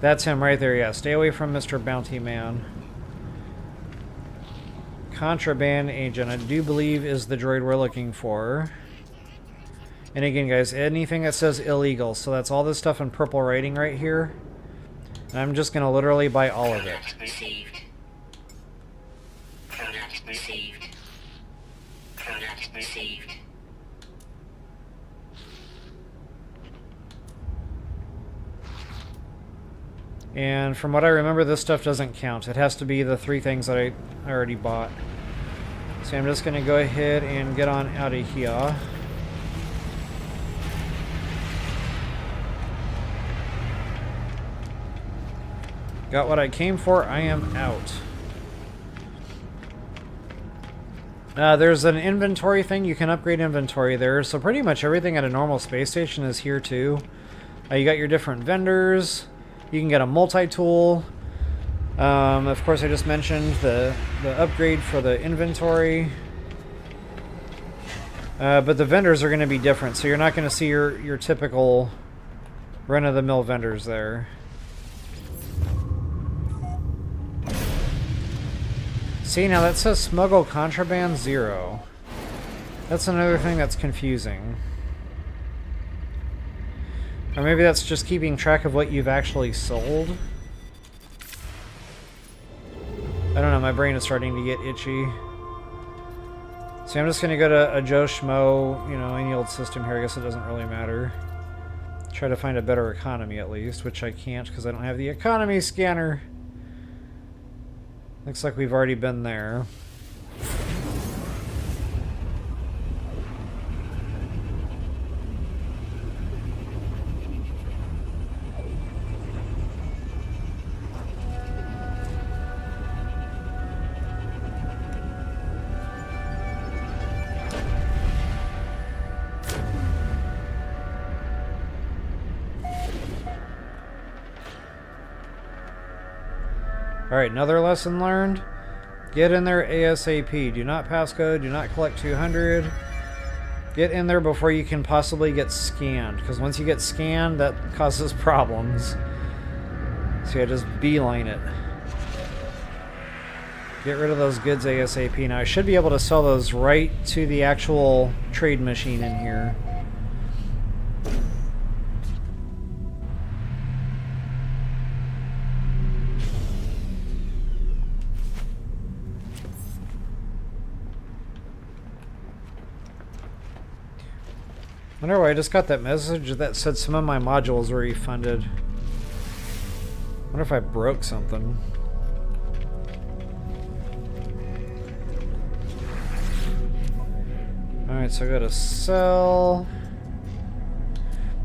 That's him right there, yeah. Stay away from Mr. Bounty Man. Contraband agent, I do believe, is the droid we're looking for. And again, guys, anything that says illegal, so that's all this stuff in purple writing right here. And I'm just going to literally buy all of it. Received. Product received. Product received. And from what I remember, this stuff doesn't count. It has to be the 3 things that I already bought. So I'm just going to go ahead and get on out of here. Got what I came for. I am out. There's an inventory thing. You can upgrade inventory there. So pretty much everything at a normal space station is here too. You got your different vendors. You can get a multi-tool. Of course, I just mentioned the upgrade for the inventory. But the vendors are going to be different. So you're not going to see your typical run-of-the-mill vendors there. See, now that says Smuggle Contraband 0. That's another thing that's confusing. Or maybe that's just keeping track of what you've actually sold. I don't know, my brain is starting to get itchy. See, I'm just going to go to a Joe Schmo, you know, any old system here. I guess it doesn't really matter. Try to find a better economy at least, which I can't because I don't have the economy scanner. Looks like we've already been there. Alright, another lesson learned. Get in there ASAP. Do not passcode. Do not collect 200. Get in there before you can possibly get scanned. Because once you get scanned, that causes problems. So yeah, just beeline it. Get rid of those goods ASAP. Now I should be able to sell those right to the actual trade machine in here. Wonder why I just got that message that said some of my modules were refunded. Wonder if I broke something. Alright, so I go to sell.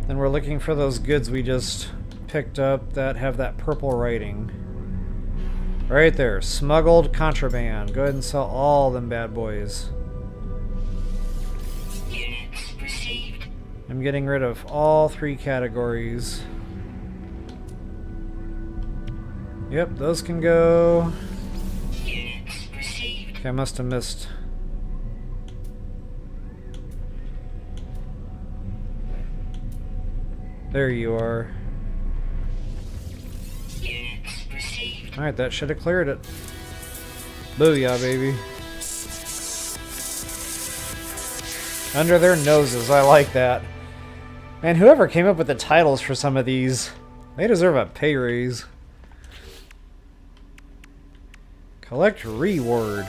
Then we're looking for those goods we just picked up that have that purple writing. Right there, smuggled contraband. Go ahead and sell all them bad boys. I'm getting rid of all 3 categories. Yep, those can go. Okay, I must have missed. There you are. Alright, that should have cleared it. Booyah, baby. Under their noses, I like that. Man, whoever came up with the titles for some of these, they deserve a pay raise. Collect reward.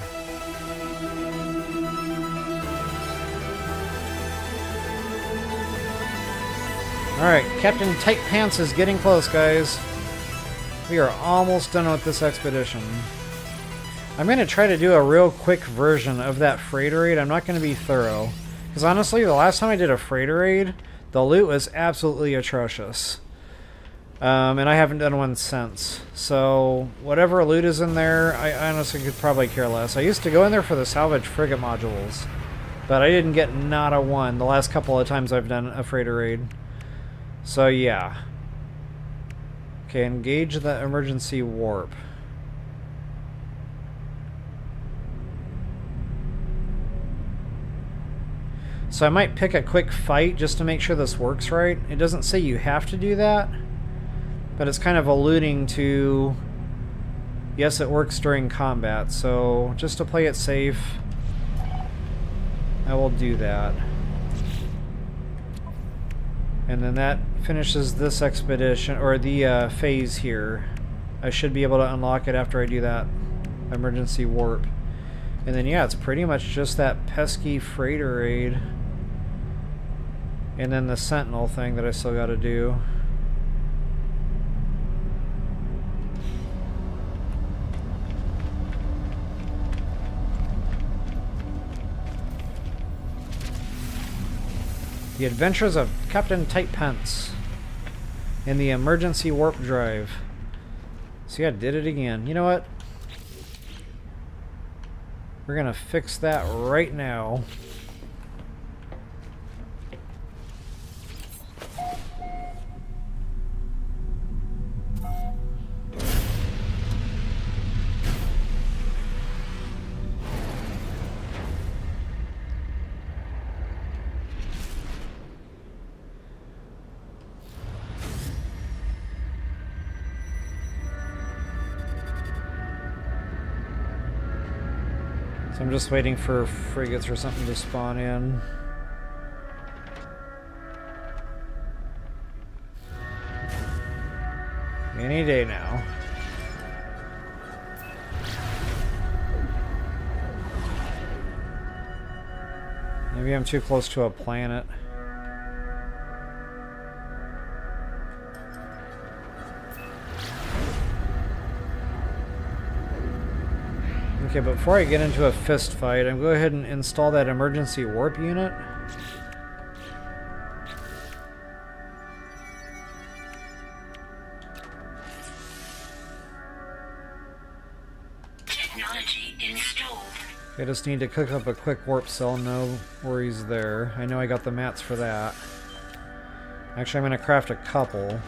Alright, Captain Tight Pants is getting close, guys. We are almost done with this expedition. I'm going to try to do a real quick version of that freighter raid. I'm not going to be thorough. Because honestly, the last time I did a freighter raid, the loot was absolutely atrocious. And I haven't done one since. So, whatever loot is in there, I honestly could probably care less. I used to go in there for the salvage frigate modules. But I didn't get not a one the last couple of times I've done a freighter raid. So yeah. Okay, engage the emergency warp. So I might pick a quick fight just to make sure this works right. It doesn't say you have to do that, but it's kind of alluding to, yes, it works during combat. So just to play it safe, I will do that. And then that finishes this expedition, or the phase here. I should be able to unlock it after I do that emergency warp. And then yeah, it's pretty much just that pesky freighter raid. And then the Sentinel thing that I still got to do. The Adventures of Captain Tightpants and the Emergency Warp Drive. See, I did it again. You know what? We're gonna fix that right now. So I'm just waiting for frigates or something to spawn in. Any day now. Maybe I'm too close to a planet. Okay, but before I get into a fist fight, I'm going to go ahead and install that emergency warp unit. Technology installed. I just need to cook up a quick warp cell, no worries there. I know I got the mats for that. Actually, I'm going to craft a couple.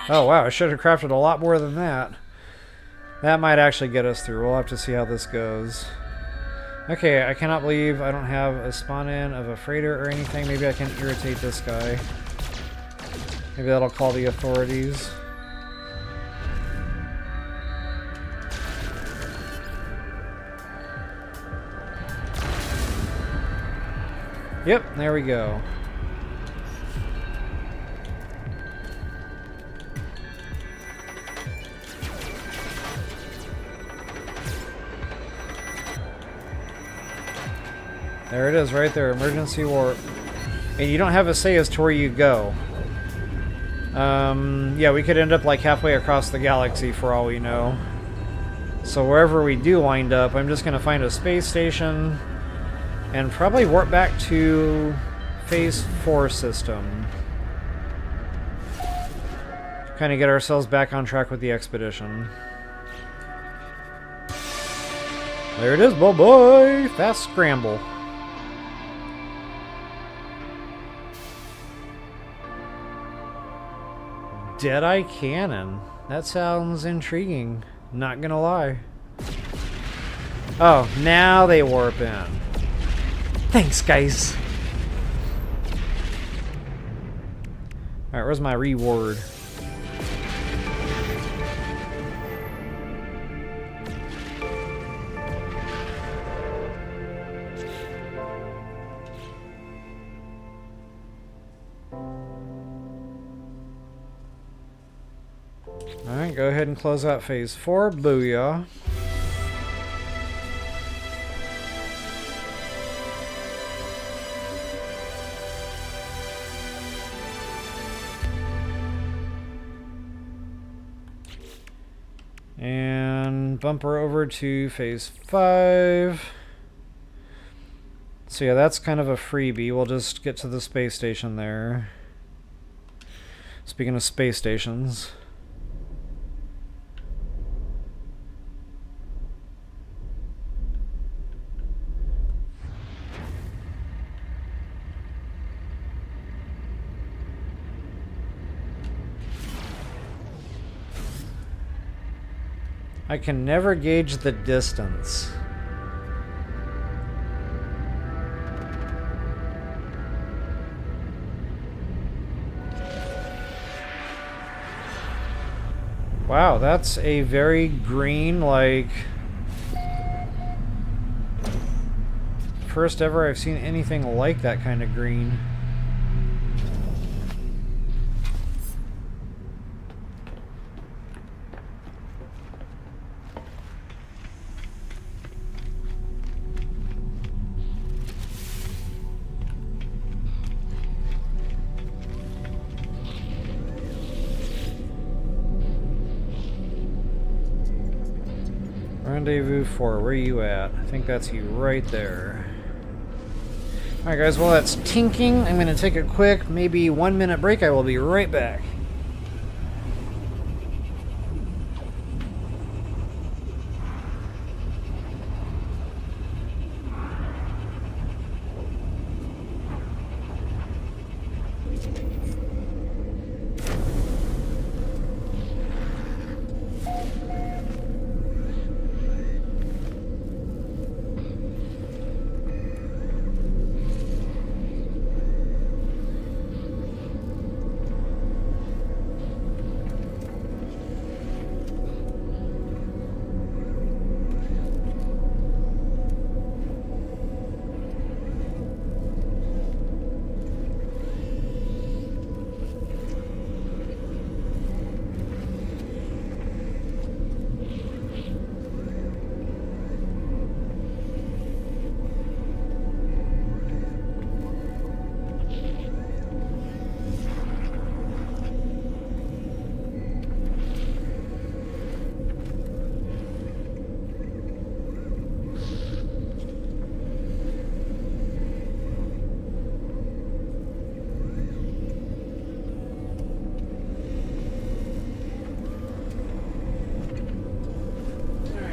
Oh wow, I should have crafted a lot more than that. That might actually get us through. We'll have to see how this goes. Okay, I cannot believe I don't have a spawn-in of a freighter or anything. Maybe I can irritate this guy. Maybe that'll call the authorities. Yep, there we go. There it is right there, emergency warp. And you don't have a say as to where you go. Yeah, we could end up like halfway across the galaxy for all we know. So wherever we do wind up, I'm just going to find a space station and probably warp back to Phase 4 system. Kind of get ourselves back on track with the expedition. There it is, boy! Fast scramble. Deadeye cannon. That sounds intriguing. Not gonna lie. Oh, now they warp in. Thanks, guys. Alright, where's my reward? Alright, go ahead and close out Phase 4. Booyah. And bumper over to phase 5. So yeah, that's kind of a freebie. We'll just get to the space station there. Speaking of space stations. I can never gauge the distance. Wow, that's a very green, like... First ever I've seen anything like that kind of green. Rendezvous 4, where are you at? I think that's you right there. Alright guys, while that's tinking, I'm going to take a quick, maybe 1 minute break. I will be right back.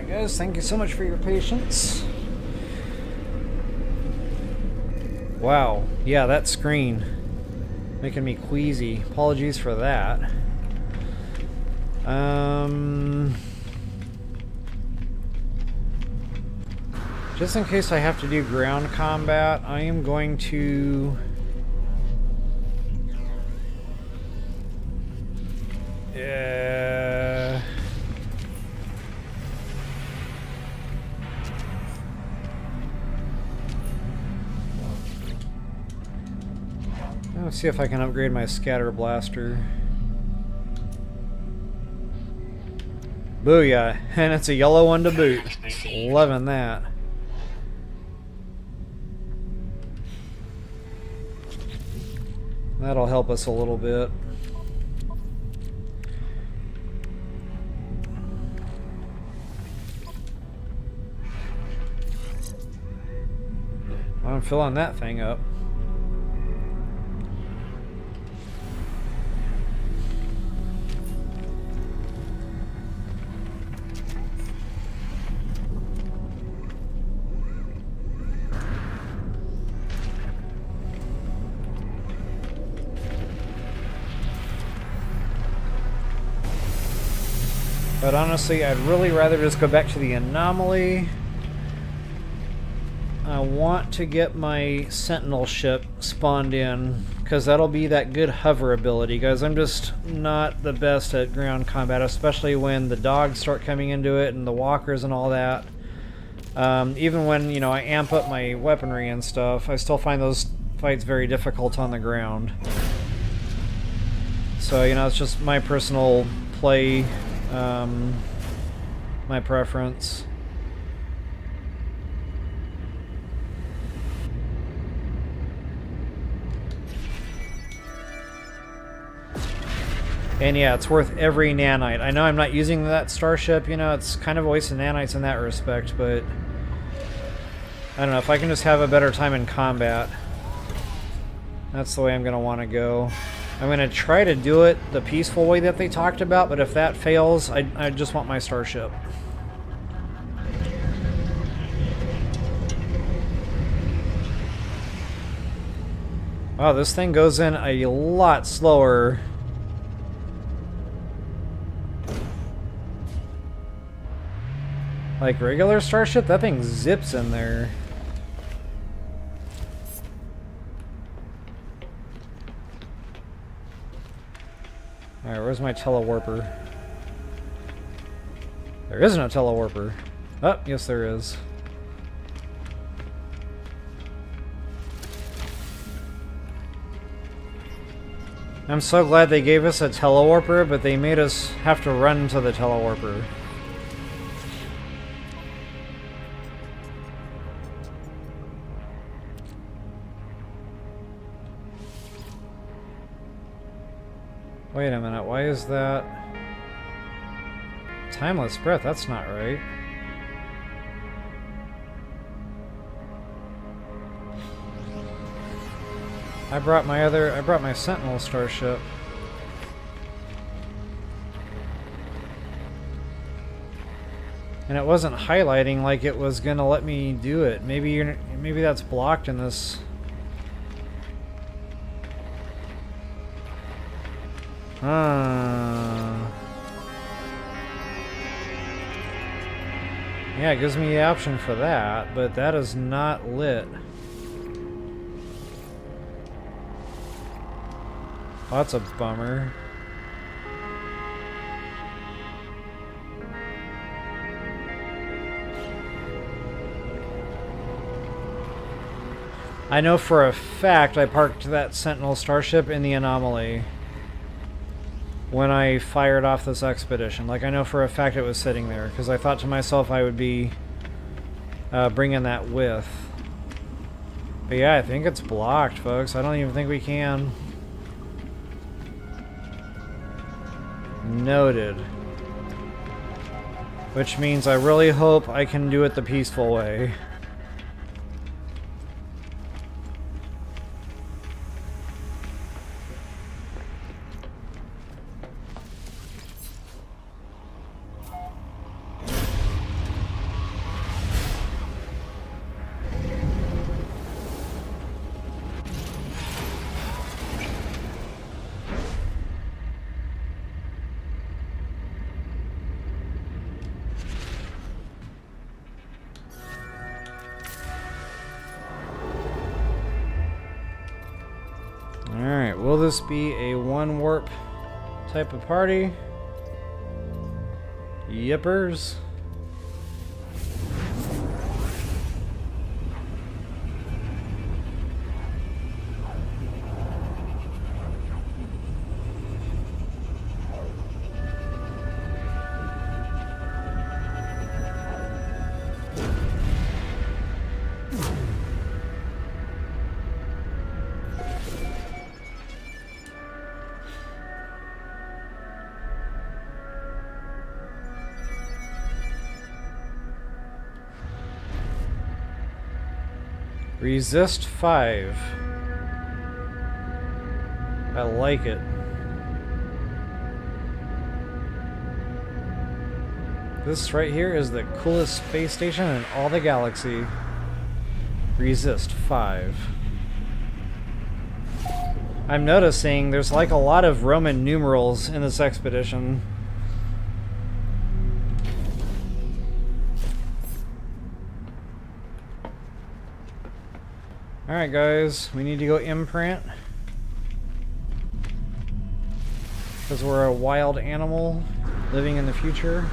Guys, thank you so much for your patience. Wow, yeah, that screen making me queasy. Apologies for that. Just in case I have to do ground combat, I am going to let's see if I can upgrade my scatter blaster. Booyah! And it's a yellow one to boot. Loving that. That'll help us a little bit. I'm filling that thing up. But honestly, I'd really rather just go back to the Anomaly. I want to get my Sentinel ship spawned in, because that'll be that good hover ability, guys. I'm just not the best at ground combat, especially when the dogs start coming into it and the walkers and all that. Even when, you know, I amp up my weaponry and stuff, I still find those fights very difficult on the ground. So, you know, it's just my personal play, my preference. And yeah, it's worth every nanite. I know I'm not using that starship, you know, it's kind of a waste of nanites in that respect, but I don't know, if I can just have a better time in combat, that's the way I'm going to want to go. I'm going to try to do it the peaceful way that they talked about, but if that fails, I just want my starship. Wow, this thing goes in a lot slower. Like regular starship, that thing zips in there. Alright, where's my telewarper? There is no telewarper. Oh, yes there is. I'm so glad they gave us a telewarper, but they made us have to run to the telewarper. Wait a minute, why is that? Timeless breath, that's not right. I brought my Sentinel starship. And it wasn't highlighting like it was gonna let me do it. Maybe that's blocked in this. Yeah, it gives me the option for that, but that is not lit. Oh, that's a bummer. I know for a fact I parked that Sentinel starship in the Anomaly when I fired off this expedition. Like, I know for a fact it was sitting there, because I thought to myself I would be bringing that with. But yeah, I think it's blocked, folks. I don't even think we can. Noted. Which means I really hope I can do it the peaceful way. Alright, will this be a one warp type of party? Yippers. Resist 5. I like it. This right here is the coolest space station in all the galaxy. Resist 5. I'm noticing there's like a lot of Roman numerals in this expedition. Alright guys, we need to go imprint. Because we're a wild animal living in the future.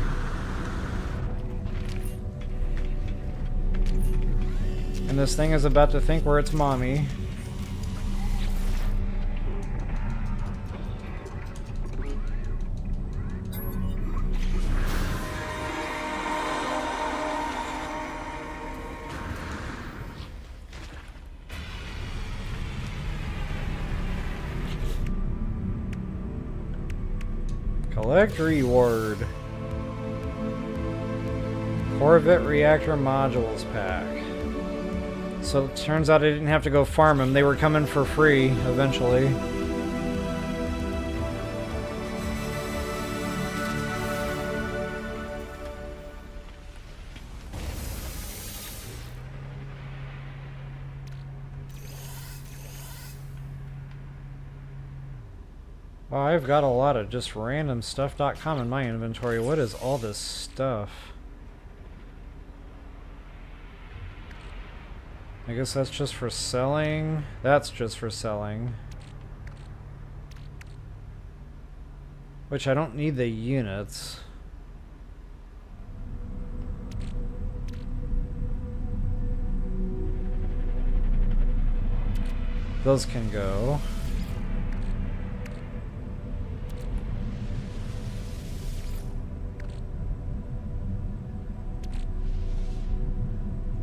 And this thing is about to think we're its mommy. Collect reward. Corvette Reactor Modules pack. So it turns out I didn't have to go farm them. They were coming for free eventually. Oh, I've got a lot of just random stuff.com in my inventory. What is all this stuff? I guess that's just for selling. That's just for selling. Which I don't need the units. Those can go.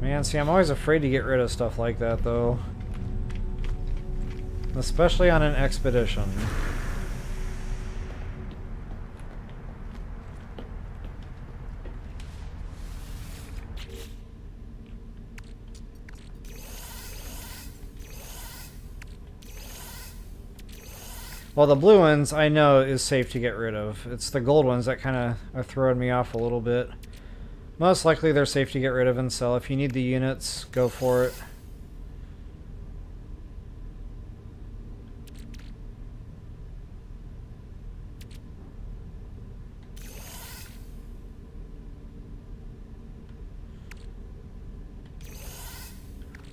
Man, see, I'm always afraid to get rid of stuff like that, though. Especially on an expedition. Well, the blue ones I know is safe to get rid of. It's the gold ones that kind of are throwing me off a little bit. Most likely they're safe to get rid of and sell. If you need the units, go for it.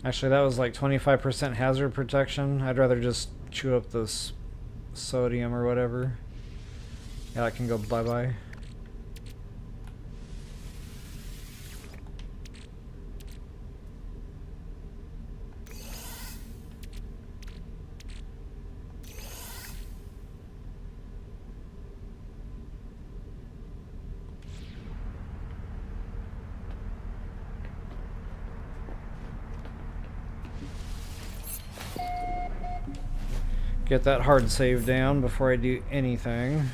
Actually, that was like 25% hazard protection. I'd rather just chew up this sodium or whatever. Yeah, that can go bye-bye. Get that hard save down before I do anything.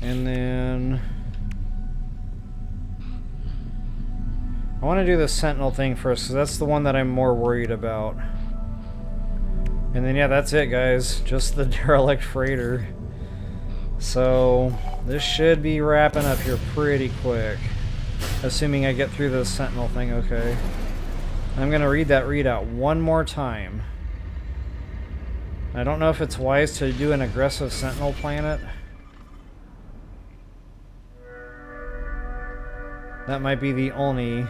And then I want to do the Sentinel thing first, because that's the one that I'm more worried about. And then yeah, that's it, guys. Just the Derelict freighter. So this should be wrapping up here pretty quick, assuming I get through the Sentinel thing okay. I'm going to read that readout one more time. I don't know if it's wise to do an aggressive Sentinel planet. That might be the only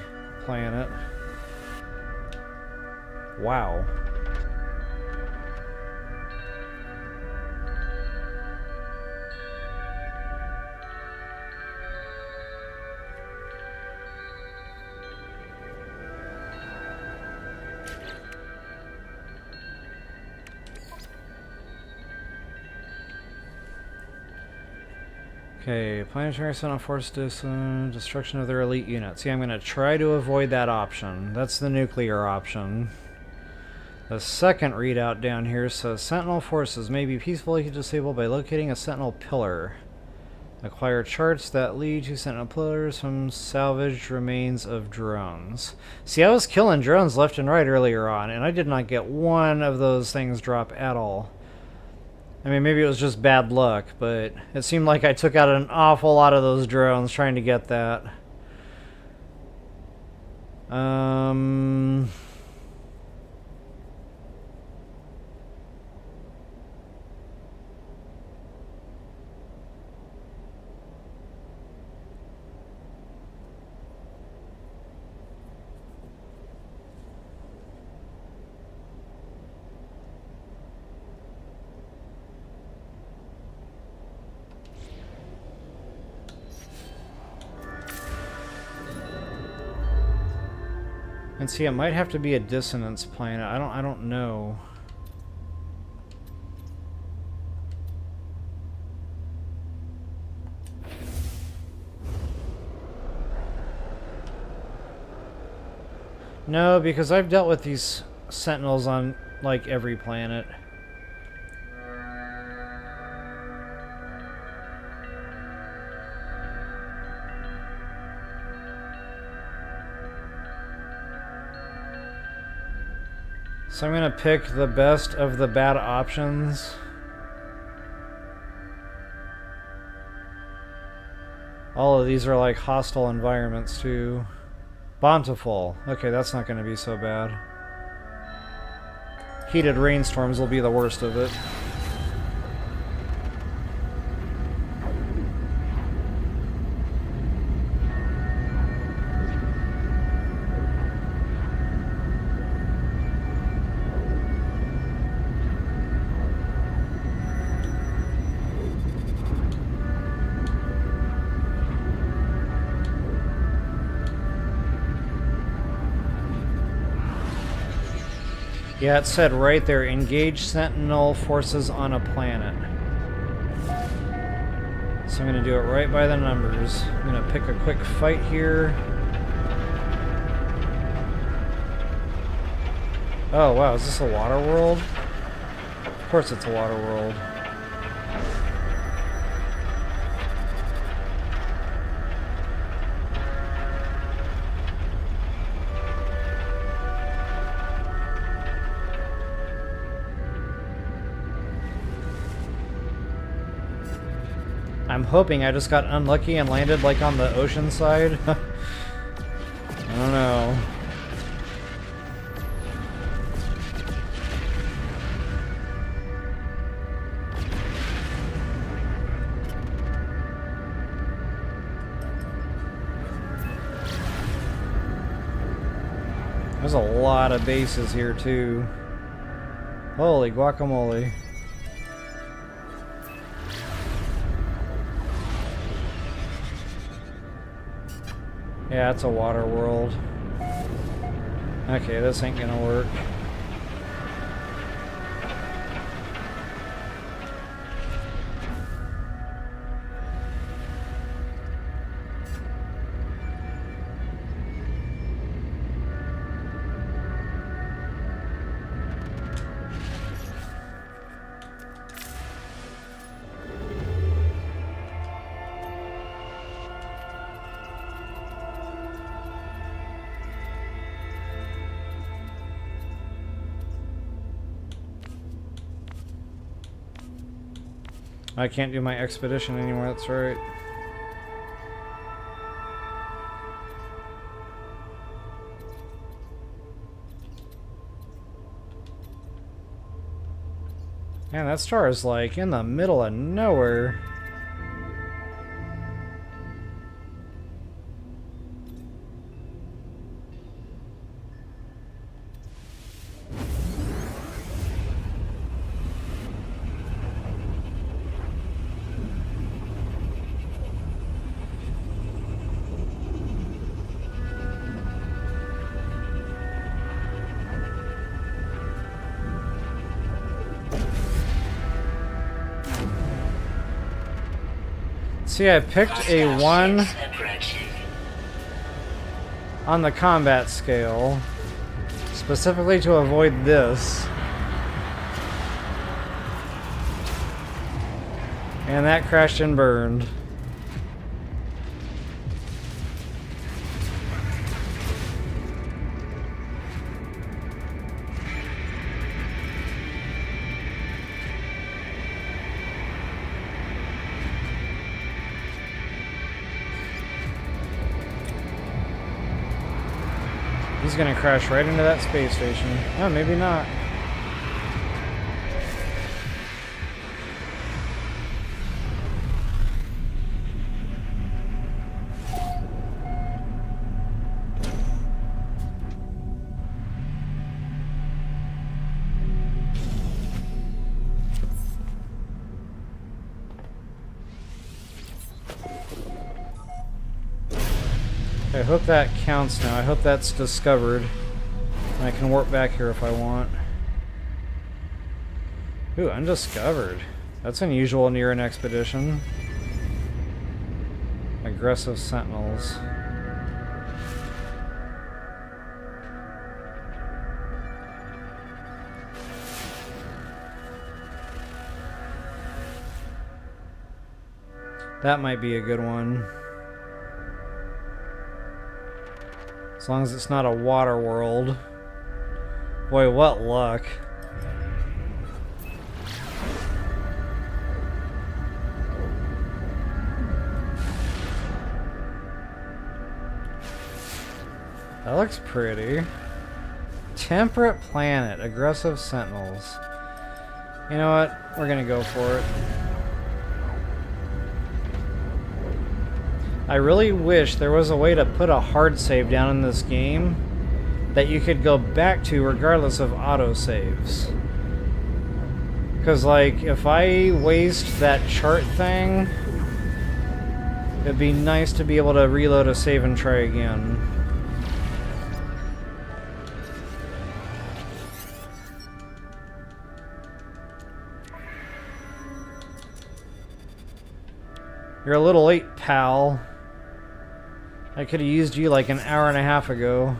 planet. Wow. Okay, planetary Sentinel force destruction of their elite units. See, I'm going to try to avoid that option. That's the nuclear option. The second readout down here says Sentinel forces may be peacefully disabled by locating a Sentinel pillar. Acquire charts that lead to Sentinel pillars from salvaged remains of drones. See, I was killing drones left and right earlier on, and I did not get one of those things drop at all. I mean, maybe it was just bad luck, but it seemed like I took out an awful lot of those drones trying to get that. And see, it might have to be a dissonance planet. I don't know. No, because I've dealt with these Sentinels on like every planet. So I'm gonna pick the best of the bad options. All of these are like hostile environments too. Bountiful. Okay, that's not gonna be so bad. Heated rainstorms will be the worst of it. Yeah, it said right there, engage Sentinel forces on a planet. So I'm going to do it right by the numbers. I'm going to pick a quick fight here. Oh wow, is this a water world? Of course it's a water world. I'm hoping I just got unlucky and landed like on the ocean side. I don't know. There's a lot of bases here too. Holy guacamole. Yeah, it's a water world. Okay, this ain't gonna work. I can't do my expedition anymore, that's right. Man, that star is like in the middle of nowhere. See, I picked a 1 on the combat scale, specifically to avoid this. And that crashed and burned. He's gonna crash right into that space station. Oh, maybe not. I hope that counts now. I hope that's discovered. And I can warp back here if I want. Ooh, undiscovered. That's unusual near an expedition. Aggressive Sentinels. That might be a good one. As long as it's not a water world. Boy, what luck. That looks pretty. Temperate planet, aggressive Sentinels. You know what? We're gonna go for it. I really wish there was a way to put a hard save down in this game that you could go back to regardless of autosaves. Because, like, if I waste that chart thing, it'd be nice to be able to reload a save and try again. You're a little late, pal. I could have used you like an hour and a half ago.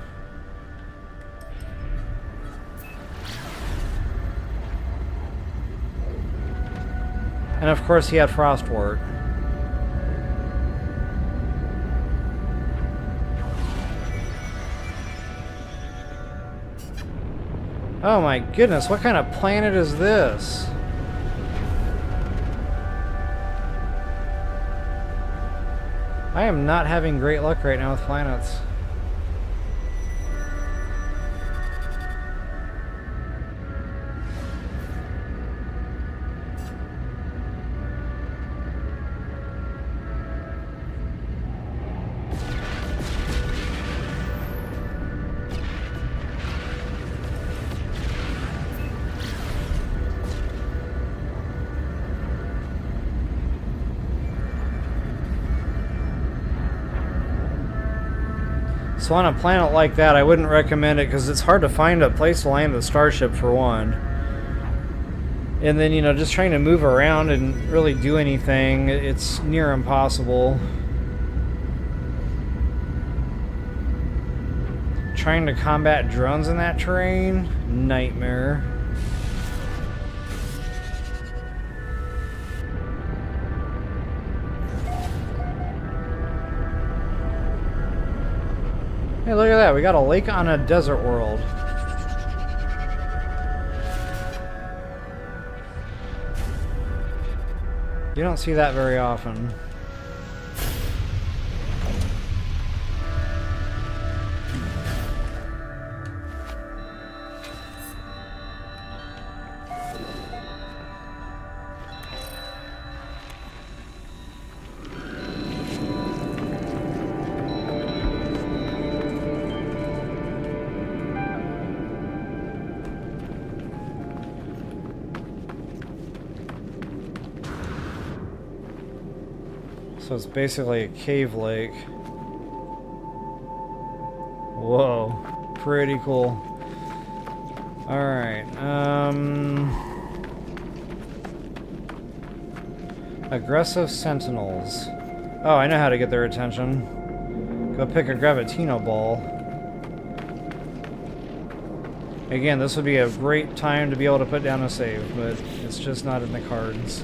And of course he had Frostwort. Oh my goodness, what kind of planet is this? I am not having great luck right now with planets. So on a planet like that, I wouldn't recommend it because it's hard to find a place to land the starship for one. And then, you know, just trying to move around and really do anything, it's near impossible. Trying to combat drones in that terrain? Nightmare. Hey, look at that. We got a lake on a desert world. You don't see that very often. So it's basically a cave lake. Whoa, pretty cool. Alright, aggressive Sentinels. Oh, I know how to get their attention. Go pick a Gravitino ball. Again, this would be a great time to be able to put down a save, but it's just not in the cards.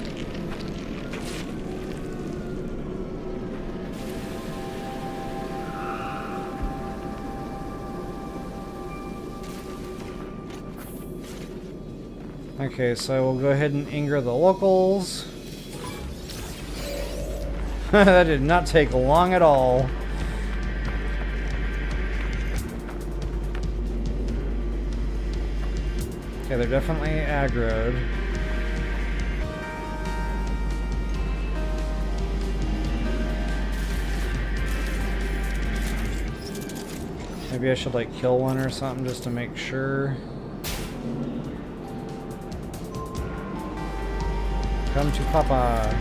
Okay, so we'll go ahead and anger the locals. That did not take long at all. Okay, they're definitely aggroed. Maybe I should like kill one or something just to make sure. Come to Papa.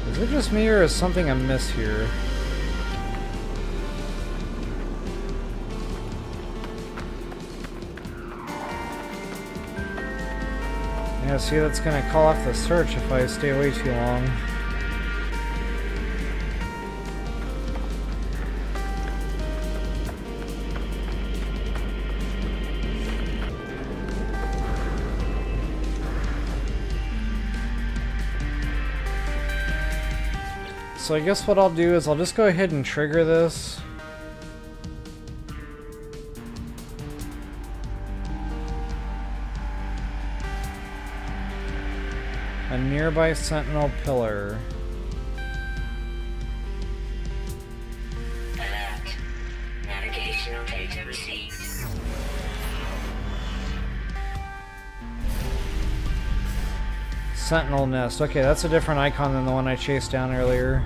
Is it just me or is something amiss here? Yeah, see, that's gonna call off the search if I stay away too long. So I guess what I'll do is I'll just go ahead and trigger this. A nearby Sentinel pillar. Alert. Navigational data received. Sentinel nest. Okay, that's a different icon than the one I chased down earlier.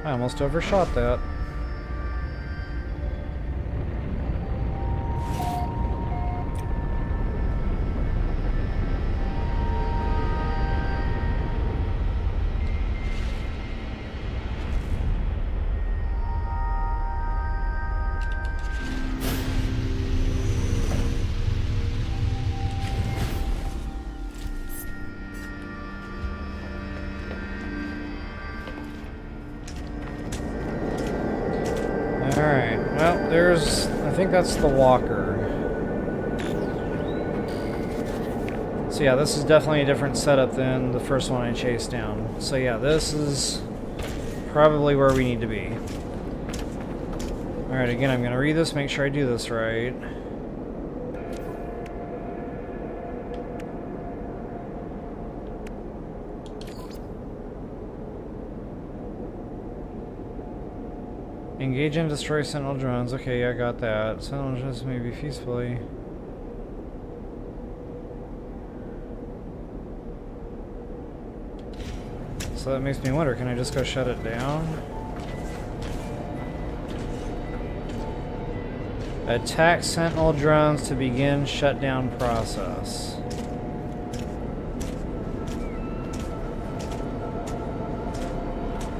I almost overshot that. Alright, well, there's... I think that's the walker. So yeah, this is definitely a different setup than the first one I chased down. So yeah, this is probably where we need to be. Alright, again, I'm going to read this, make sure I do this right. Engage and destroy Sentinel drones. Okay, yeah, I got that. Sentinel drones may be feasibly. So that makes me wonder, can I just go shut it down? Attack Sentinel drones to begin shutdown process.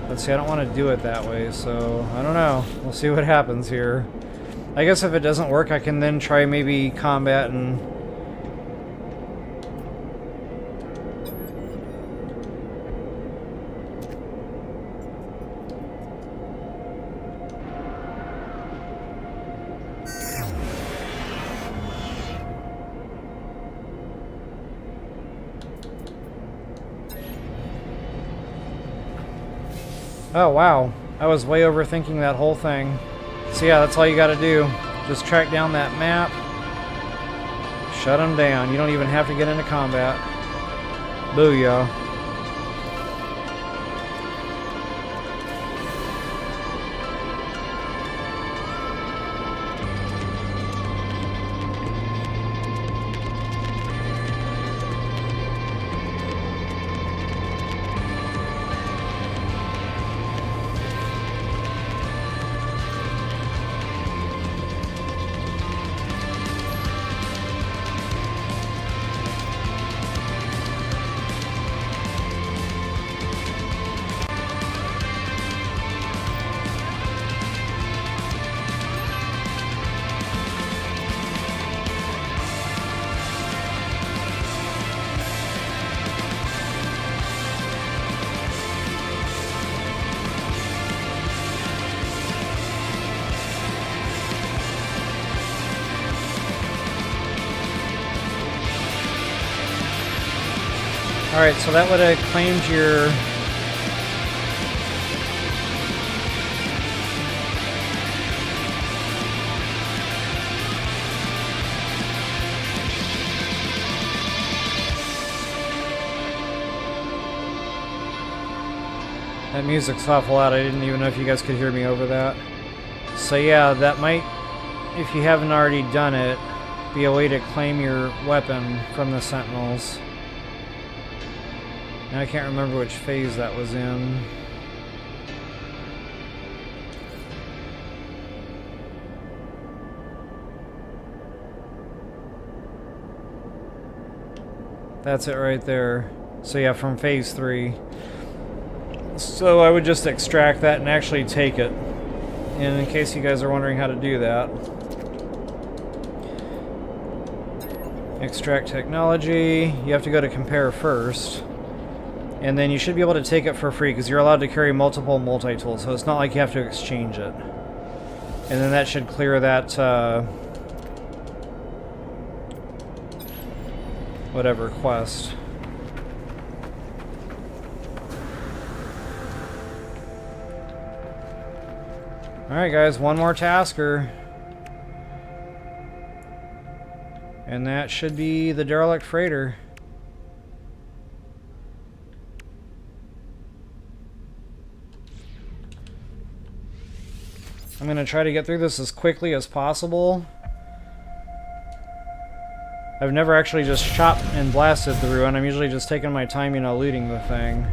Let's see, I don't want to do it that way, so I don't know. We'll see what happens here. I guess if it doesn't work, I can then try maybe combat and... Oh wow, I was way overthinking that whole thing. So yeah, that's all you gotta do. Just track down that map. Shut them down. You don't even have to get into combat. Booyah. Alright, so that would have claimed your... That music's awful loud. I didn't even know if you guys could hear me over that. So yeah, that might, if you haven't already done it, be a way to claim your weapon from the Sentinels. Now I can't remember which phase that was in. That's it right there. So yeah, from phase 3. So I would just extract that and actually take it. And in case you guys are wondering how to do that. Extract technology. You have to go to compare first. And then you should be able to take it for free because you're allowed to carry multiple multi-tools. So it's not like you have to exchange it. And then that should clear that, whatever quest. Alright guys, one more tasker. And that should be the Derelict freighter. I'm gonna try to get through this as quickly as possible. I've never actually just shot and blasted through, and I'm usually just taking my time, you know, looting the thing.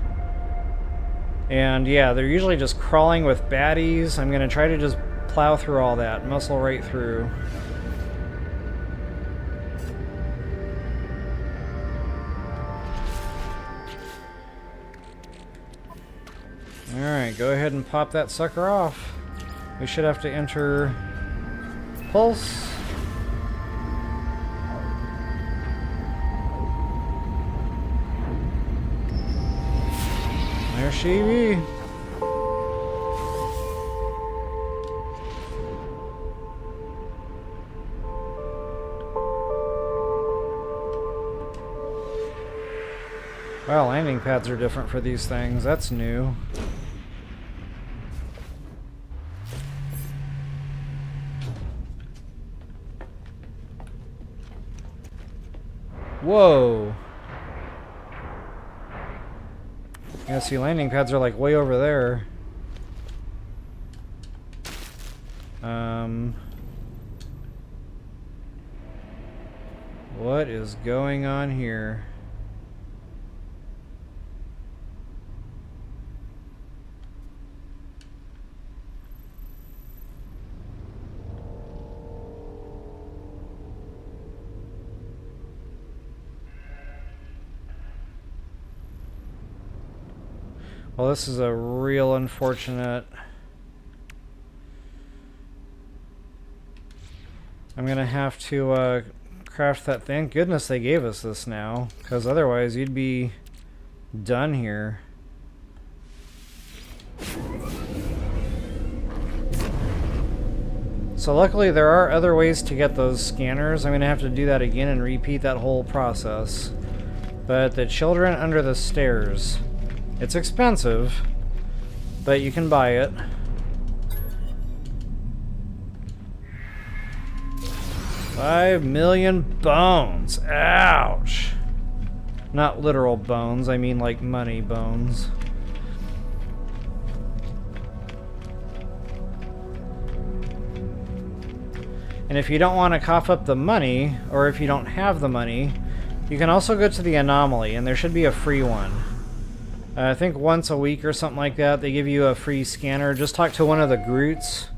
And yeah, they're usually just crawling with baddies. I'm gonna try to just plow through all that, muscle right through. Alright, go ahead and pop that sucker off. We should have to enter Pulse. There she be. Wow, landing pads are different for these things. That's new. Whoa. Yeah, see, landing pads are like way over there. What is going on here? Well, this is a real unfortunate. I'm gonna have to craft that. Thank goodness they gave us this now, because otherwise you'd be done here. So luckily there are other ways to get those scanners. I'm gonna have to do that again and repeat that whole process. But the children under the stairs. It's expensive, but you can buy it. $5 million bones. Ouch. Not literal bones, I mean like money bones. And if you don't want to cough up the money, or if you don't have the money, you can also go to the Anomaly, and there should be a free one. I think once a week or something like that, they give you a free scanner. Just talk to one of the Groots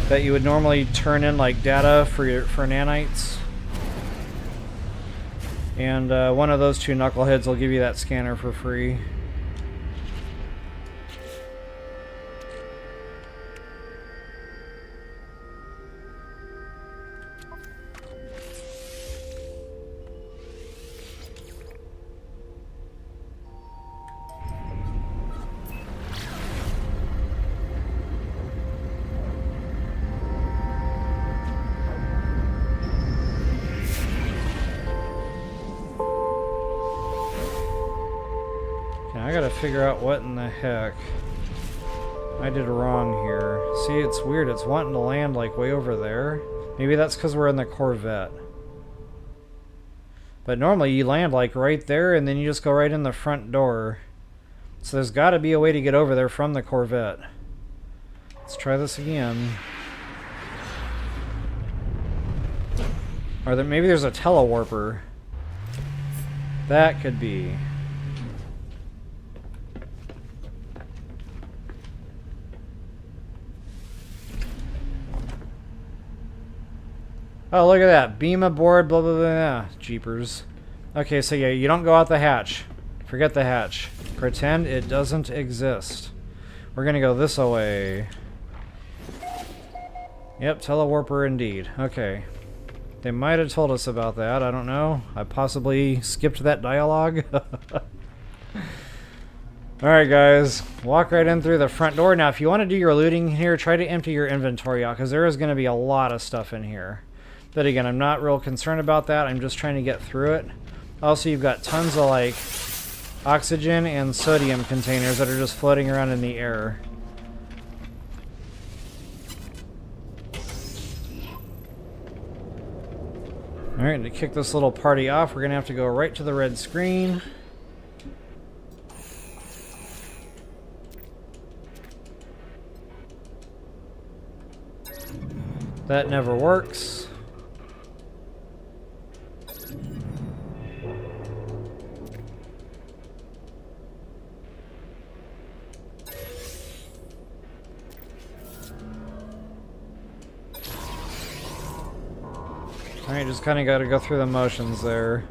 that you would normally turn in like data for nanites. And one of those two knuckleheads will give you that scanner for free. I gotta figure out what in the heck I did wrong here. See, it's weird. It's wanting to land like way over there. Maybe that's because we're in the Corvette. But normally you land like right there and then you just go right in the front door. So there's gotta be a way to get over there from the Corvette. Let's try this again. Or maybe there's a telewarper. That could be. Oh, look at that. Beam aboard, blah, blah, blah, blah. Jeepers. Okay, so yeah, you don't go out the hatch. Forget the hatch. Pretend it doesn't exist. We're gonna go this way. Yep, telewarper indeed. Okay. They might have told us about that. I don't know. I possibly skipped that dialogue. Alright guys, walk right in through the front door. Now if you want to do your looting here, try to empty your inventory out, because there is going to be a lot of stuff in here. But again, I'm not real concerned about that. I'm just trying to get through it. Also, you've got tons of like oxygen and sodium containers that are just floating around in the air. Alright, to kick this little party off, we're going to have to go right to the red screen. That never works. Alright, just kind of got to go through the motions there.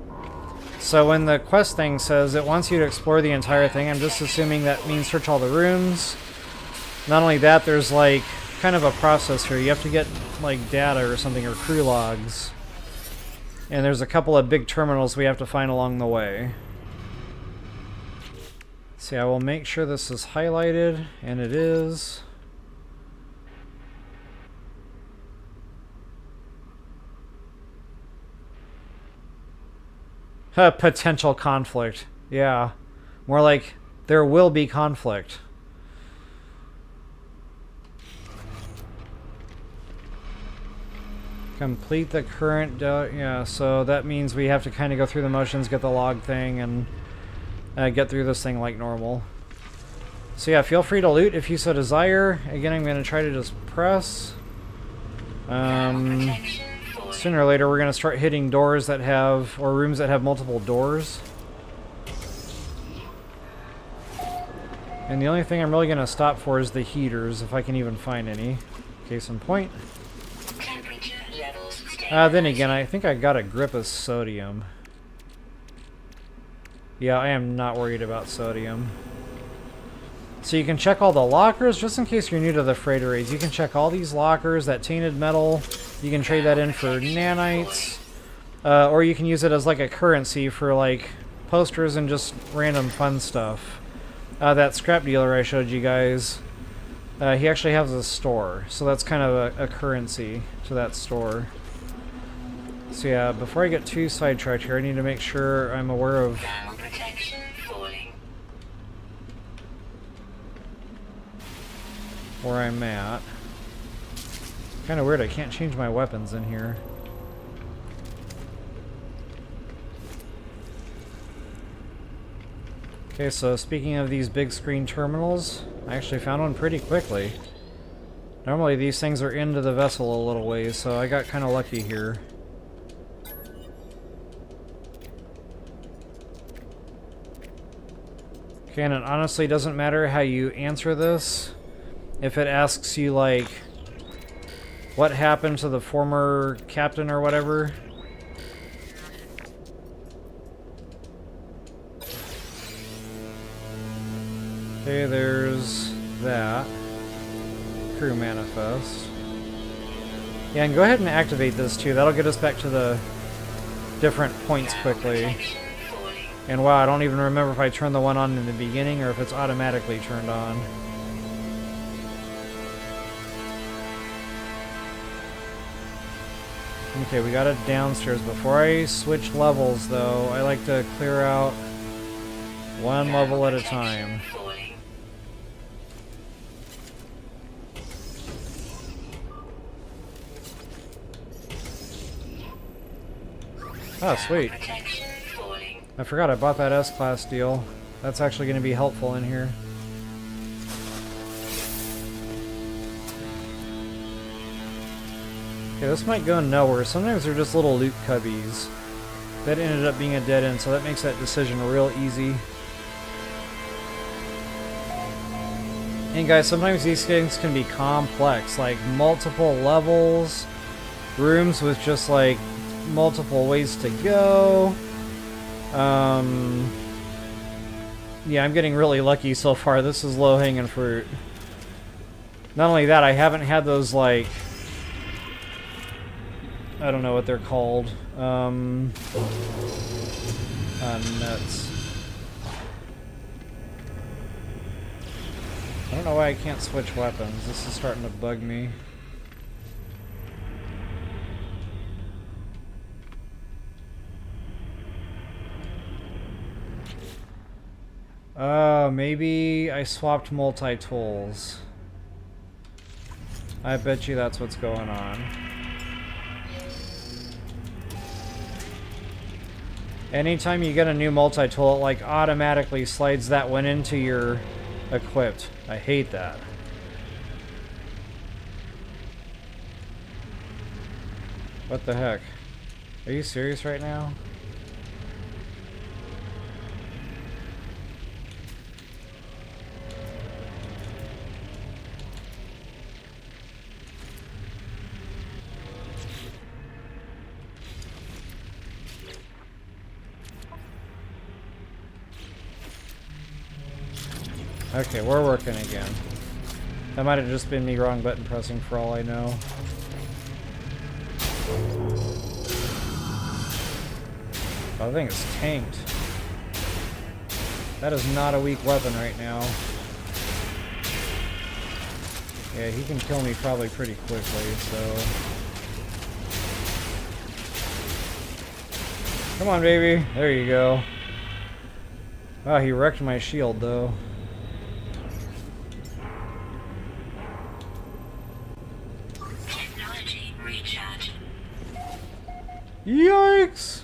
So when the quest thing says it wants you to explore the entire thing, I'm just assuming that means search all the rooms. Not only that, there's like kind of a process here. You have to get like data or something, or crew logs. And there's a couple of big terminals we have to find along the way. See, I will make sure this is highlighted, and it is. Potential conflict. Yeah. More like there will be conflict. Complete the current, yeah, so that means we have to kind of go through the motions, get the log thing, and get through this thing like normal. So yeah, feel free to loot if you so desire. Again, I'm going to try to just press. Sooner or later, we're going to start hitting doors that have, or rooms that have multiple doors. And the only thing I'm really going to stop for is the heaters, if I can even find any. Case in point. Then again, I think I got a grip of sodium. Yeah, I am not worried about sodium. So you can check all the lockers, just in case you're new to the freighter raids. You can check all these lockers, that tainted metal. You can trade that in for nanites. Or you can use it as like a currency for like posters and just random fun stuff. That scrap dealer I showed you guys, he actually has a store. So that's kind of a currency to that store. So yeah, before I get too sidetracked here, I need to make sure I'm aware of where I'm at. Kind of weird, I can't change my weapons in here. Okay, so speaking of these big screen terminals, I actually found one pretty quickly. Normally these things are into the vessel a little ways, so I got kind of lucky here. Okay, and it honestly doesn't matter how you answer this. If it asks you, like, what happened to the former captain or whatever. Okay, there's that. Crew manifest. Yeah, and go ahead and activate this too. That'll get us back to the different points quickly. And wow, I don't even remember if I turned the one on in the beginning or if it's automatically turned on. Okay, we got it downstairs. Before I switch levels, though, I like to clear out one level at a time. Oh, sweet. I forgot I bought that S-Class deal. That's actually going to be helpful in here. Okay, this might go nowhere. Sometimes they're just little loot cubbies. That ended up being a dead end, so that makes that decision real easy. And guys, sometimes these things can be complex, like multiple levels, rooms with just like Yeah, I'm getting really lucky so far. This is low-hanging fruit. Not only that, I haven't had those, like... I don't know what they're called. Nuts. I don't know why I can't switch weapons. This is starting to bug me. Maybe I swapped multi-tools. I bet you that's what's going on. Anytime you get a new multi-tool, it like automatically slides that one into your equipped. I hate that. What the heck? Are you serious right now? Okay, we're working again. That might have just been me wrong button pressing for all I know. Oh, I think it's tanked. That is not a weak weapon right now. Yeah, he can kill me probably pretty quickly, so... Come on, baby. There you go. Wow, he wrecked my shield, though. Technology recharge. Yikes!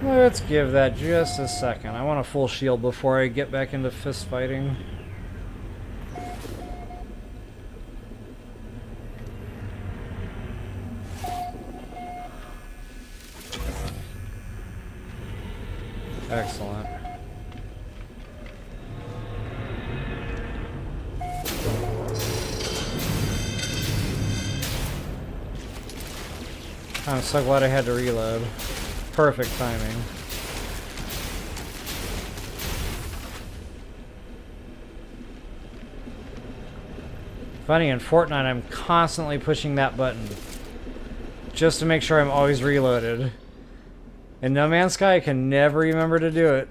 Let's give that just a second. I want a full shield before I get back into fist fighting. Excellent. I'm so glad I had to reload. Perfect timing. Funny, in Fortnite I'm constantly pushing that button just to make sure I'm always reloaded. In No Man's Sky I can never remember to do it.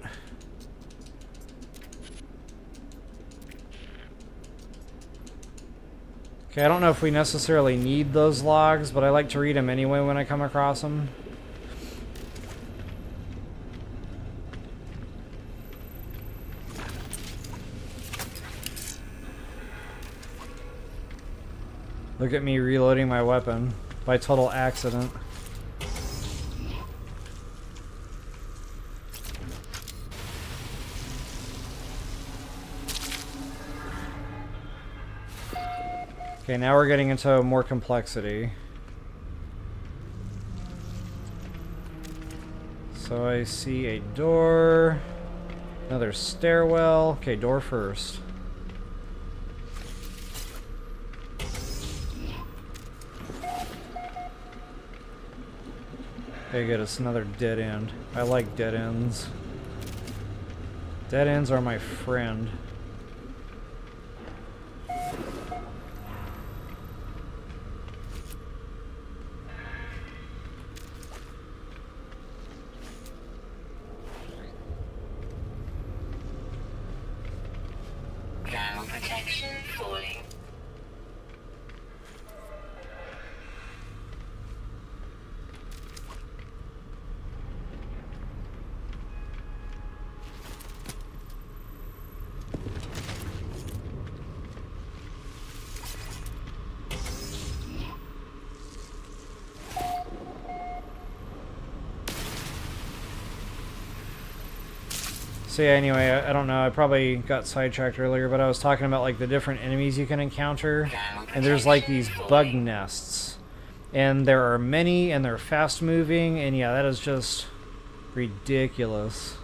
Okay, I don't know if we necessarily need those logs, but I like to read them anyway when I come across them. Look at me reloading my weapon by total accident. Okay, now we're getting into more complexity. So I see a door, another stairwell. Okay, door first. Okay, good, it's another dead end. I like dead ends. Dead ends are my friend. Thermal protection falling. So yeah, anyway, I don't know, I probably got sidetracked earlier, but I was talking about like the different enemies you can encounter, and there's like these bug nests, and there are many, and they're fast moving, and yeah, that is just ridiculous.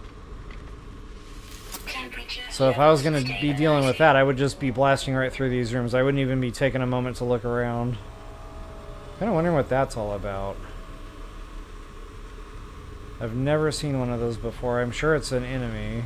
So if I was going to be dealing with that, I would just be blasting right through these rooms. I wouldn't even be taking a moment to look around. Kind of wondering what that's all about. I've never seen one of those before. I'm sure it's an enemy.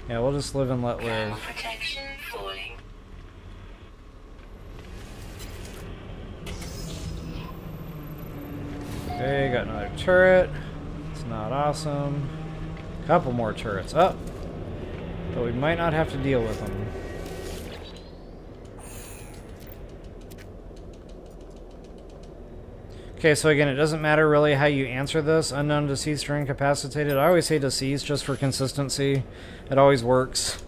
Yeah, we'll just live and let live. Protection falling. Okay, got another turret. It's not awesome. Couple more turrets up. But we might not have to deal with them. Okay, so again, it doesn't matter really how you answer this. Unknown, deceased, or incapacitated. I always say deceased just for consistency. It always works.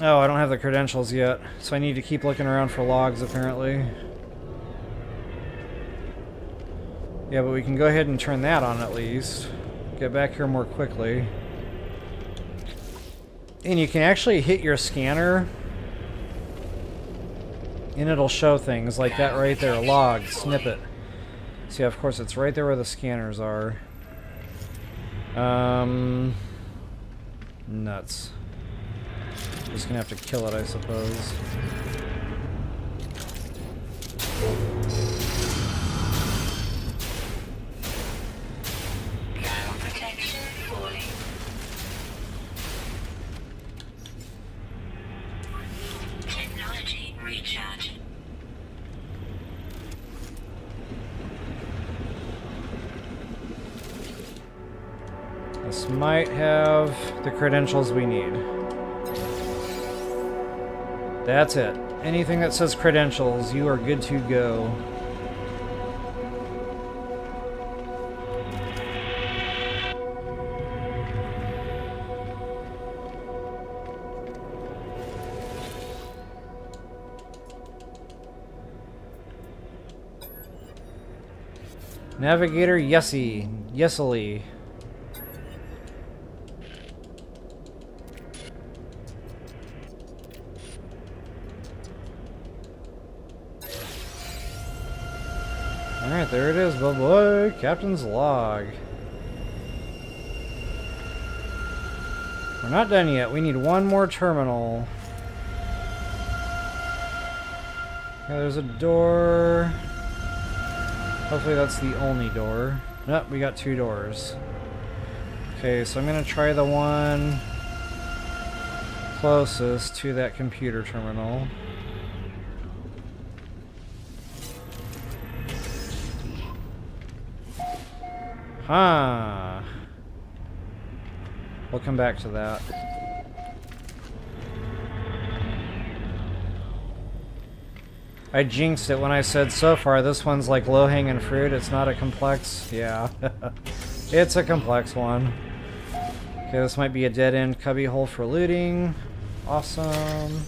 Oh, I don't have the credentials yet, so I need to keep looking around for logs, apparently. Yeah, but we can go ahead and turn that on at least. Get back here more quickly. And you can actually hit your scanner, and it'll show things like that right there. Log, snippet. See, of course, it's right there where the scanners are. Nuts. Just gonna have to kill it, I suppose. Protection falling. Technology recharge. This might have the credentials we need. That's it. Anything that says credentials, you are good to go. Navigator Yesily. Alright, there it is, boy. Captain's log. We're not done yet. We need one more terminal. Okay, there's a door. Hopefully that's the only door. Nope, we got two doors. Okay, so I'm gonna try the one closest to that computer terminal. Huh. We'll come back to that. I jinxed it when I said so far this one's like low-hanging fruit. It's not a complex. Yeah. It's a complex one. Okay, this might be a dead-end cubbyhole for looting. Awesome.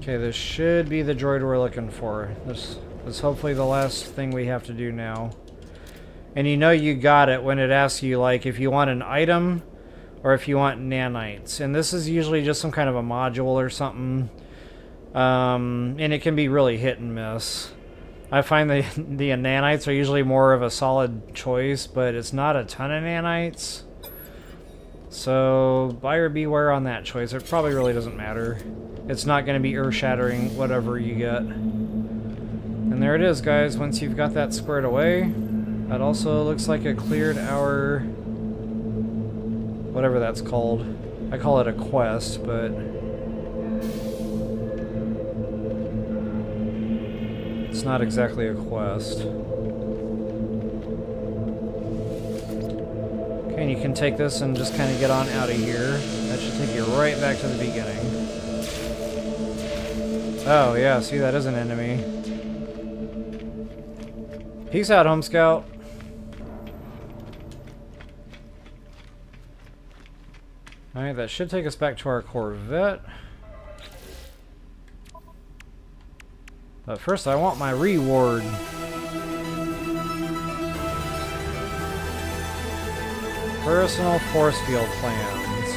Okay, this should be the droid we're looking for. This is hopefully the last thing we have to do now. And you know you got it when it asks you, like, if you want an item or if you want nanites. And this is usually just some kind of a module or something. And it can be really hit and miss. I find the nanites are usually more of a solid choice, but it's not a ton of nanites. So, buyer beware on that choice. It probably really doesn't matter. It's not going to be earth-shattering, whatever you get. And there it is, guys. Once you've got that squared away, that also looks like it cleared our... whatever that's called. I call it a quest, but... it's not exactly a quest. Okay, and you can take this and just kind of get on out of here. That should take you right back to the beginning. Oh, yeah, see, that is an enemy. Peace out, Home Scout. Alright, that should take us back to our Corvette. But first I want my reward. Personal force field plans.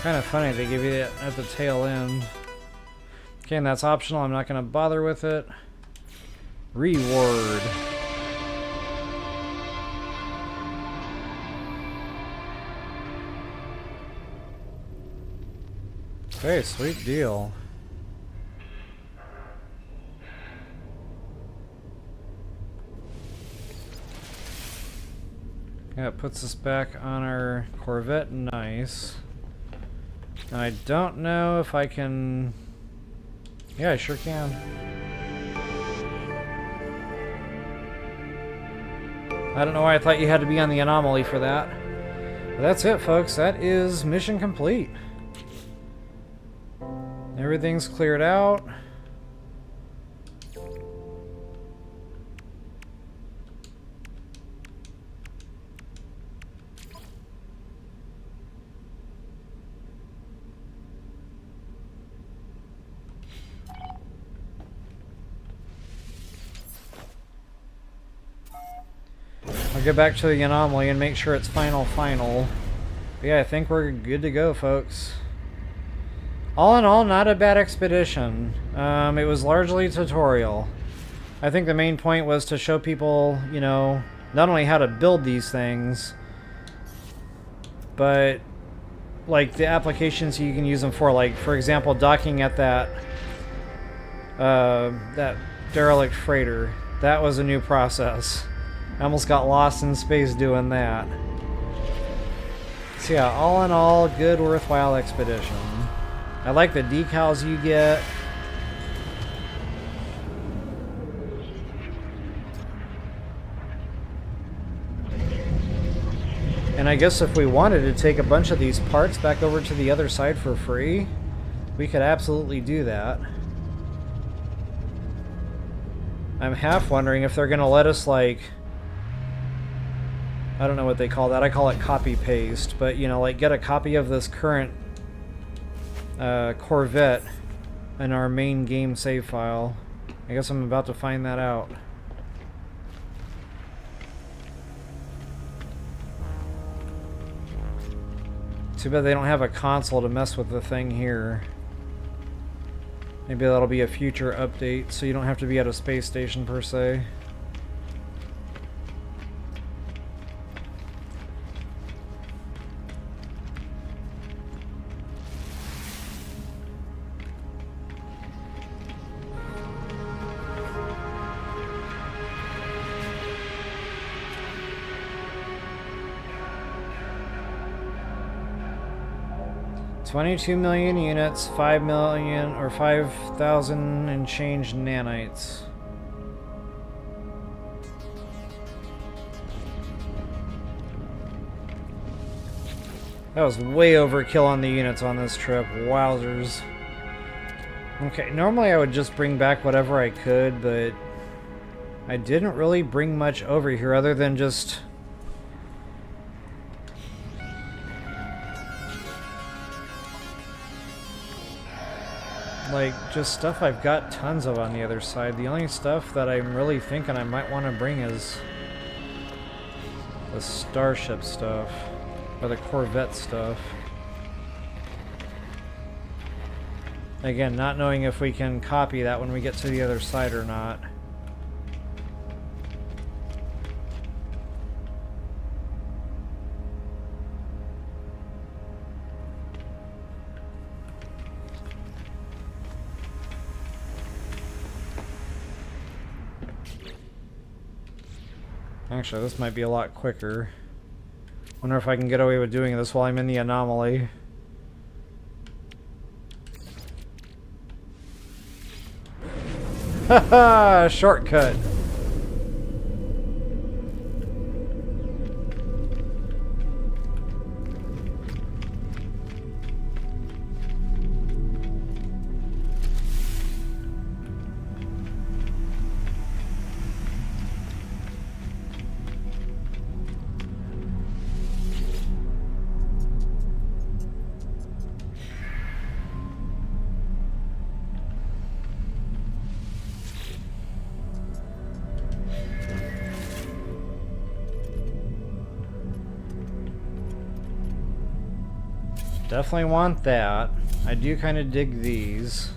Kind of funny they give you that at the tail end. Okay, and that's optional. I'm not going to bother with it. Reward. Okay, sweet deal. Yeah, it puts us back on our Corvette. Nice. Now, I don't know if I can... Yeah, I sure can. I don't know why I thought you had to be on the Anomaly for that. But that's it, folks. That is mission complete. Everything's cleared out. I'll get back to the Anomaly and make sure it's final. But yeah, I think we're good to go, folks. All in all, not a bad expedition. It was largely tutorial. I think the main point was to show people, you know, not only how to build these things, but like the applications you can use them for. Like, for example, docking at that derelict freighter. That was a new process. I almost got lost in space doing that. So yeah, all in all, good, worthwhile expedition. I like the decals you get. And I guess if we wanted to take a bunch of these parts back over to the other side for free, we could absolutely do that. I'm half wondering if they're going to let us, like... I don't know what they call that. I call it copy-paste. But, you know, like, get a copy of this current Corvette in our main game save file. I guess I'm about to find that out. Too bad they don't have a console to mess with the thing here. Maybe that'll be a future update, so you don't have to be at a space station per se. $22 million units, 5 million or 5,000 and change nanites. That was way overkill on the units on this trip. Wowzers. Okay, normally I would just bring back whatever I could, but I didn't really bring much over here other than just... like, just stuff I've got tons of on the other side. The only stuff that I'm really thinking I might want to bring is the Starship stuff, or the Corvette stuff. Again, not knowing if we can copy that when we get to the other side or not. Actually, this might be a lot quicker. Wonder if I can get away with doing this while I'm in the Anomaly. Haha! Shortcut! Definitely want that. I do kind of dig these.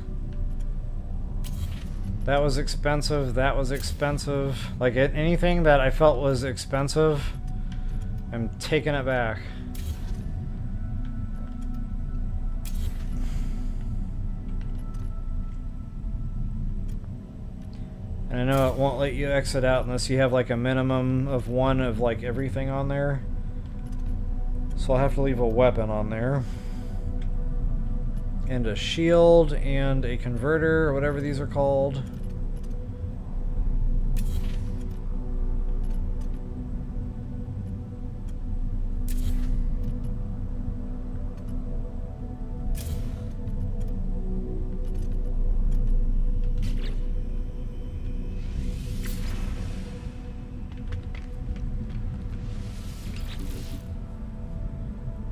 That was expensive. That was expensive. Like anything that I felt was expensive, I'm taking it back. And I know it won't let you exit out unless you have like a minimum of 1 of like everything on there. So I'll have to leave a weapon on there. And a shield and a converter, or whatever these are called.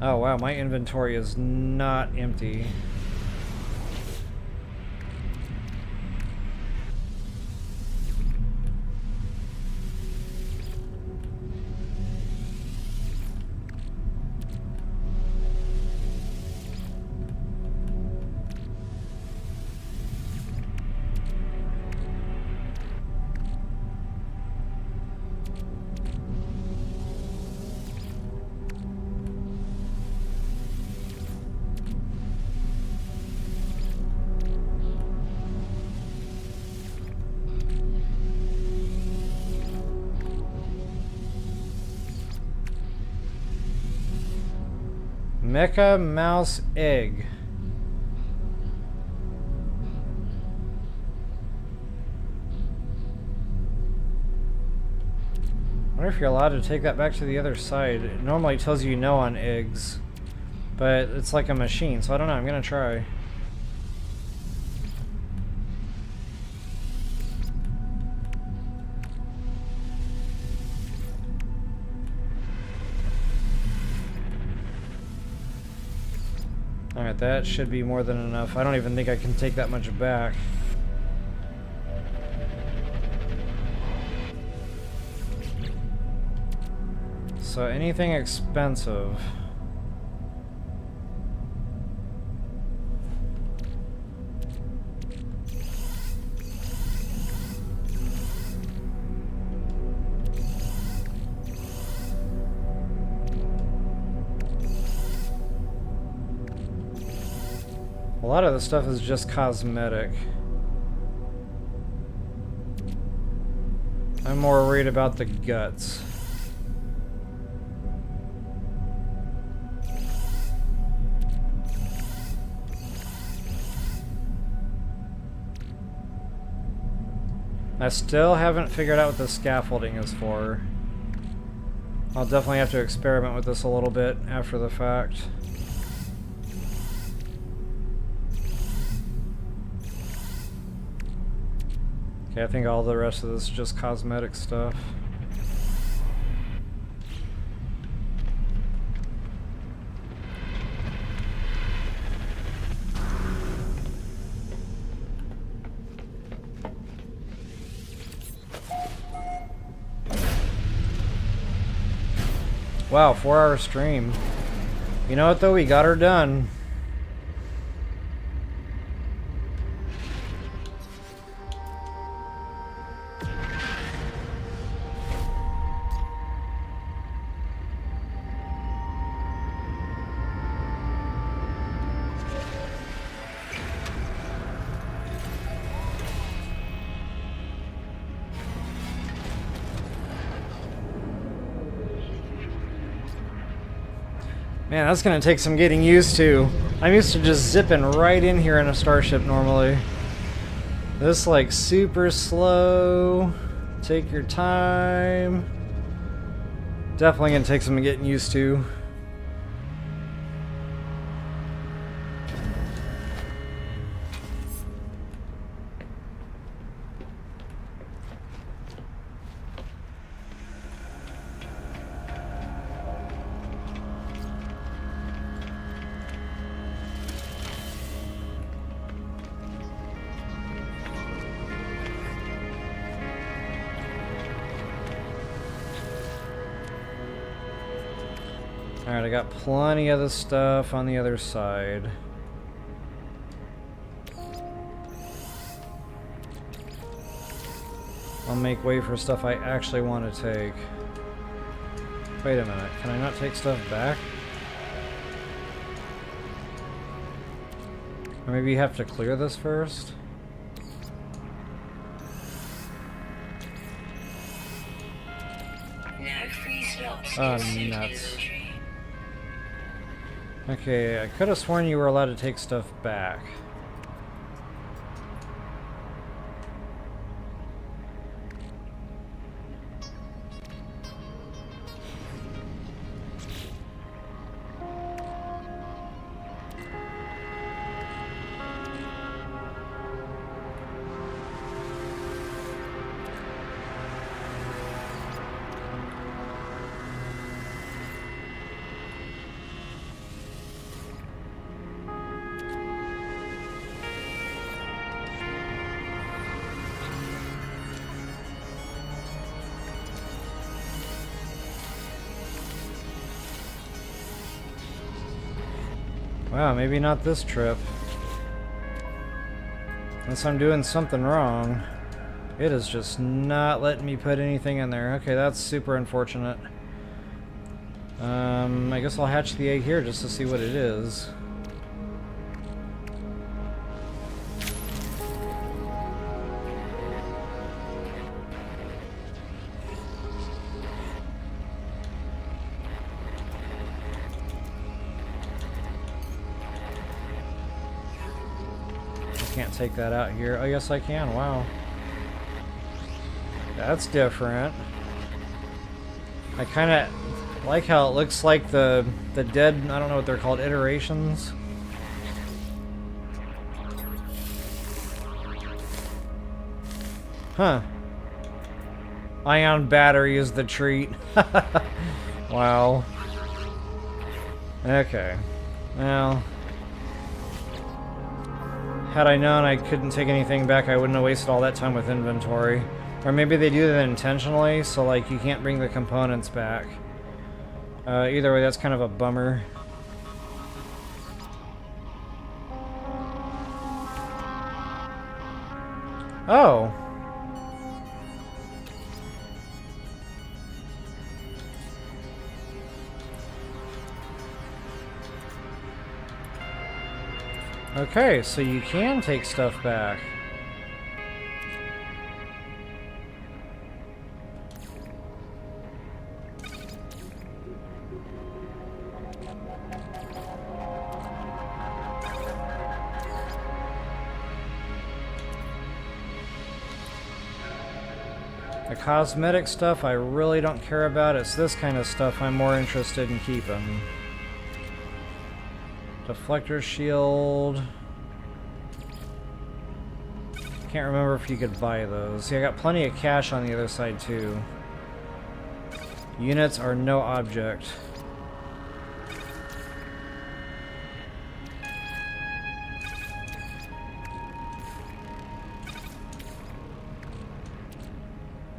Oh wow, my inventory is not empty. Mecha Mouse Egg. I wonder if you're allowed to take that back to the other side. It normally tells you no on eggs, but it's like a machine, so I don't know. I'm gonna try. Alright, that should be more than enough. I don't even think I can take that much back. So anything expensive. A lot of the stuff is just cosmetic. I'm more worried about the guts. I still haven't figured out what the scaffolding is for. I'll definitely have to experiment with this a little bit after the fact. Okay, I think all the rest of this is just cosmetic stuff. Wow, 4-hour stream. You know what though? We got her done. Man, that's gonna take some getting used to. I'm used to just zipping right in here in a starship normally. This like super slow. Take your time. Definitely gonna take some getting used to. Alright, I got plenty of the stuff on the other side. I'll make way for stuff I actually want to take. Wait a minute, can I not take stuff back? Or maybe you have to clear this first? No free slots Oh, in suit nuts. inventory. Okay, I could have sworn you were allowed to take stuff back. Wow, maybe not this trip. Unless I'm doing something wrong. It is just not letting me put anything in there. Okay, that's super unfortunate. I guess I'll hatch the egg here just to see what it is. Can't take that out here. Oh, yes, I can. Wow. That's different. I kind of like how it looks like the dead, I don't know what they're called, iterations. Huh. Ion battery is the treat. Wow. Okay. Well... Had I known I couldn't take anything back, I wouldn't have wasted all that time with inventory. Or maybe they do that intentionally, so like you can't bring the components back. Either way, that's kind of a bummer. Oh! Okay, so you can take stuff back. The cosmetic stuff I really don't care about. It's this kind of stuff I'm more interested in keeping. Deflector shield. Can't remember if you could buy those. See, I got plenty of cash on the other side too. Units are no object.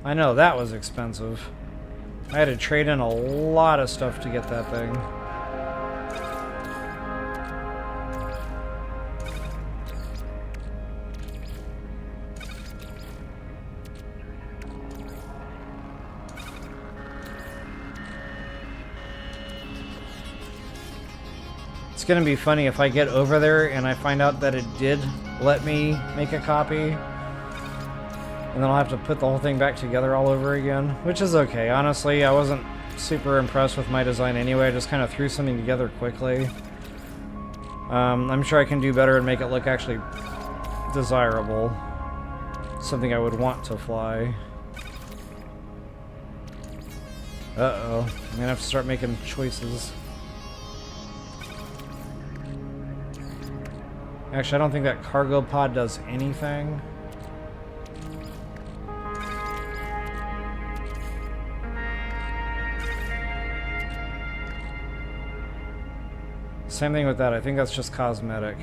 I know, that was expensive. I had to trade in a lot of stuff to get that thing. It's gonna be funny if I get over there and I find out that it did let me make a copy. And then I'll have to put the whole thing back together all over again, which is okay. Honestly, I wasn't super impressed with my design anyway. I just kind of threw something together quickly. I'm sure I can do better and make it look actually desirable. Something I would want to fly. Uh-oh. I'm gonna have to start making choices. Actually, I don't think that cargo pod does anything. Same thing with that. I think that's just cosmetic.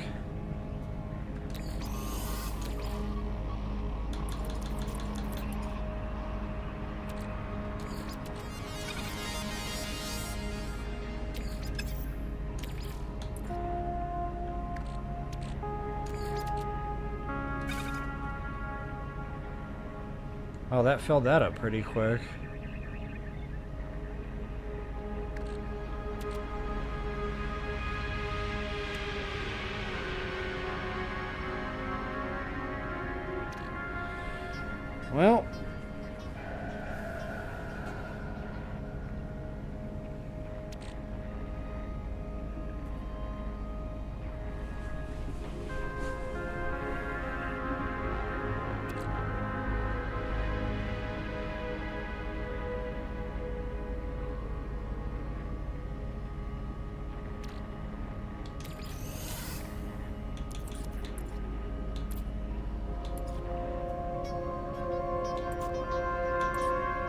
Oh, that filled that up pretty quick. Well,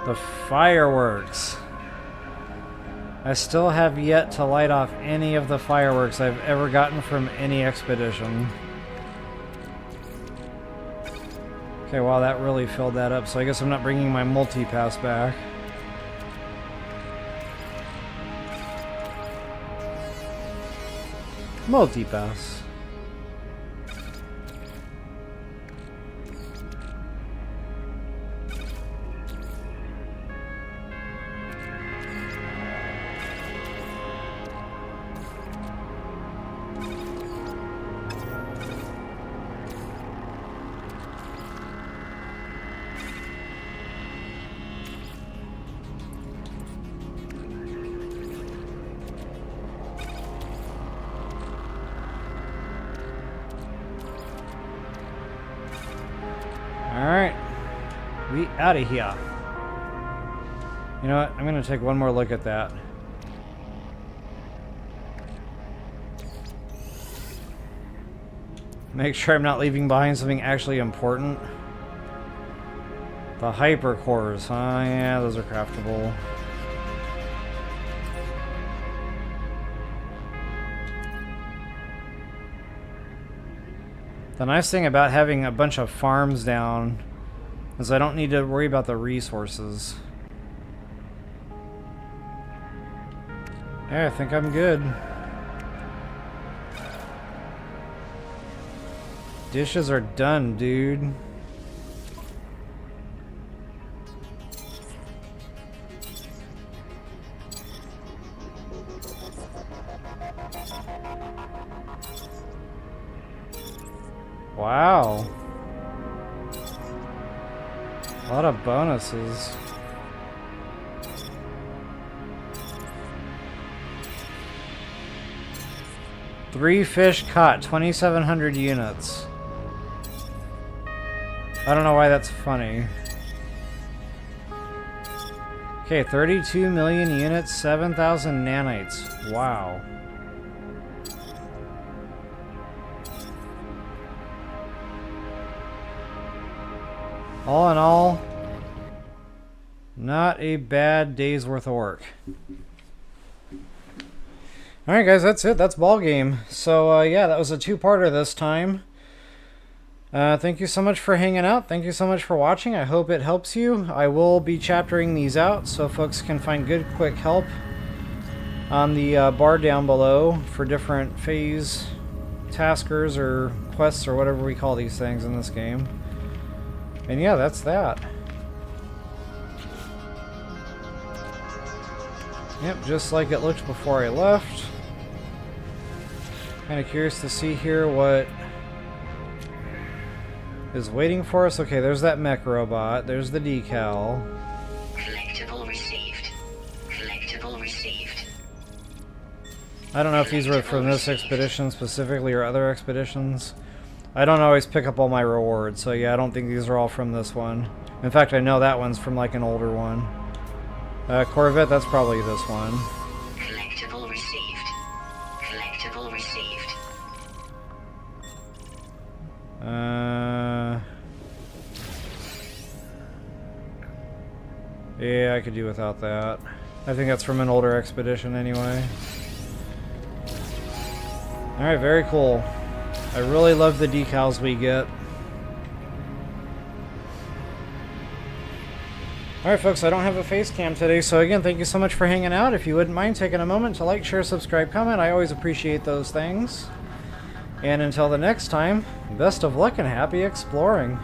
the fireworks. I still have yet to light off any of the fireworks I've ever gotten from any expedition. Okay, wow, that really filled that up, so I guess I'm not bringing my multi-pass back. Multi-pass. Alright, we out of here. You know what, I'm going to take one more look at that. Make sure I'm not leaving behind something actually important. The hypercores, huh? Yeah, those are craftable. The nice thing about having a bunch of farms down is I don't need to worry about the resources. Yeah, I think I'm good. Dishes are done, dude. Wow. A lot of bonuses. Three fish caught, 2,700 units. I don't know why that's funny. Okay, 32 million units, 7,000 nanites. Wow. All in all, not a bad day's worth of work. Alright guys, that's it. That's ball game. So yeah, that was a two-parter this time. Thank you so much for hanging out. Thank you so much for watching. I hope it helps you. I will be chaptering these out so folks can find good, quick help on the bar down below for different phase taskers or quests or whatever we call these things in this game. And yeah, that's that. Yep, just like it looked before I left. Kind of curious to see here what is waiting for us. Okay, there's that mech robot. There's the decal. Collectible received. Collectible received. I don't know if these were from this expedition specifically or other expeditions. I don't always pick up all my rewards, so yeah, I don't think these are all from this one. In fact, I know that one's from like an older one. Corvette, that's probably this one. Collectible received. Collectible received. Yeah, I could do without that. I think that's from an older expedition anyway. Alright, very cool. I really love the decals we get. Alright folks, I don't have a face cam today, so again, thank you so much for hanging out. If you wouldn't mind taking a moment to like, share, subscribe, comment, I always appreciate those things. And until the next time, best of luck and happy exploring.